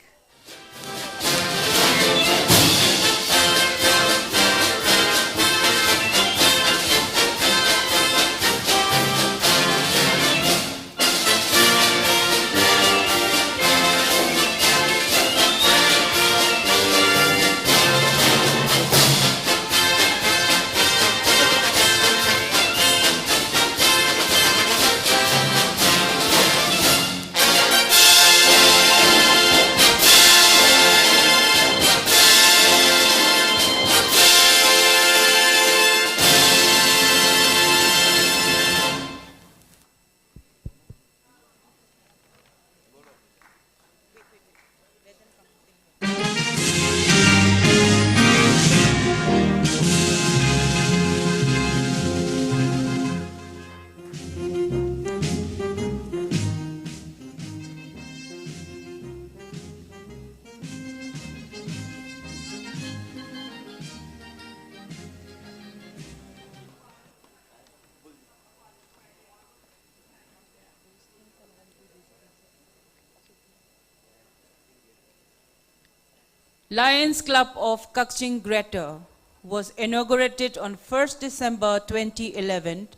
Lions Club of Kakching Greater was inaugurated on 1st December 2011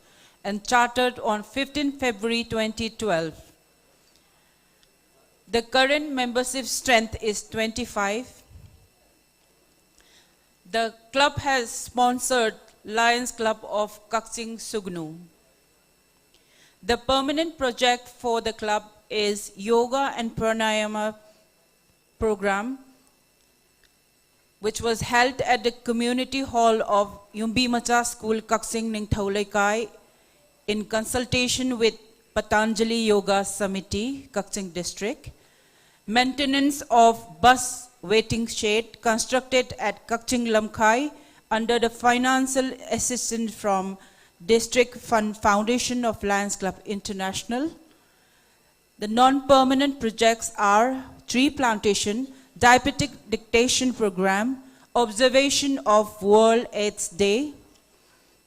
and chartered on 15 February 2012. The current membership strength is 25. The club has sponsored Lions Club of Kakching Sugnu. The permanent project for the club is Yoga and Pranayama program, which was held at the community hall of Yumbi Macha School, Kakching Ningthaulaikai, in consultation with Patanjali Yoga Samiti, Kakching District. Maintenance of bus waiting shed constructed at Kakching Lamkai under the financial assistance from District Fund Foundation of Lions Club International. The non-permanent projects are tree plantation, diabetic dictation program, observation of World AIDS Day.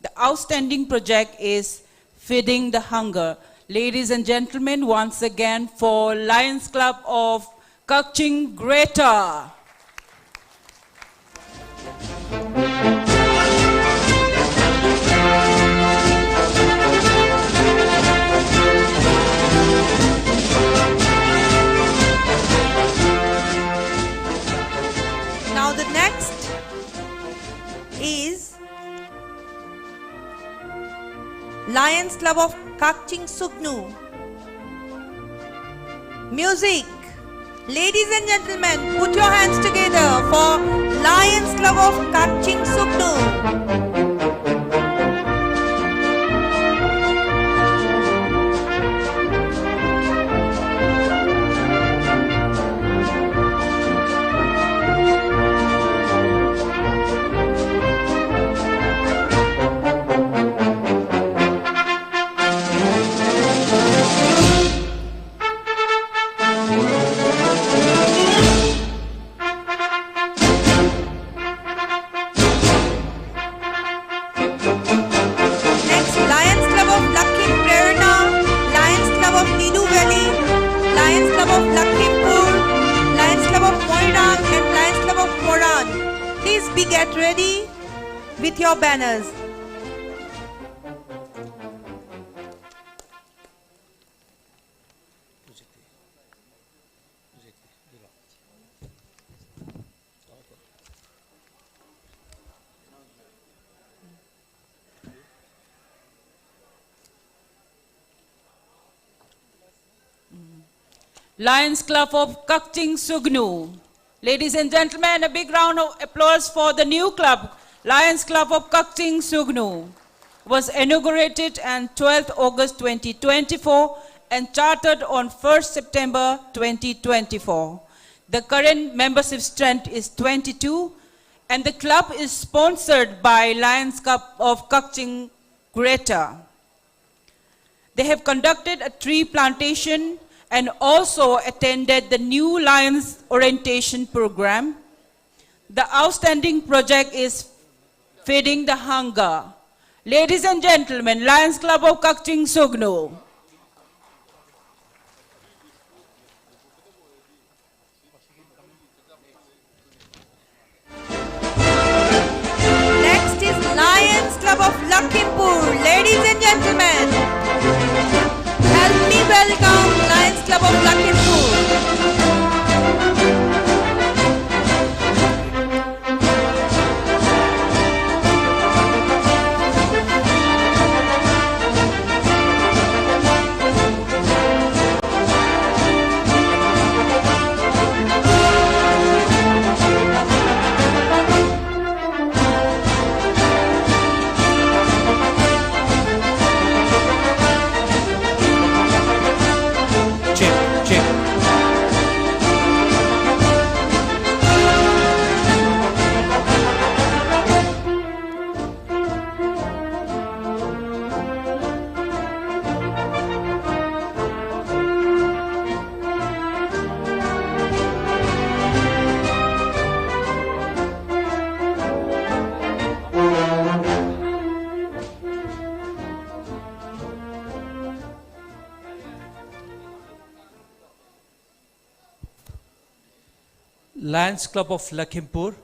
The outstanding project is feeding the hunger. Ladies and gentlemen, once again for Lions Club of Kakching Greater. Now the next is Lions Club of Kakching Sugnu. Music. Ladies and gentlemen, put your hands together for Lions Club of Kakching Sugnu. Get ready with your banners. Lions Club of Kakching Sugnu. Ladies and gentlemen, a big round of applause for the new club, Lions Club of Kakching Sugnu. Was inaugurated on 12th August 2024 and chartered on 1st September 2024. The current membership strength is 22 and the club is sponsored by Lions Club of Kakching Greater. They have conducted a tree plantation and also attended the new Lions orientation program. The outstanding project is Feeding the Hunger. Ladies and gentlemen, Lions Club of Kakching Sugnu. Next is Lions Club of Lakhimpur. Ladies and gentlemen, help me welcome Lions Club of Lakhimpur. Lions Club of Lakhimpur,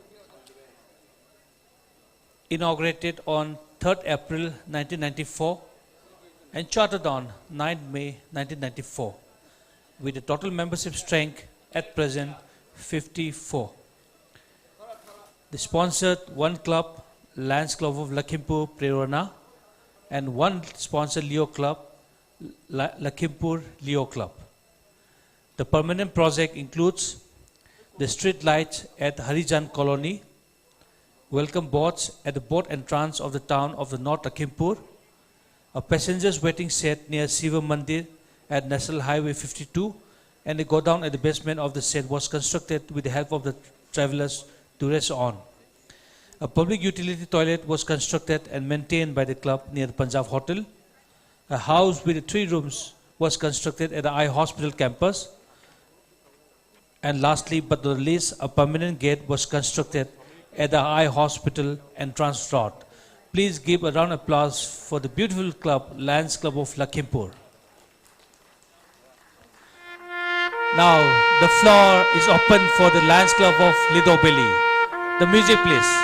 inaugurated on 3rd April 1994 and chartered on 9 May 1994, with a total membership strength at present 54. They sponsored one club, Lions Club of Lakhimpur Prerana, and one sponsored Leo Club, Lakhimpur Leo Club. The permanent project includes the street lights at Harijan Colony, welcome boards at the boat entrance of the town of the North Lakhimpur, a passengers waiting shed near Shiva Mandir at National Highway 52, and a godown at the basement of the shed was constructed with the help of the travelers to rest on. A public utility toilet was constructed and maintained by the club near the Punjab Hotel. A house with 3 rooms was constructed at the Eye Hospital campus. And lastly, but not least, a permanent gate was constructed at the Eye Hospital entrance road. Please give a round of applause for the beautiful club, Lions Club of Lakhimpur. Now, the floor is open for the Lions Club of Lidobeli. The music, please.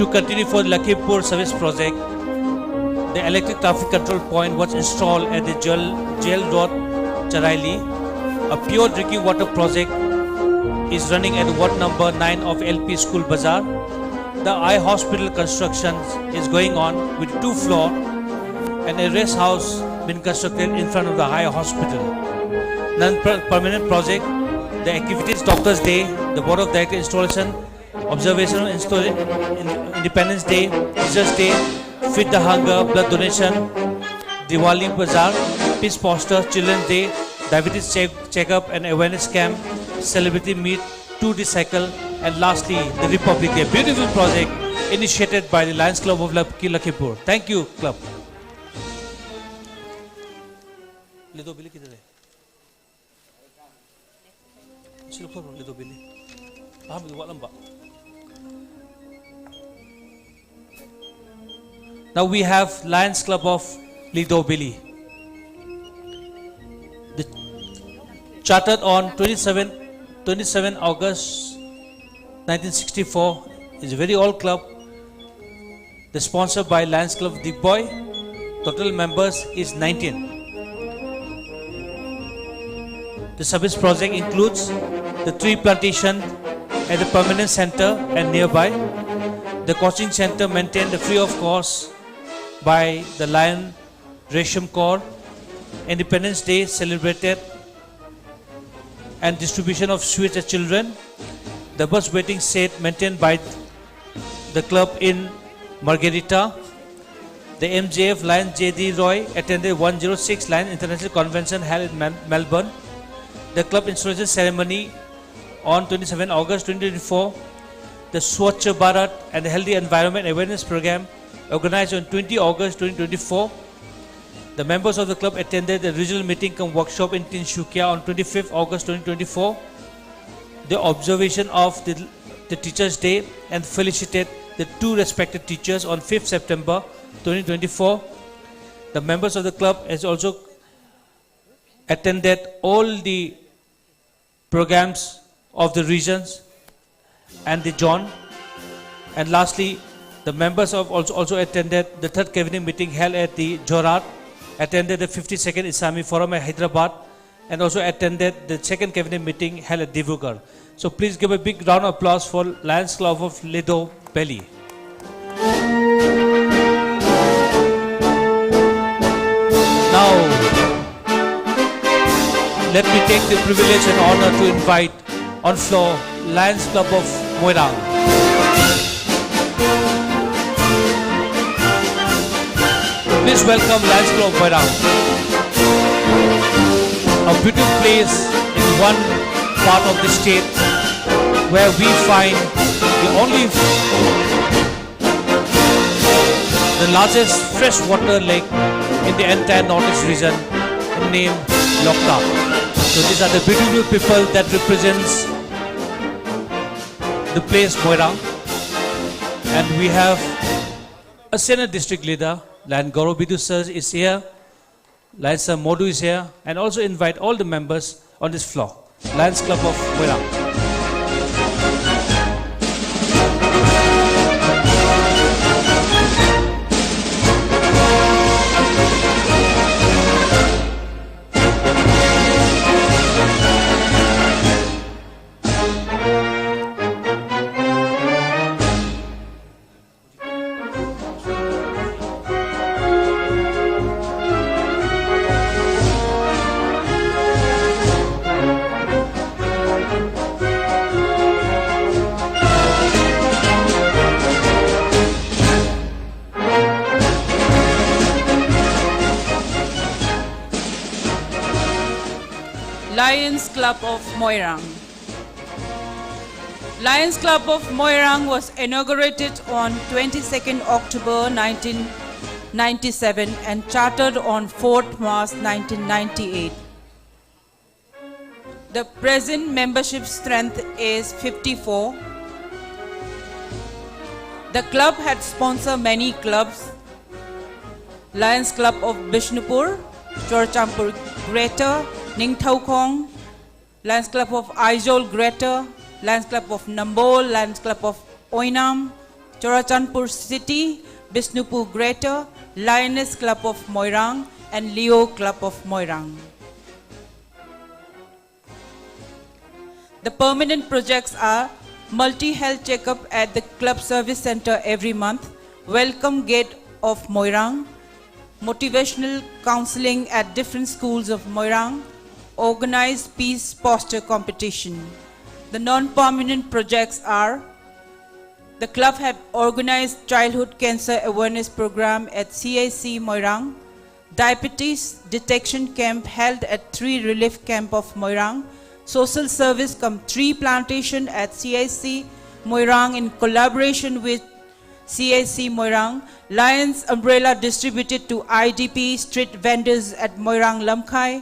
To continue for the Lakhimpur service project, the electric traffic control point was installed at the Jail Road, Charaili. A pure drinking water project is running at ward number 9 of LP School Bazaar. The eye hospital construction is going on with 2 floors and a rest house been constructed in front of the eye hospital. Non-permanent project, the activities Doctors Day, the Board of Directors installation, observation of Independence Day, Teachers Day, Feed the Hunger, blood donation, Diwali Bazaar, Peace Poster, Children's Day, Diabetes Checkup and Awareness Camp, Celebrity Meet, 2 Cycle, and lastly, the Republic Day. Beautiful project initiated by the Lions Club of Lakhimpur. Thank you, club. Lido Billy kidhar hai? Silo karo Lido Billy. Aham idu walam ba. Now we have Lions Club of Lido Billy. Chartered on 27 August 1964, is a very old club. The sponsored by Lions Club Deep Boy. Total members is 19. The service project includes the tree plantation at the permanent center and nearby. The coaching center maintained free of cost by the Lion Resham Corps. Independence Day celebrated and distribution of sweets to children. The bus waiting set maintained by the club in Margherita. The MJF Lion J.D. Roy attended 106 Lion International Convention held in Melbourne. The club installation ceremony on 27 August 2024. The Swachh Bharat and the Healthy Environment Awareness Program organized on 20 August 2024. The members of the club attended the regional meeting cum workshop in Tinsukia on 25th August 2024. The observation of the Teachers' Day and felicited the 2 respected teachers on 5th September 2024. The members of the club has also attended all the programs of the regions and the John. And lastly, the members of also attended the 3rd cabinet meeting held at the Jorat, attended the 52nd Islamic Forum at Hyderabad, and also attended the 2nd cabinet meeting held at Divugar. So please give a big round of applause for Lions Club of Lido Belly. Now, let me take the privilege and honor to invite on floor Lions Club of Moirang. Please welcome Lions Club of Moirang. A beautiful place in one part of the state where we find the largest freshwater lake in the entire northeast region named Loktak. So these are the beautiful people that represents the place Moirang. And we have a senior district leader, Lion Gaurav Bidu sir is here, Lion Sir Modu is here, and also invite all the members on this floor. Lions Club of Moirang. Lions Club of Moirang. Lions Club of Moirang was inaugurated on 22nd October 1997 and chartered on 4th March 1998. The present membership strength is 54. The club had sponsored many clubs: Lions Club of Bishnupur, Chorchampur Greater, Ningthaukong, Lions Club of Aizol Greater, Lions Club of Nambol, Lions Club of Oinam, Chorachandpur City, Bishnupur Greater, Lioness Club of Moirang, and Leo Club of Moirang. The permanent projects are multi-health checkup at the club service center every month, welcome gate of Moirang, motivational counseling at different schools of Moirang, organized peace poster competition. The non-permanent projects are: the club had organized childhood cancer awareness program at CIC Moirang, diabetes detection camp held at 3 relief camp of Moirang, social service tree plantation at CIC Moirang in collaboration with CIC Moirang, Lions umbrella distributed to IDP street vendors at Moirang Lamkai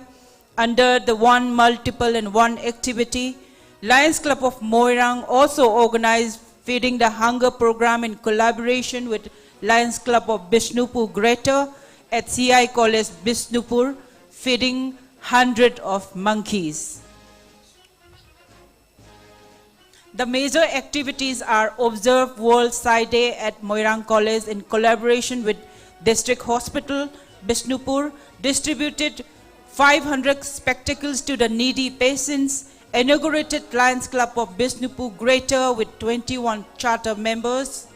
under the one multiple and one activity. Lions Club of Moirang also organized feeding the hunger program in collaboration with Lions Club of Bishnupur Greater at CI College Bishnupur, feeding 100 of monkeys. The major activities are Observe World Sci Day at Moirang College in collaboration with District Hospital, Bishnupur, distributed 500 spectacles to the needy patients, inaugurated Lions Club of Bishnupur Greater with 21 charter members.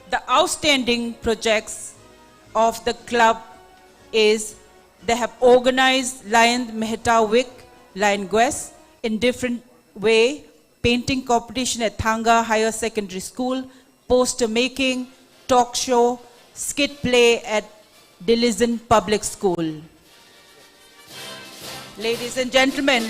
The outstanding projects of the club is they have organized Lion Mehta Week, Lion Quest in different way, painting competition at Thanga Higher Secondary School, poster making, talk show, skit play at Dilizen Public School. Ladies and gentlemen,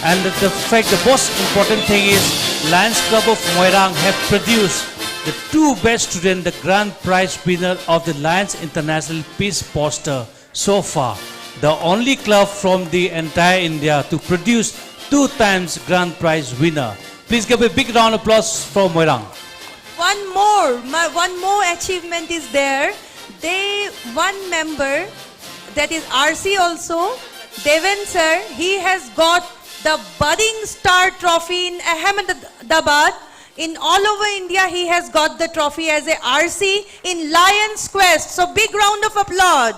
and the most important thing is Lions Club of Moirang have produced the 2 best students, the grand prize winner of the Lions International Peace Poster so far. The only club from the entire India to produce 2 times grand prize winner. Please give a big round of applause for Moirang. One more achievement is there. One member, that is RC also, Devan sir, he has got the Budding Star Trophy in Ahmedabad. In all over India, he has got the trophy as a RC in Lions Quest. So big round of applause.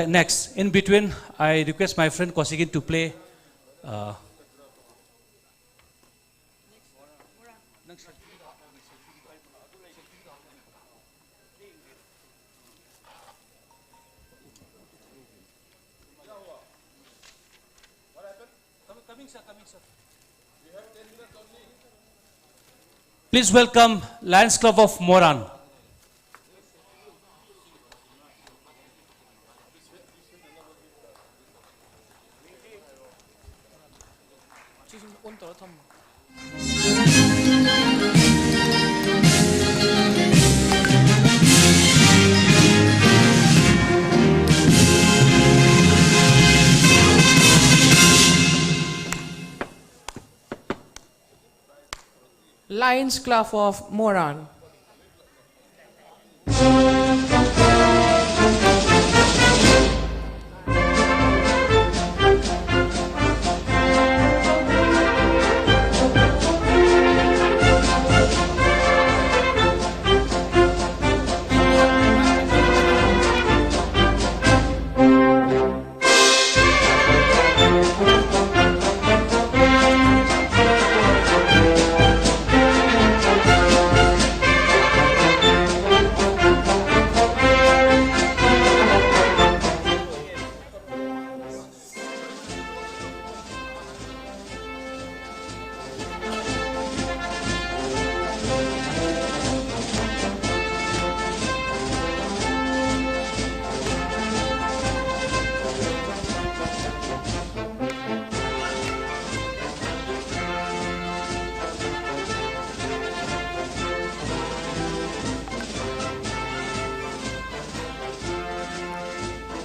Next, in between, I request my friend Kosikin to play. Please welcome Lions Club of Moirang. Lions Club of Moirang.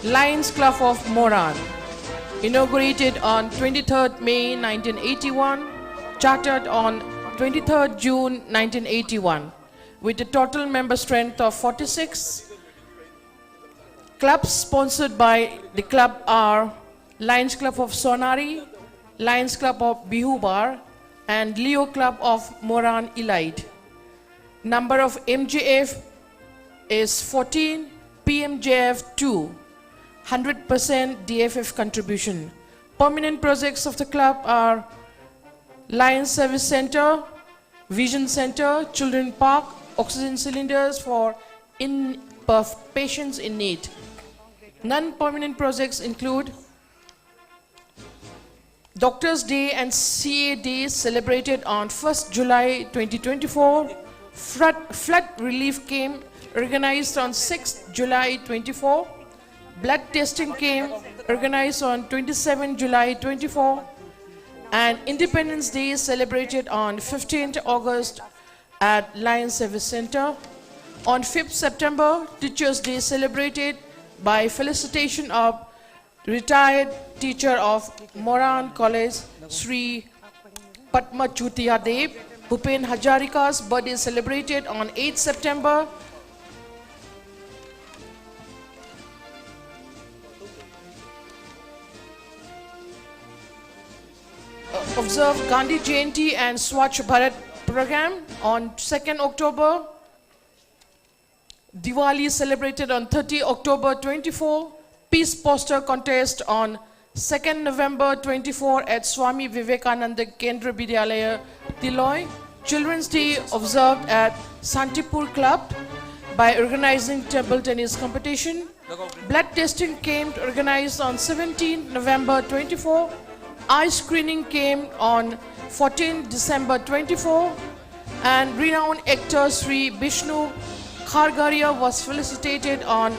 Lions Club of Moirang, inaugurated on 23rd May 1981, chartered on 23rd June 1981, with a total member strength of 46. Clubs sponsored by the club are Lions Club of Sonari, Lions Club of Bihubar, and Leo Club of Moran Elite. Number of MJF is 14, PMJF 2, 100% DFF contribution. Permanent projects of the club are Lions Service Center, Vision Center, Children Park, oxygen cylinders for patients in need. Non-permanent projects include Doctors' Day and CA Day celebrated on 1st July 2024, flood relief camp organized on 6th July 24, blood testing camp organized on 27 July 24, and Independence Day celebrated on 15th August at Lions Service Center. On 5th September, Teachers' Day celebrated by felicitation of retired teacher of Moran College, Sri Padma Chutiya Dev. Bhupen Hazarika's birthday celebrated on 8th September. Observed Gandhi Jayanti and Swachh Bharat program on 2nd October. Diwali celebrated on 30 October 24. Peace poster contest on 2nd November 24 at Swami Vivekananda Kendra Vidyalaya, Tiloi. Children's Day observed at Santipur Club by organizing table tennis competition. Blood testing camp organized on 17 November 24. Eye screening came on 14 December 24, and renowned actor Sri Vishnu Khargaria was felicitated on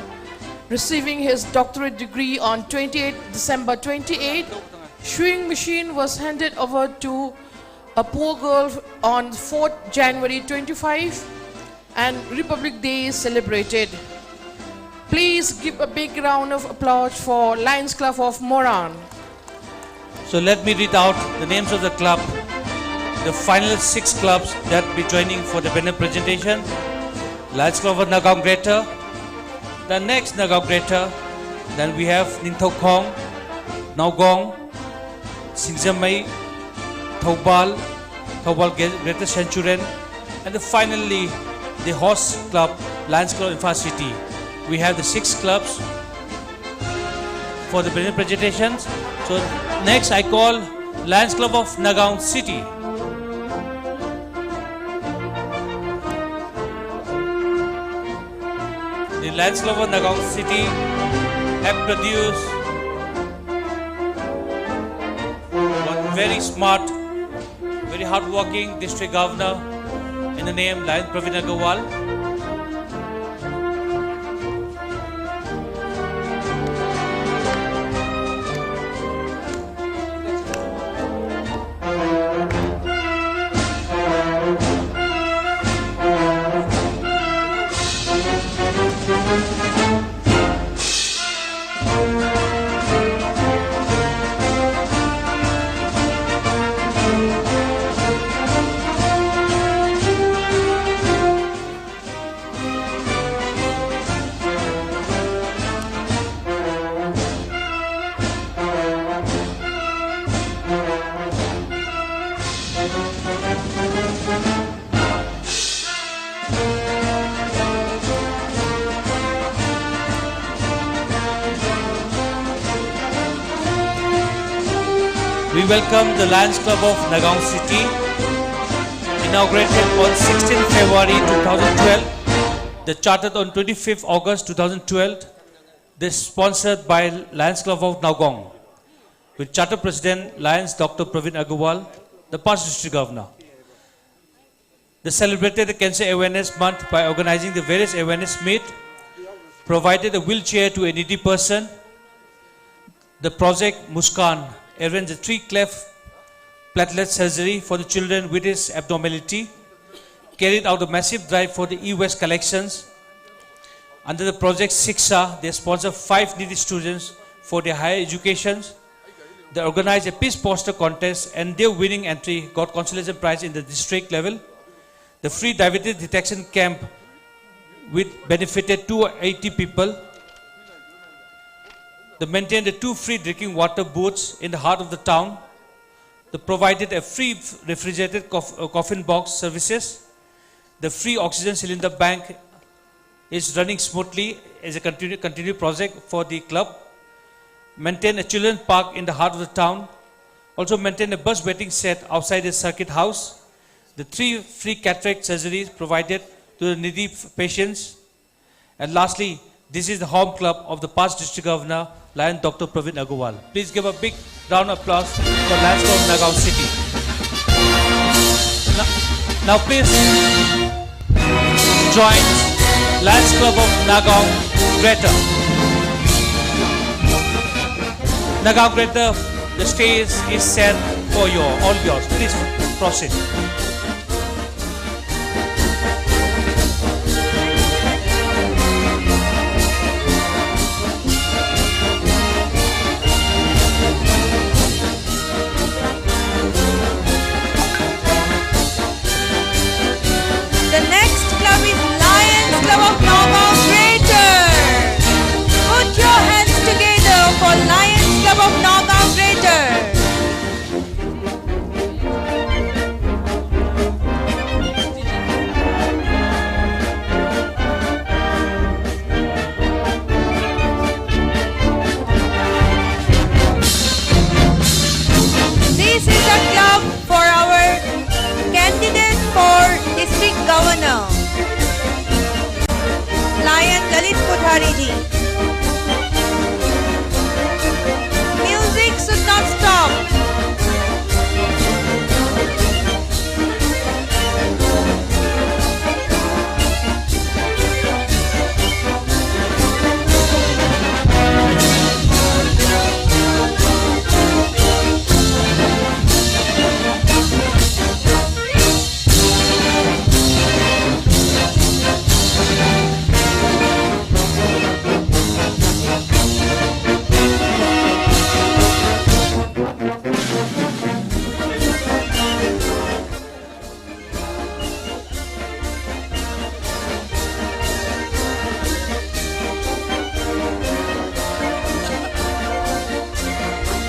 receiving his doctorate degree on 28 December 28. Sewing machine was handed over to a poor girl on 4th January 25, and Republic Day is celebrated. Please give a big round of applause for Lions Club of Moran. So let me read out the names of the club, the final 6 clubs that will be joining for the banner presentation. Lions Club of Nagaon Greater, the next Nagaon Greater, then we have Ningthau Khong, Naugong, Singzamai, Thoubal Greater Sanchuren, and finally the host club, Lions Club of Infra City. We have the 6 clubs for the banner presentations. So next I call Lions Club of Nagaon City. The Lions Club of Nagaon City have produced one very smart, very hardworking district governor in the name Lion Praveen Agarwal. We welcome the Lions Club of Nagaon City, inaugurated on 16 February 2012, the chartered on 25th August 2012, this sponsored by Lions Club of Nagaon, with Charter President Lions Dr. Praveen Agarwal, the past district governor. They celebrated the Cancer Awareness Month by organizing the various awareness meet, provided a wheelchair to a needy person. The project Muskan arranged a 3-cleft platelet surgery for the children with his abnormality, carried out a massive drive for the e-waste collections. Under the project Shiksha, they sponsored 5 needy students for their higher educations. They organized a peace poster contest, and their winning entry got consolation prize in the district level. The free diabetes detection camp which benefited 280 people. They maintained the 2 free drinking water booths in the heart of the town. They provided a free refrigerated coffin box services. The free oxygen cylinder bank is running smoothly as a continued project for the club. Maintain a children's park in the heart of the town. Also maintain a bus waiting set outside the circuit house. The 3 free cataract surgeries provided to the needy patients. And lastly, this is the home club of the past district governor, Lion Dr. Praveen Agarwal. Please give a big round of applause for Lions Club of Nagaon City. Now please join Lions Club of Nagaon Greater. Nagaon Greater, the stage is set for all yours. Please proceed. The next club is Lions Club of Nagaon Greater. Put your hands together for Lions Club of Nagaon Greater. This is a club for our candidate for district governor, Lion Lalit Kothari ji. Music should not stop.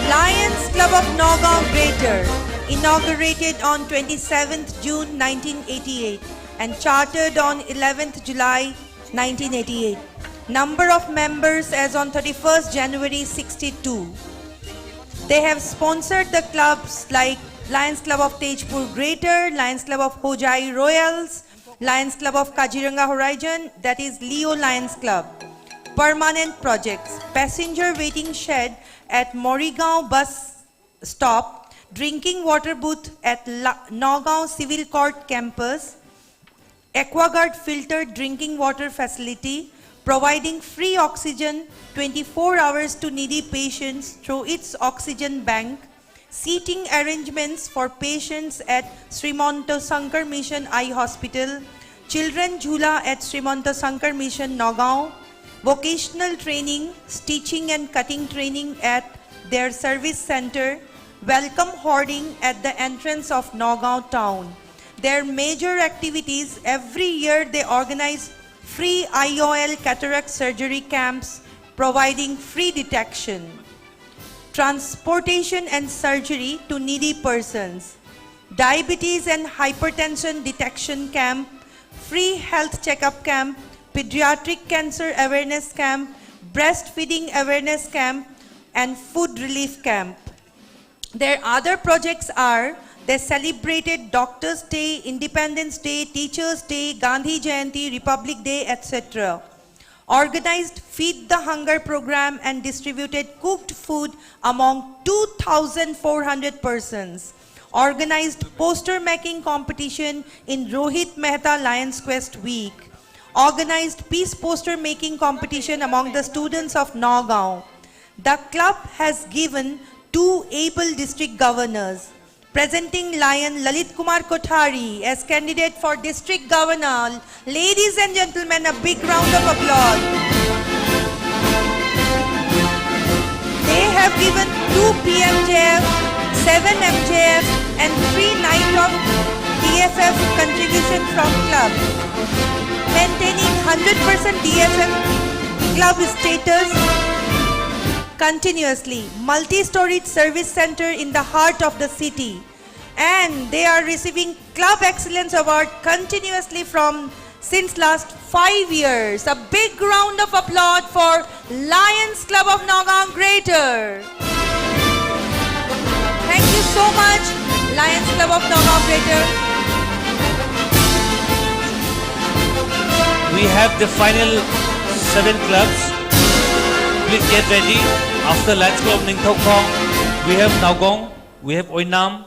Lions Club of Nagaon Greater, inaugurated on 27th June 1988 and chartered on 11th July 1988. Number of members as on 31st January 62. They have sponsored the clubs like Lions Club of Tejpur Greater, Lions Club of Hojai Royals, Lions Club of Kaziranga Horizon, that is Leo Lions Club. Permanent projects, passenger waiting shed at Morigaon bus stop, drinking water booth at Nagaon Civil Court campus, Aquaguard filtered drinking water facility, providing free oxygen 24 hours to needy patients through its oxygen bank, seating arrangements for patients at Srimanto Sankar Mission Eye Hospital, Children Jhula at Srimanto Sankar Mission Nagaon, vocational training, stitching and cutting training at their service center, welcome hoarding at the entrance of Nagaon town. Their major activities, every year they organize free IOL cataract surgery camps, providing free detection, transportation and surgery to needy persons, diabetes and hypertension detection camp, free health checkup camp, pediatric cancer awareness camp, breastfeeding awareness camp, and food relief camp. Their other projects are, they celebrated Doctors' Day, Independence Day, Teachers' Day, Gandhi Jayanti, Republic Day, etc. Organized Feed the Hunger program and distributed cooked food among 2,400 persons. Organized poster making competition in Rohit Mehta Lions Quest Week. Organized peace poster making competition among the students of Nagaon. The club has given 2 able district governors. Presenting Lion Lalit Kumar Kothari as candidate for district governor. Ladies and gentlemen, a big round of applause. They have given 2 PMJF, 7 MJF and 3 night of DFF contribution from club. Maintaining 100% DFF club status continuously. Multi-storied service center in the heart of the city. And they are receiving Club Excellence Award continuously since last 5 years. A big round of applause for Lions Club of Nagaon Greater. Thank you so much, Lions Club of Nagaon Greater. We have the final 7 clubs. Please get ready. After Lions Club of Ningthokong, we have Nagaon, we have Oinam,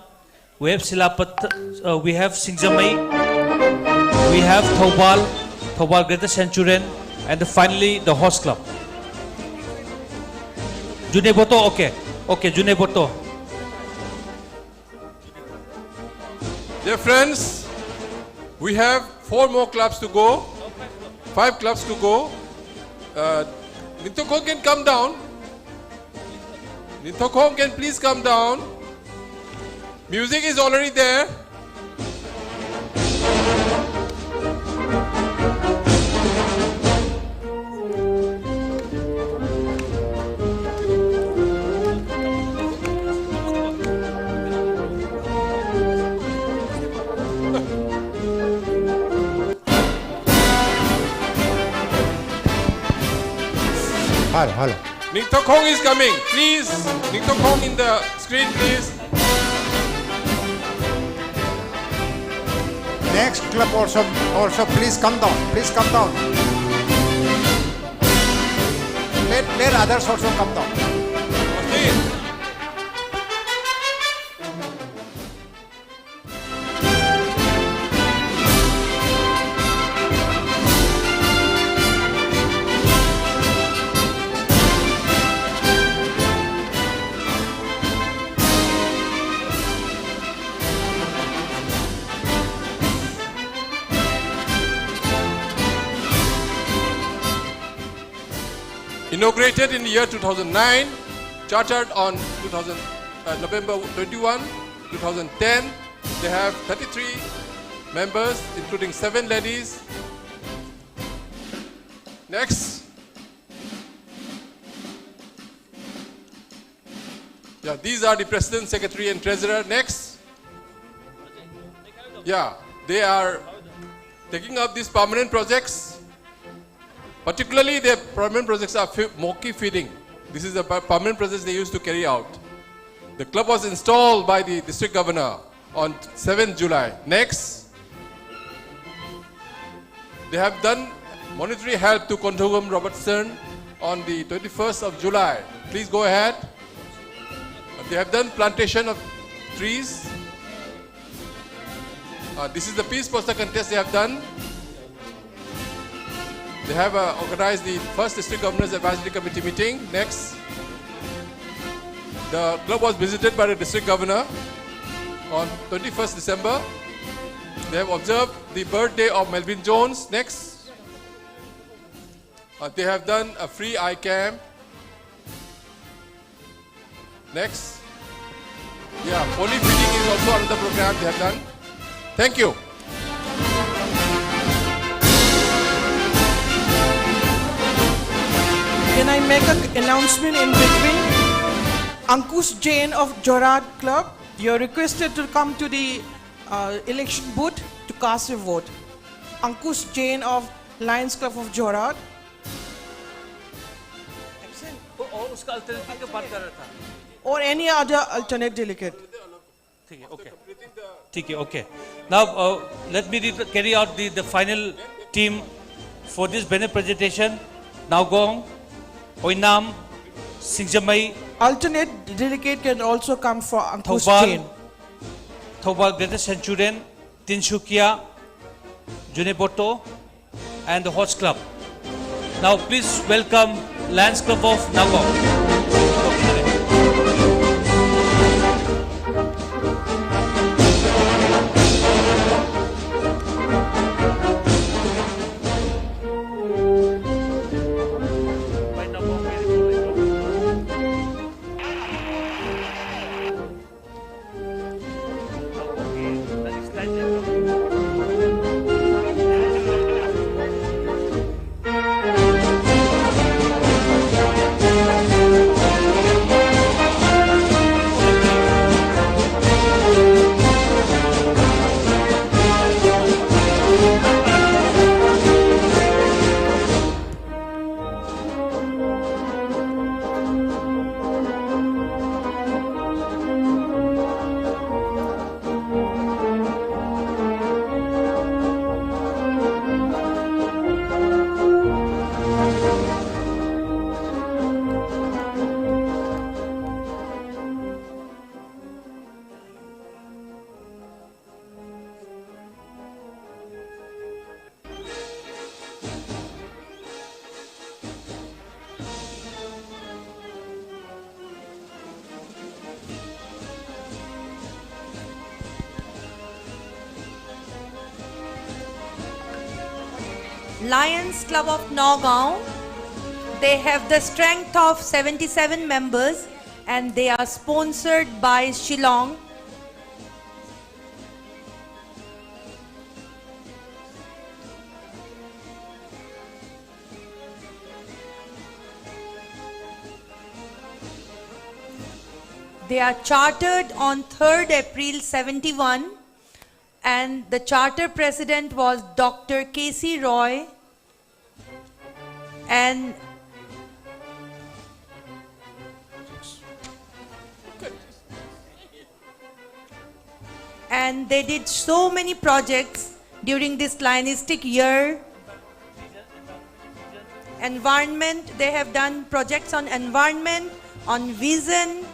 we have Silapat, we have Singjamai, we have Thobal Greater Centurion, and finally the host club. Juneboto, okay. Okay, Juneboto. Dear friends, we have 4 more clubs to go, 5 clubs to go. Ningthokong can come down. Ningthokong can please come down. Music is already there. Hello. Ningthokong is coming. Please, Ningthokong in the screen, please. Next club also please come down. Please come down. Let others also come down. Please. Inaugurated in the year 2009, chartered on November 21, 2010. They have 33 members, including 7 ladies. Next. Yeah, these are the president, secretary, and treasurer. Next. Yeah, they are taking up these permanent projects. Particularly, their permanent projects are monkey feeding. This is a permanent project they used to carry out. The club was installed by the district governor on 7th July. Next, they have done monetary help to Kontogam Robertson on the 21st of July. Please go ahead. They have done plantation of trees. This is the peace poster contest they have done. They have organized the first district governors advisory committee meeting. Next, the club was visited by the district governor on 21st December. They have observed the birthday of Melvin Jones. Next, they have done a free eye camp. Next, yeah, pony feeding is also another program they have done. Thank you. Can I make an announcement in between? Ankush Jain of Jorad Club, you're requested to come to the election booth to cast your vote. Ankush Jain of Lions Club of Jorad. Or any other alternate delegate. Okay. Now, let me carry out the final team for this banner presentation. Nagaon, Oinam, Singjamai. Alternate delegate can also come for Ankush Jain. Thobal Greater Centurion, Tinshukia, Juneboto, and the Host Club. Now, please welcome Lions Club of Nagaon. Lions Club of Nagaon. They have the strength of 77 members and they are sponsored by Shillong. They are chartered on 3rd April 71 and the charter president was Dr. K.C. Roy and they did so many projects during this Lionistic year. Environment, they have done projects on environment, on vision,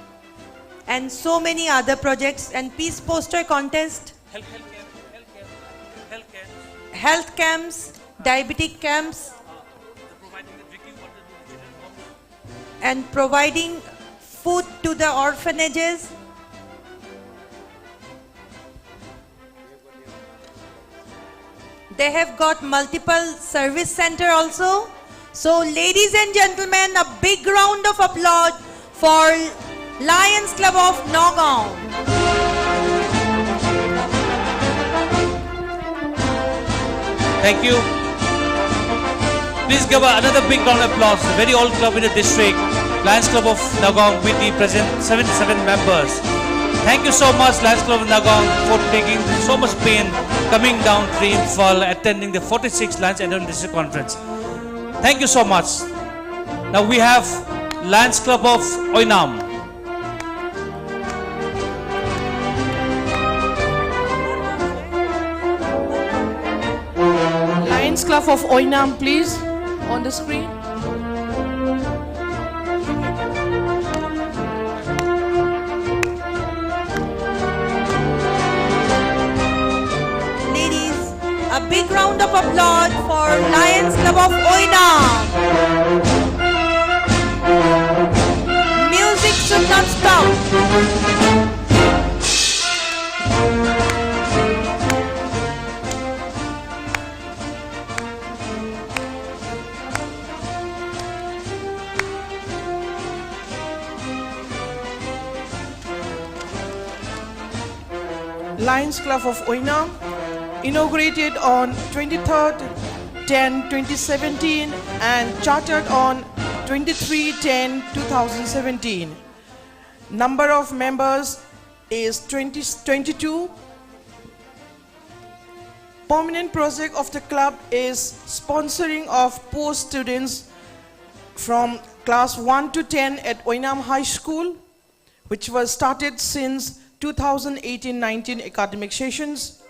and so many other projects, and peace poster contest, health camps, diabetic camps, and providing food to the orphanages. They have got multiple service center also. So ladies and gentlemen, a big round of applause for Lions Club of Nagaon. Thank you. Please give another big round of applause. A very old club in the district, Lions Club of Nagaon, with the present 77 members. Thank you so much, Lions Club of Nagaon, for taking so much pain coming down to Imphal, attending the 46th Lions Annual District Conference. Thank you so much. Now we have Lions Club of Oinam. Lions Club of Oinam, please, on the screen. Ladies, a big round of applause for Lions Club of Oinam. Music should not stop. Lions Club of Oinam, inaugurated on 23rd 10/2017 and chartered on 23/10/2017. Number of members is 22. Permanent project of the club is sponsoring of post students from class 1 to 10 at Oinam High School, which was started since 2018-19 academic sessions.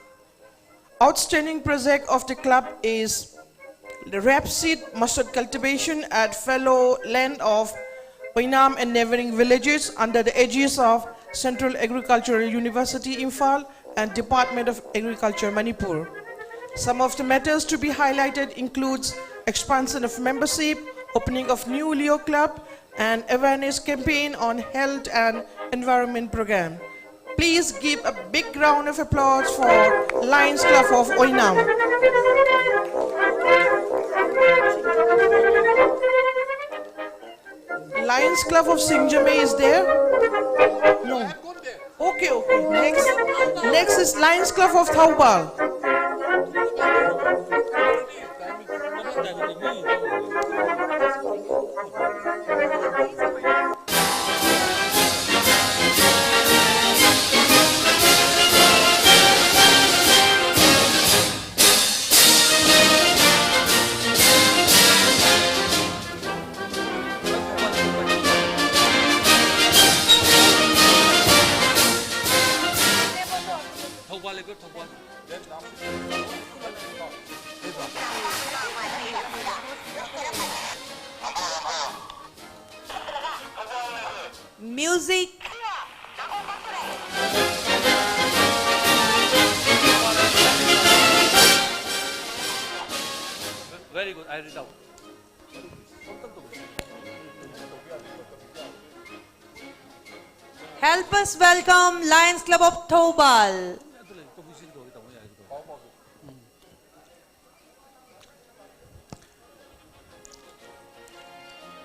Outstanding project of the club is the rapeseed mustard cultivation at fallow land of Oinam and neighboring villages under the aegis of Central Agricultural University Imphal and Department of Agriculture Manipur. Some of the matters to be highlighted includes expansion of membership, opening of new Leo Club, and awareness campaign on health and environment program. Please give a big round of applause for Lions Club of Oinam. Lions Club of Singjame is there? No. Okay. Next is Lions Club of Thaubal. Music. Very good, I read out. Help us welcome Lions Club of Thaubal.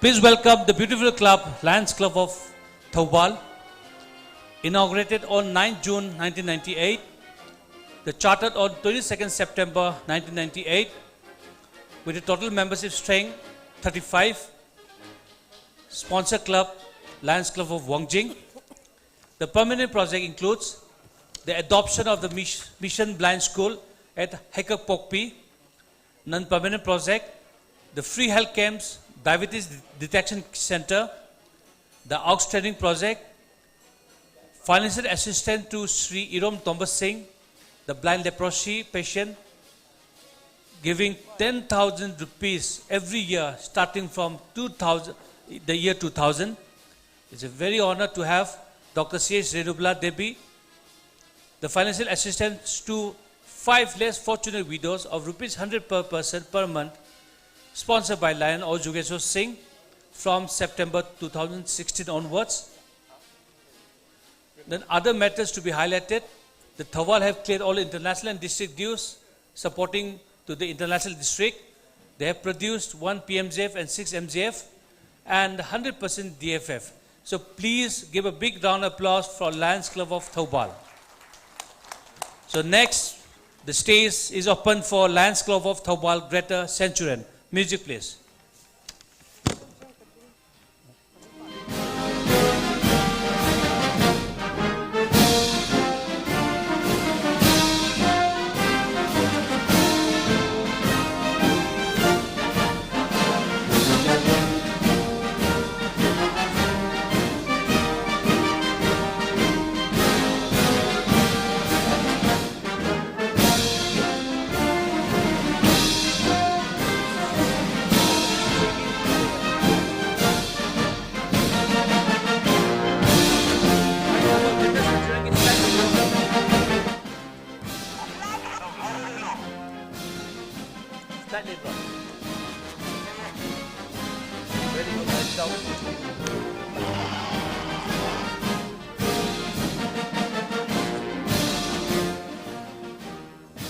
Please welcome the beautiful club, Lions Club of Thoubal, inaugurated on 9 June 1998, the chartered on 22nd September 1998, with a total membership strength 35, sponsor club, Lions Club of Wongjing. The permanent project includes the adoption of the Mission Blind School at Hekak Pokpi, non-permanent project, the free health camps, Diabetes Detection Center, the AUX Training Project, financial assistance to Sri Irom Tombas Singh, the blind leprosy patient, giving 10,000 rupees every year starting from the year 2000. It's a very honor to have Dr. C.H. Renubala Devi, the financial assistance to 5 less fortunate widows of rupees 100 per person per month, sponsored by Lion or Jugeshwar Singh from September 2016 onwards. Then other matters to be highlighted, the Thoubal have cleared all international and district dues supporting to the international district. They have produced 1 PMJF and 6 MJF and 100% DFF. So please give a big round of applause for Lions Club of Thoubal. So next, the stage is open for Lions Club of Thoubal Greater Centurion. Music please.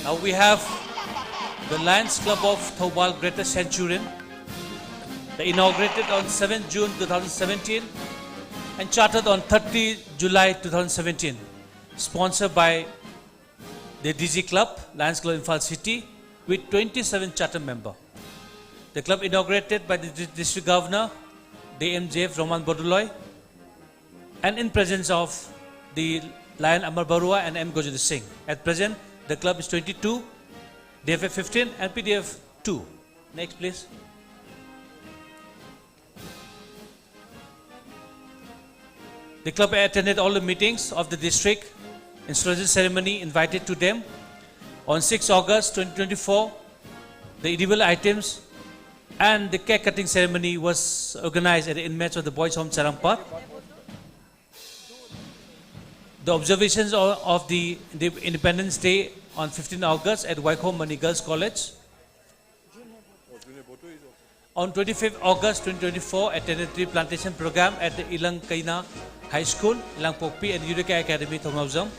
Now we have the Lions Club of Thoubal Greater Centurion, inaugurated on 7 June 2017 and chartered on 30 July 2017, sponsored by the DG Club, Lions Club Imphal City, with 27 charter members. The club inaugurated by the District Governor, DMJF Roman Boduloy, and in presence of the Lion Amar Barua and M. Gojal Singh. At present, the club is 22, DFF 15 and PDF 2. Next please. The club attended all the meetings of the district, installation ceremony invited to them. On 6 August 2024, the edible items and the cake cutting ceremony was organized at the inmates of the Boys Home Charampat. The observations of the Independence Day on 15 August at Waiko Mani Girls College. On 25th August 2024, attended tree plantation program at the Ilang Kaina High School, Ilang Pokpi and Eureka Academy, Thongmauzam.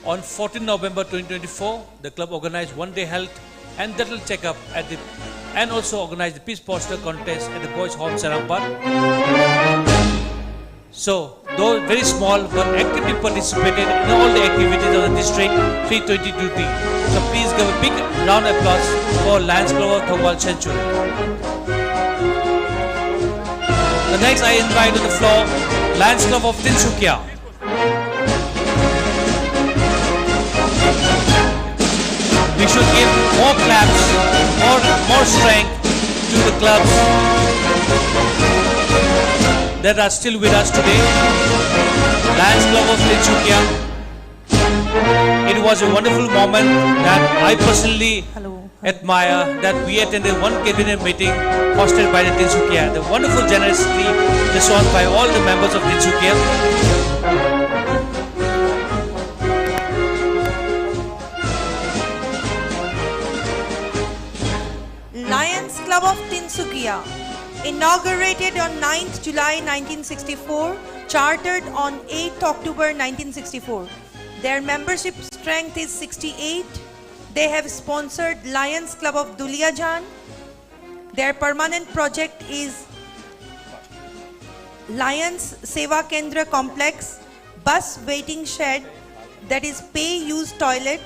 On 14 November 2024, the club organized one-day health and dental checkup and also organized the Peace Poster contest at the Boys Home Charampat. So, though very small, but actively participated in all the activities of the District 322D. So please give a big round of applause for Lions Club of Thoubal Centurion. The next I invite to the floor, Lions Club of Tinsukia. We should give more claps, more strength to the clubs that are still with us today. Lions Club of Tinsukia. It was a wonderful moment that I personally admire, that we attended one cabinet meeting hosted by the Tinsukia. The wonderful generosity shown by all the members of Tinsukia. Lions Club of Tinsukia, inaugurated on 9th July 1964, chartered on 8th October 1964. Their membership strength is 68. They have sponsored Lions Club of Duliajan. Their permanent project is Lions Seva Kendra Complex, bus waiting shed, that is pay-use toilet,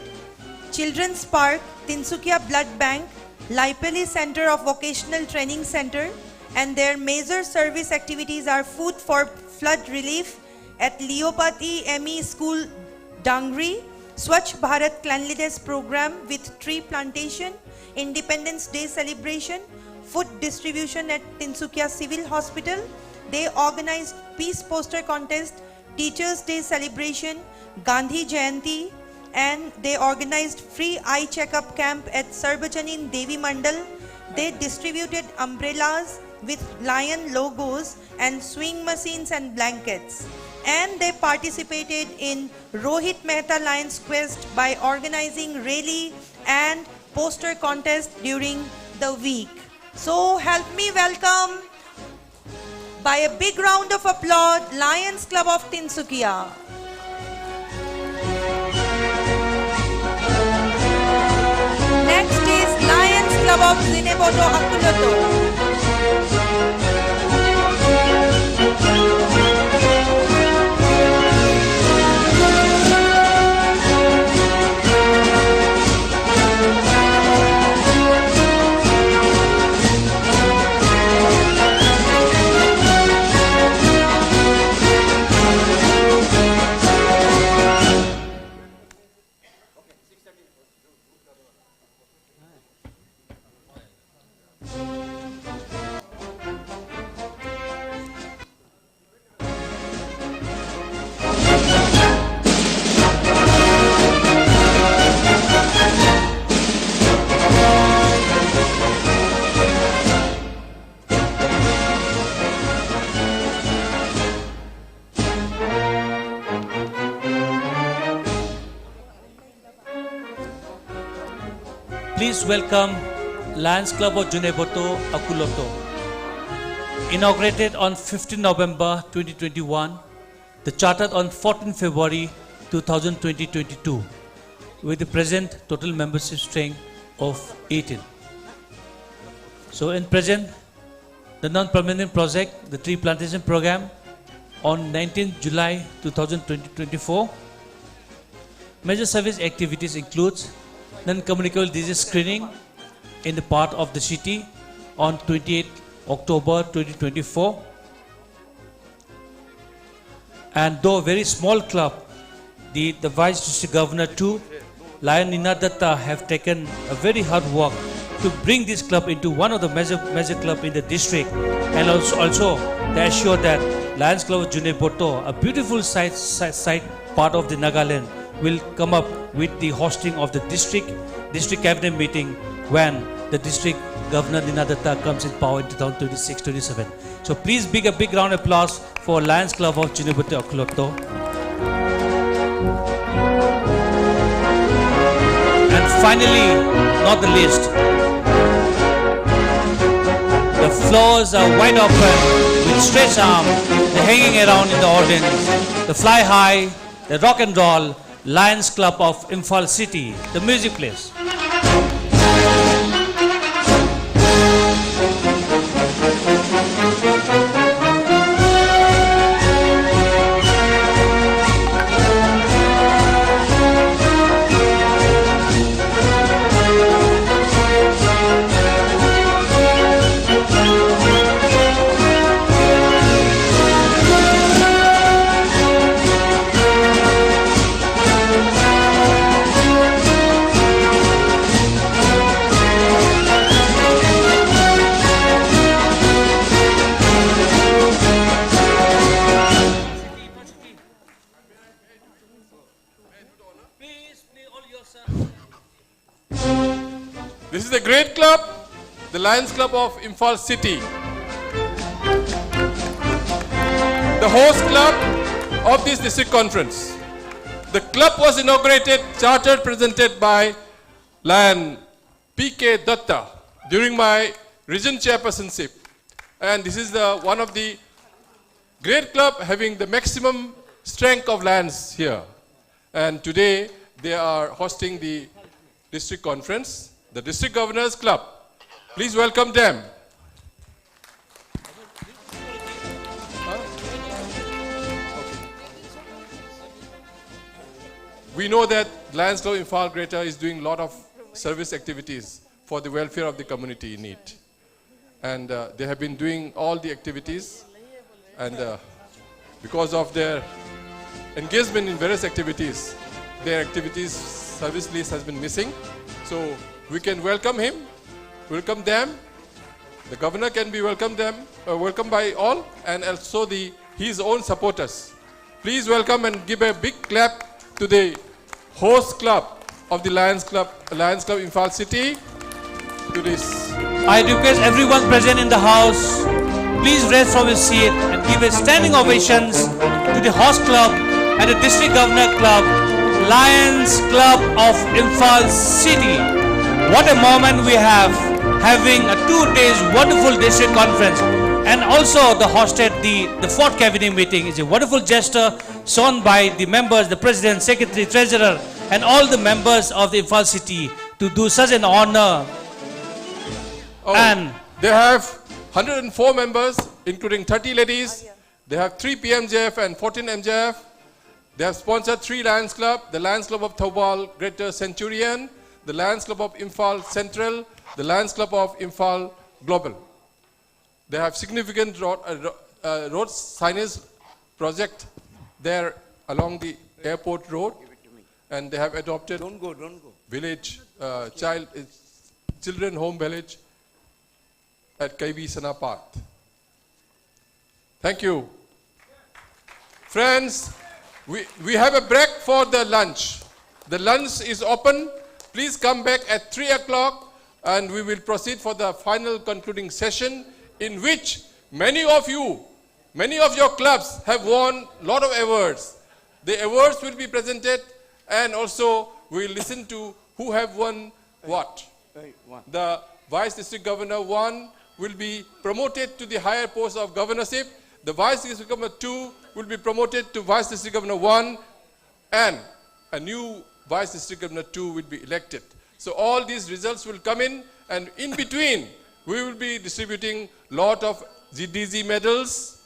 Children's Park, Tinsukia Blood Bank, Laipeli Center of Vocational Training Center, and their major service activities are food for flood relief at Leopati ME School, Dangri, Swachh Bharat Cleanliness Program with tree plantation, Independence Day celebration, food distribution at Tinsukia Civil Hospital. They organized peace poster contest, Teachers Day celebration, Gandhi Jayanti, and they organized free eye checkup camp at Sarbajanin Devi Mandal. They distributed umbrellas with lion logos and swing machines and blankets. And they participated in Rohit Mehta Lions Quest by organizing rally and poster contest during the week. So help me welcome by a big round of applause, Lions Club of Tinsukia. Next is Lions Club of Zineboto Akuloto. Please welcome Lions Club of Zineboto Akuloto. Inaugurated on 15 November 2021, the chartered on 14 February 2022, with the present total membership strength of 18. So in present, the non-permanent project, the tree plantation program, on 19 July 2024. Major service activities includes non-communicable disease screening in the part of the city on 28 October 2024. And though a very small club, the Vice District Governor too, Lion Nina Datta, have taken a very hard work to bring this club into one of the major club in the district, and also they assure that Lions Club of Zineboto, a beautiful site part of the Nagaland, will come up with the hosting of the district cabinet meeting when the district governor Nina Datta comes in power in 2026-27. So please a big round of applause for Lions Club of Zineboto Akuloto. And finally, not the least, the floors are wide open with stretched arm, the hanging around in the audience, the fly high, the rock and roll, Lions Club of Imphal City, the music plays. This is a great club, the Lions Club of Imphal City. The host club of this district conference. The club was inaugurated, chartered, presented by Lion P.K. Datta during my region chairpersonship. And this is one of the great club having the maximum strength of lions here. And today they are hosting the district conference, the District Governors Club. Please welcome them we know that Lions Club Imphal Greater is doing a lot of service activities for the welfare of the community in need. And they have been doing all the activities, and because of their engagement in various activities, their activities service list has been missing. So we can welcome him, welcome them. The governor can be welcomed by all, and also his own supporters. Please welcome and give a big clap to the host club of the Lions Club Imphal City. To this, I request everyone present in the house, please rise from his seat and give a standing ovations to the host club and the district governor club, Lions Club of Imphal City. What a moment we have, having a 2 days wonderful district conference, and also the hosted the fourth cabinet meeting. Is a wonderful gesture shown by the members, the president, secretary, treasurer, and all the members of the Imphal City to do such an honor. And they have 104 members, including 30 ladies. They have 3 PMJF and 14 MJF. They have sponsored 3 Lions Club, the Lions Club of Thoubal Greater Centurion, the Lions Club of Imphal Central, the Lions Club of Imphal Global. They have significant road signage project there along the airport road, and they have adopted village children home village at Kaibi Sanapat. Thank you. Friends, we have a break for the lunch. The lunch is open. Please come back at 3 o'clock and we will proceed for the final concluding session, in which many of your clubs have won a lot of awards. The awards will be presented, and also we will listen to who have won what. The Vice District Governor 1 will be promoted to the higher post of governorship. The Vice District Governor 2 will be promoted to Vice District Governor 1, and a new Vice District Governor 2 will be elected. So all these results will come in, and in between we will be distributing lot of GDZ medals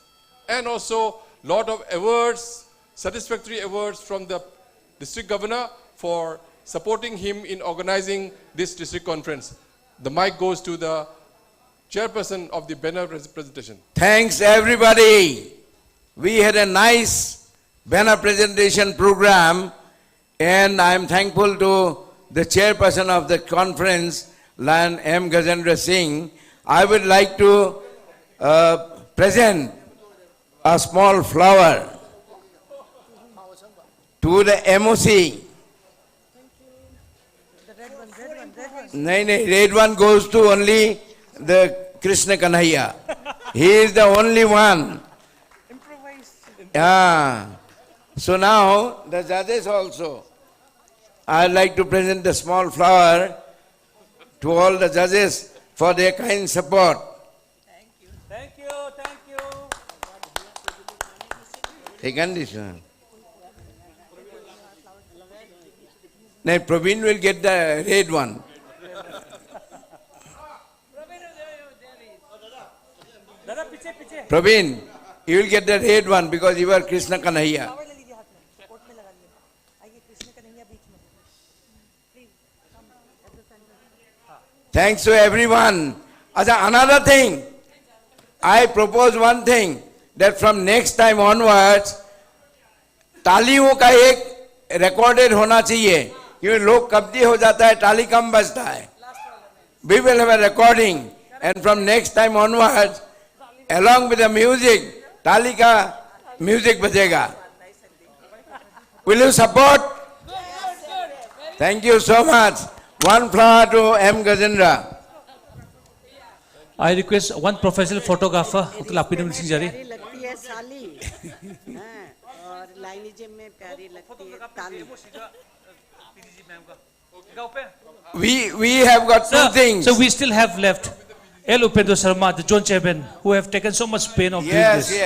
and also lot of awards, satisfactory awards from the District Governor for supporting him in organizing this district conference. The mic goes to the chairperson of the banner presentation. Thanks everybody. We had a nice banner presentation program, and I am thankful to the chairperson of the conference, Lion M. Gajendra Singh. I would like to present a small flower to the MOC. Red one goes to only the Krishna Kanhaiya. He is the only one. So now the judges also. I would like to present the small flower to all the judges for their kind support. thank you. Taken this one. Now Praveen will get the red one. Praveen, you will get the red one because you are Krishna Kanhaiya. Thanks to everyone. Another thing, I propose one thing, that from next time onwards, तालियों का एक recorded होना चाहिए, क्योंकि लोग कब्जी हो जाता है, ताली कम बजता है. We will have a recording, and from next time onwards, along with the music, ताली का music बजेगा. Will you support? Thank you so much. One flower to M. Gajendra. I request one professional photographer, Uncle Apinam Singh Jari. लगती है साली और लाइनिज्म में प्यारी लगती है ताली. We have got two things. So we still have left L. Upendra Sharma, the John Chairman, who have taken so much pain of doing this. Yes.